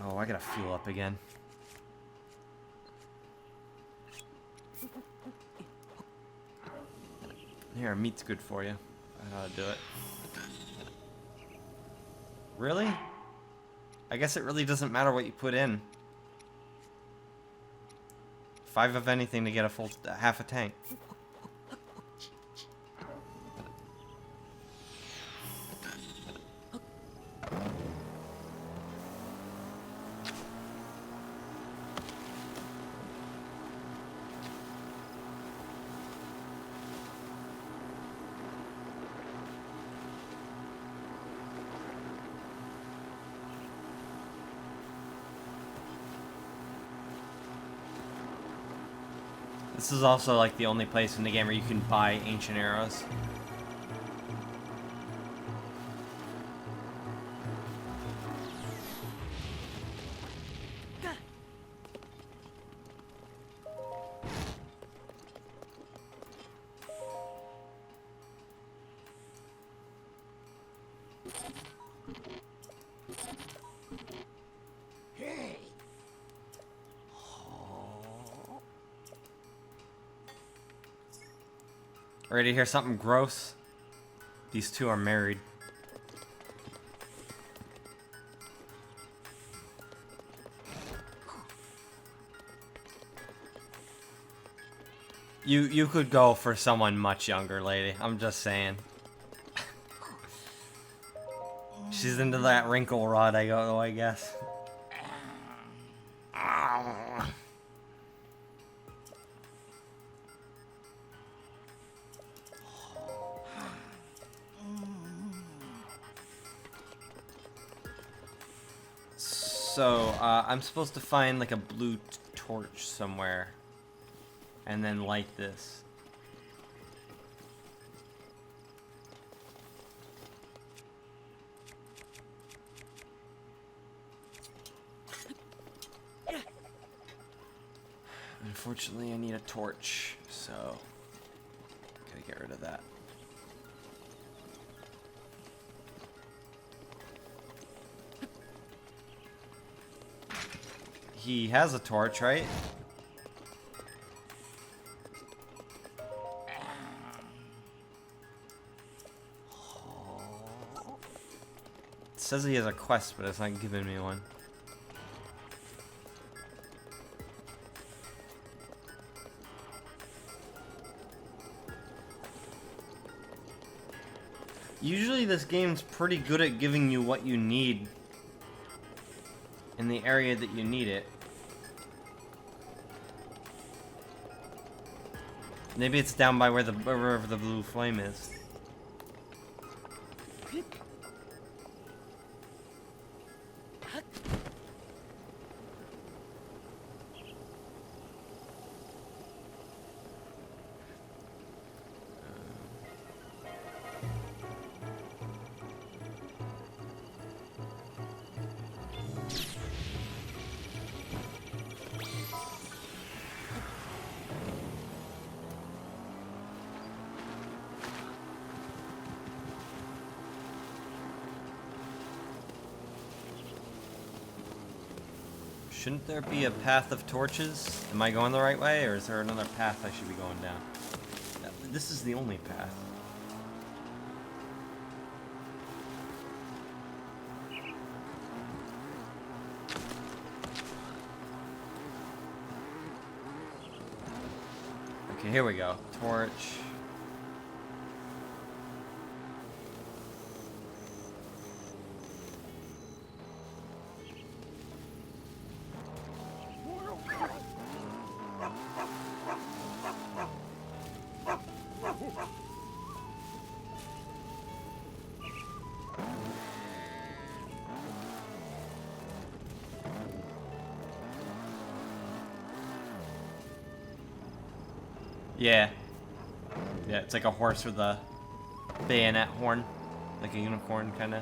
Speaker 1: Oh, I gotta fuel up again. Here, meat's good for you. I know how to do it. Really? I guess it really doesn't matter what you put in. 5 of anything to get a full half a tank. This is also like the only place in the game where you can buy ancient arrows. Ready to hear something gross? These two are married. You could go for someone much younger, lady. I'm just saying. She's into that wrinkle rod, I guess. So, I'm supposed to find like a blue torch somewhere and then light this. Unfortunately, I need a torch, so gotta get rid of that. He has a torch, right? It says he has a quest, but it's not giving me one. Usually this game's pretty good at giving you what you need in the area that you need it. Maybe it's down by where wherever the blue flame is. Shouldn't there be a path of torches? Am I going the right way, or is there another path I should be going down? This is the only path. Okay, here we go. Torch. Yeah. Yeah, it's like a horse with a bayonet horn. Like a unicorn, kind of.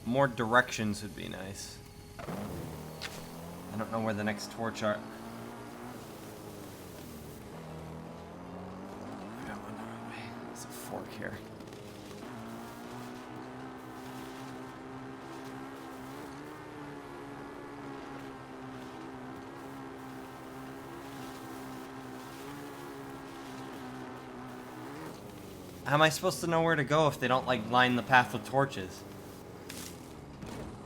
Speaker 1: More directions would be nice. I don't know where the next torch are. I got one the wrong way. There's a fork here. How am I supposed to know where to go if they don't, like, line the path with torches?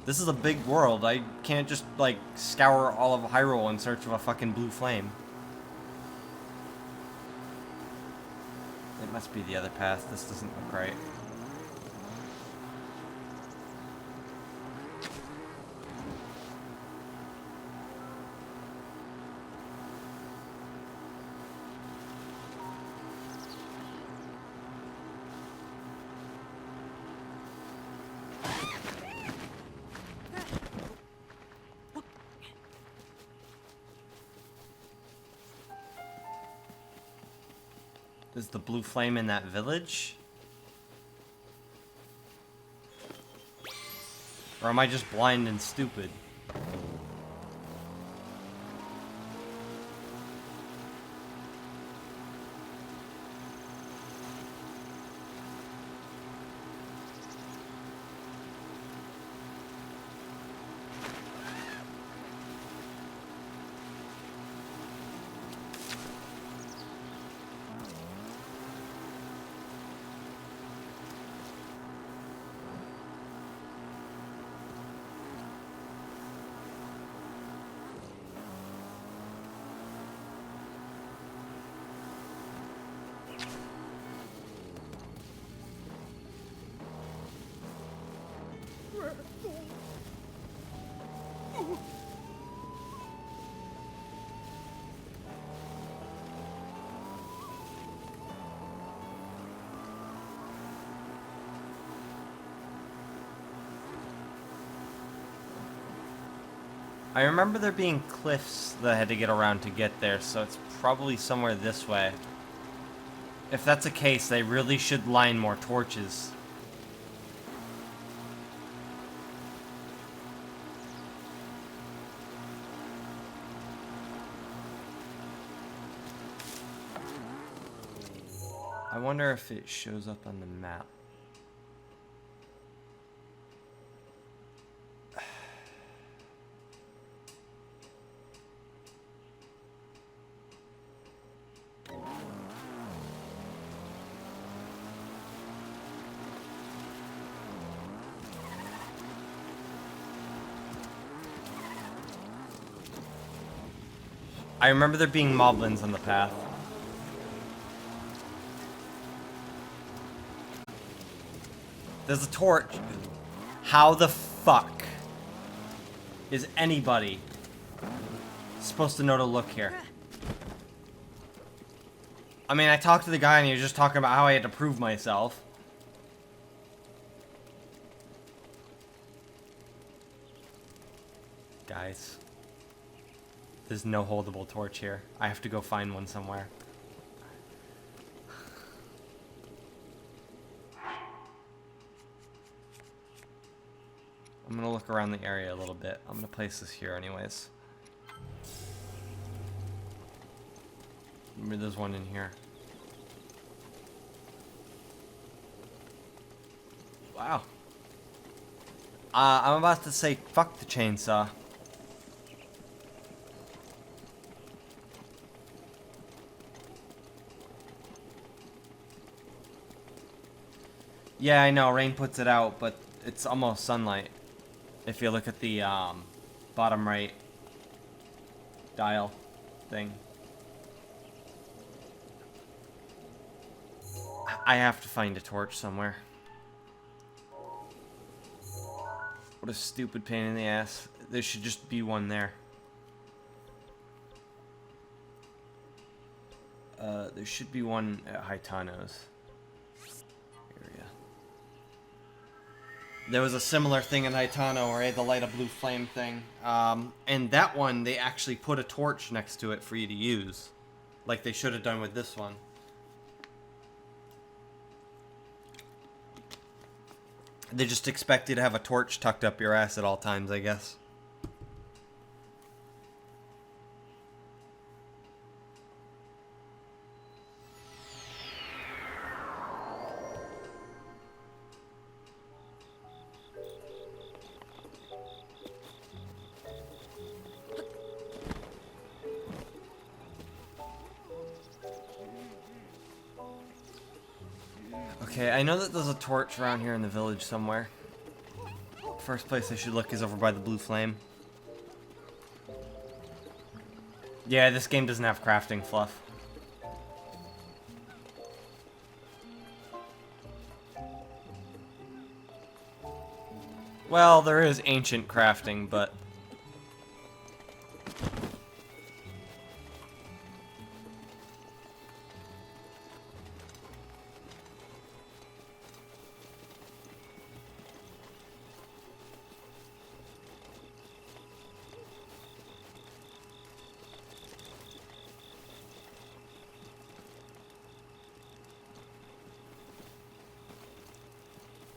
Speaker 1: This is a big world. I can't just, like, scour all of Hyrule in search of a fucking blue flame. It must be the other path. This doesn't look right. Is the blue flame in that village? Or am I just blind and stupid? I remember there being cliffs that I had to get around to get there, so it's probably somewhere this way. If that's the case, they really should line more torches. I wonder if it shows up on the map. I remember there being moblins on the path. There's a torch. How the fuck is anybody supposed to know to look here? I mean, I talked to the guy and he was just talking about how I had to prove myself. Guys. There's no holdable torch here. I have to go find one somewhere. I'm gonna look around the area a little bit. I'm gonna place this here anyways. Maybe there's one in here. Wow. I'm about to say fuck the chainsaw. Yeah, I know, rain puts it out, but it's almost sunlight. If you look at the bottom right dial thing. I have to find a torch somewhere. What a stupid pain in the ass. There should just be one there. There should be one at Haitano's area. There was a similar thing in Haitano where I had to light a blue flame thing. And that one, they actually put a torch next to it for you to use. Like they should have done with this one. They just expect you to have a torch tucked up your ass at all times, I guess. Okay, I know that there's a torch around here in the village somewhere. First place I should look is over by the blue flame. Yeah, this game doesn't have crafting fluff. Well, there is ancient crafting, but...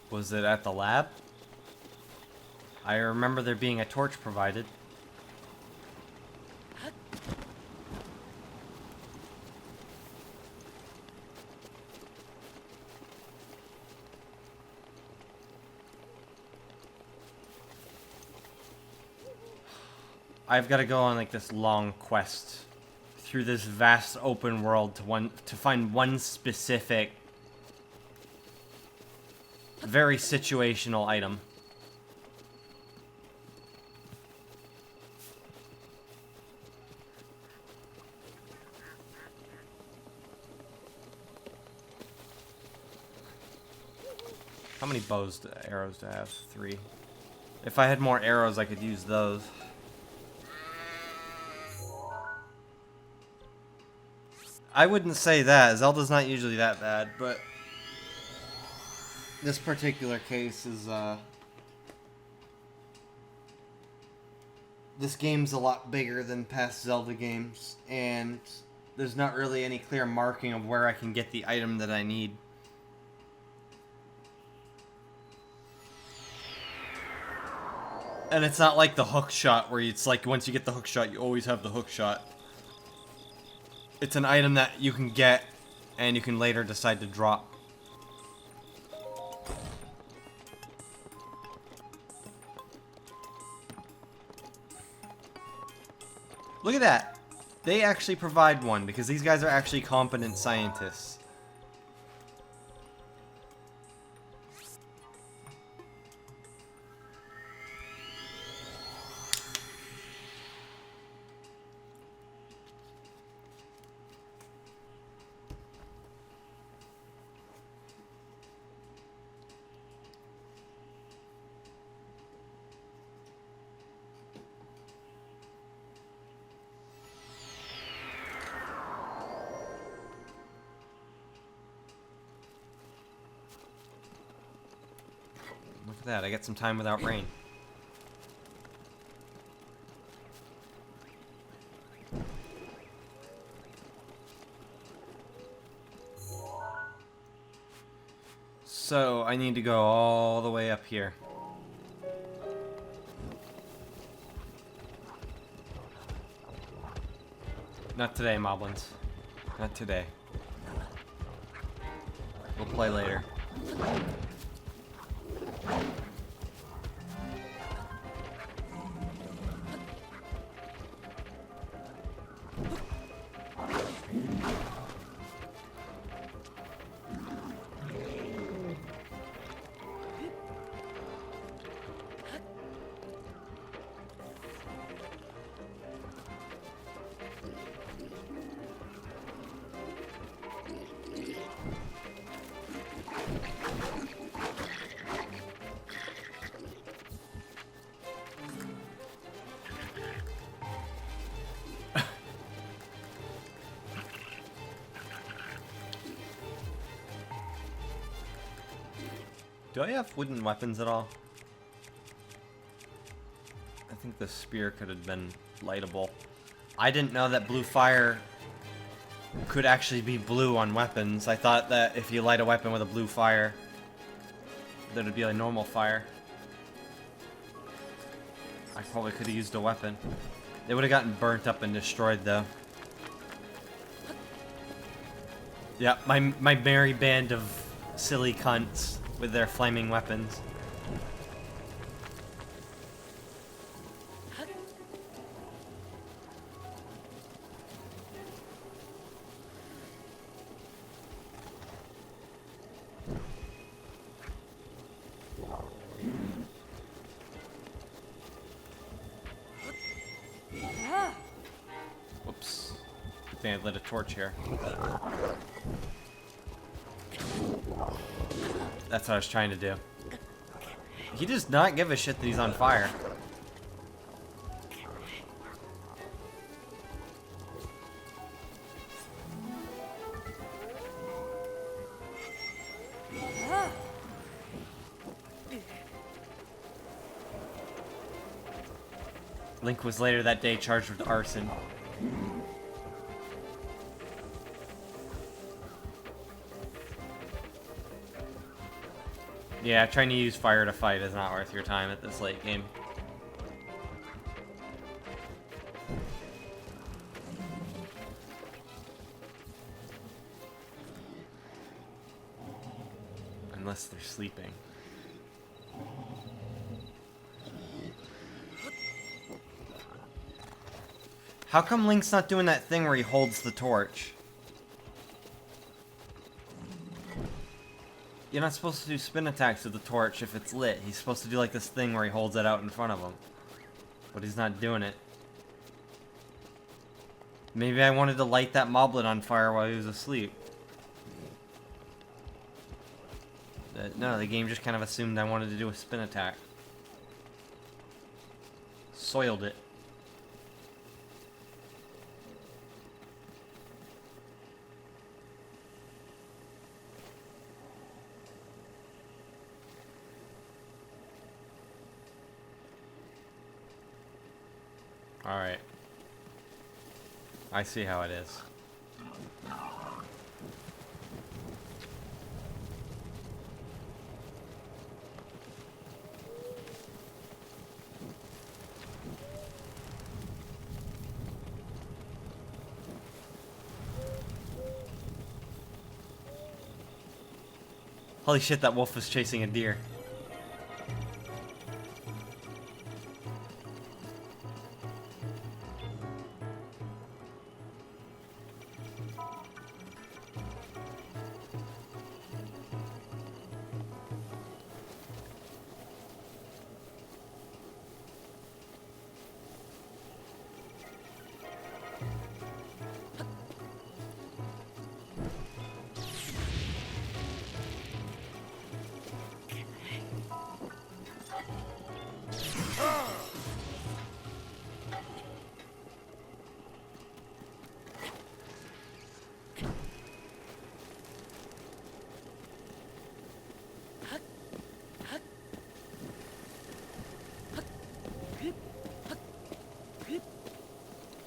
Speaker 1: Was it at the lab? I remember there being a torch provided. I've got to go on like this long quest through this vast open world to find one specific very situational item. How many arrows do I have? 3. If I had more arrows, I could use those. I wouldn't say that. Zelda's not usually that bad, but this particular case is, this game's a lot bigger than past Zelda games, and there's not really any clear marking of where I can get the item that I need. And it's not like the hook shot, where it's like once you get the hook shot, you always have the hook shot. It's an item that you can get, and you can later decide to drop. Look at that. They actually provide one, because these guys are actually competent scientists. Look at that, I get some time without rain. So, I need to go all the way up here. Not today, Moblins. Not today. We'll play later. Do I have wooden weapons at all? I think the spear could have been lightable. I didn't know that blue fire could actually be blue on weapons. I thought that if you light a weapon with a blue fire, that it'd be a normal fire. I probably could have used a weapon. They would have gotten burnt up and destroyed though. Yeah, my merry band of silly cunts with their flaming weapons. Whoops. I think I lit a torch here. That's what I was trying to do. He does not give a shit that he's on fire. Link was later that day charged with arson. Yeah, trying to use fire to fight is not worth your time at this late game. Unless they're sleeping. How come Link's not doing that thing where he holds the torch? You're not supposed to do spin attacks with the torch if it's lit. He's supposed to do like this thing where he holds it out in front of him. But he's not doing it. Maybe I wanted to light that moblet on fire while he was asleep. No, the game just kind of assumed I wanted to do a spin attack. Soiled it. Alright. I see how it is. Holy shit, that wolf was chasing a deer.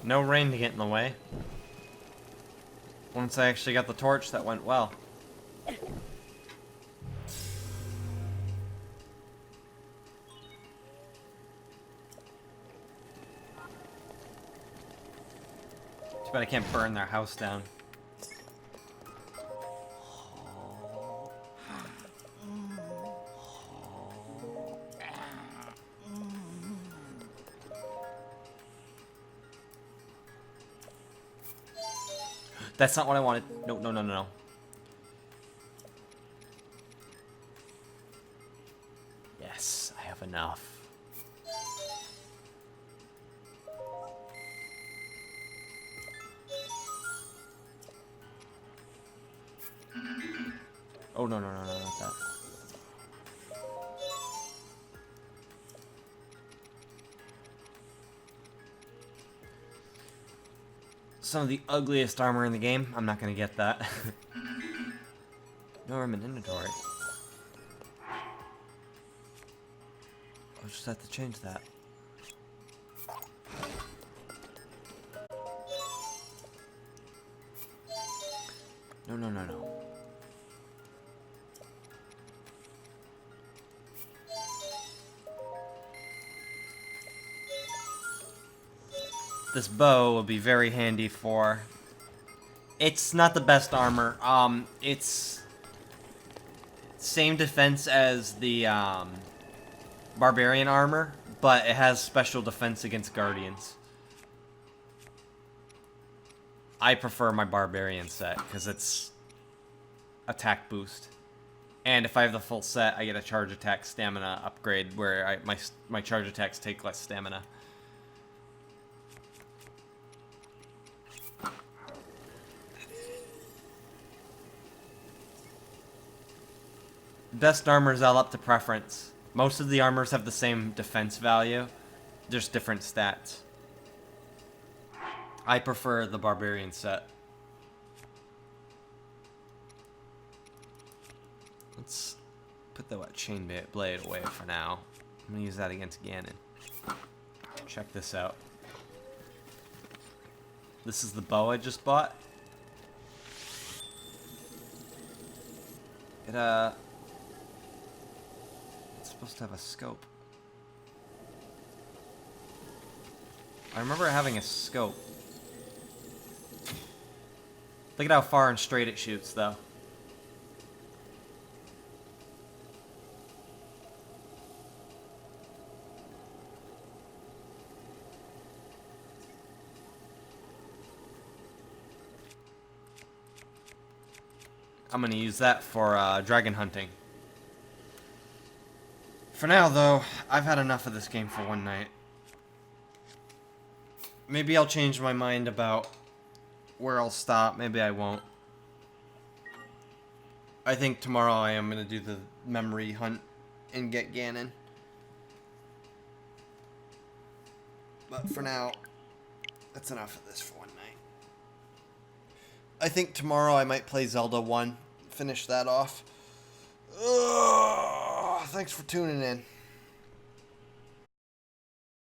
Speaker 1: No rain to get in the way. Once I actually got the torch, that went well. Too bad I can't burn their house down. That's not what I wanted. No, no, no, no, no. Yes, I have enough. Oh, no, no, no, no, not that. Some of the ugliest armor in the game. I'm not gonna get that. No room in inventory. I'll just have to change that. No, no, no, no. This bow will be very handy for... It's not the best armor. It's... Same defense as the, Barbarian armor, but it has special defense against Guardians. I prefer my Barbarian set, because it's... attack boost. And if I have the full set, I get a charge attack stamina upgrade, where my charge attacks take less stamina. Best armor's all up to preference. Most of the armors have the same defense value, just different stats. I prefer the Barbarian set. Let's put the chain blade away for now. I'm gonna use that against Ganon. Check this out. This is the bow I just bought. It's supposed to have a scope. I remember having a scope. Look at how far and straight it shoots, though. I'm gonna use that for dragon hunting. For now, though, I've had enough of this game for one night. Maybe I'll change my mind about where I'll stop. Maybe I won't. I think tomorrow I am gonna do the memory hunt and get Ganon. But for now, that's enough of this for one night. I think tomorrow I might play Zelda 1. Finish that off. Thanks for tuning in.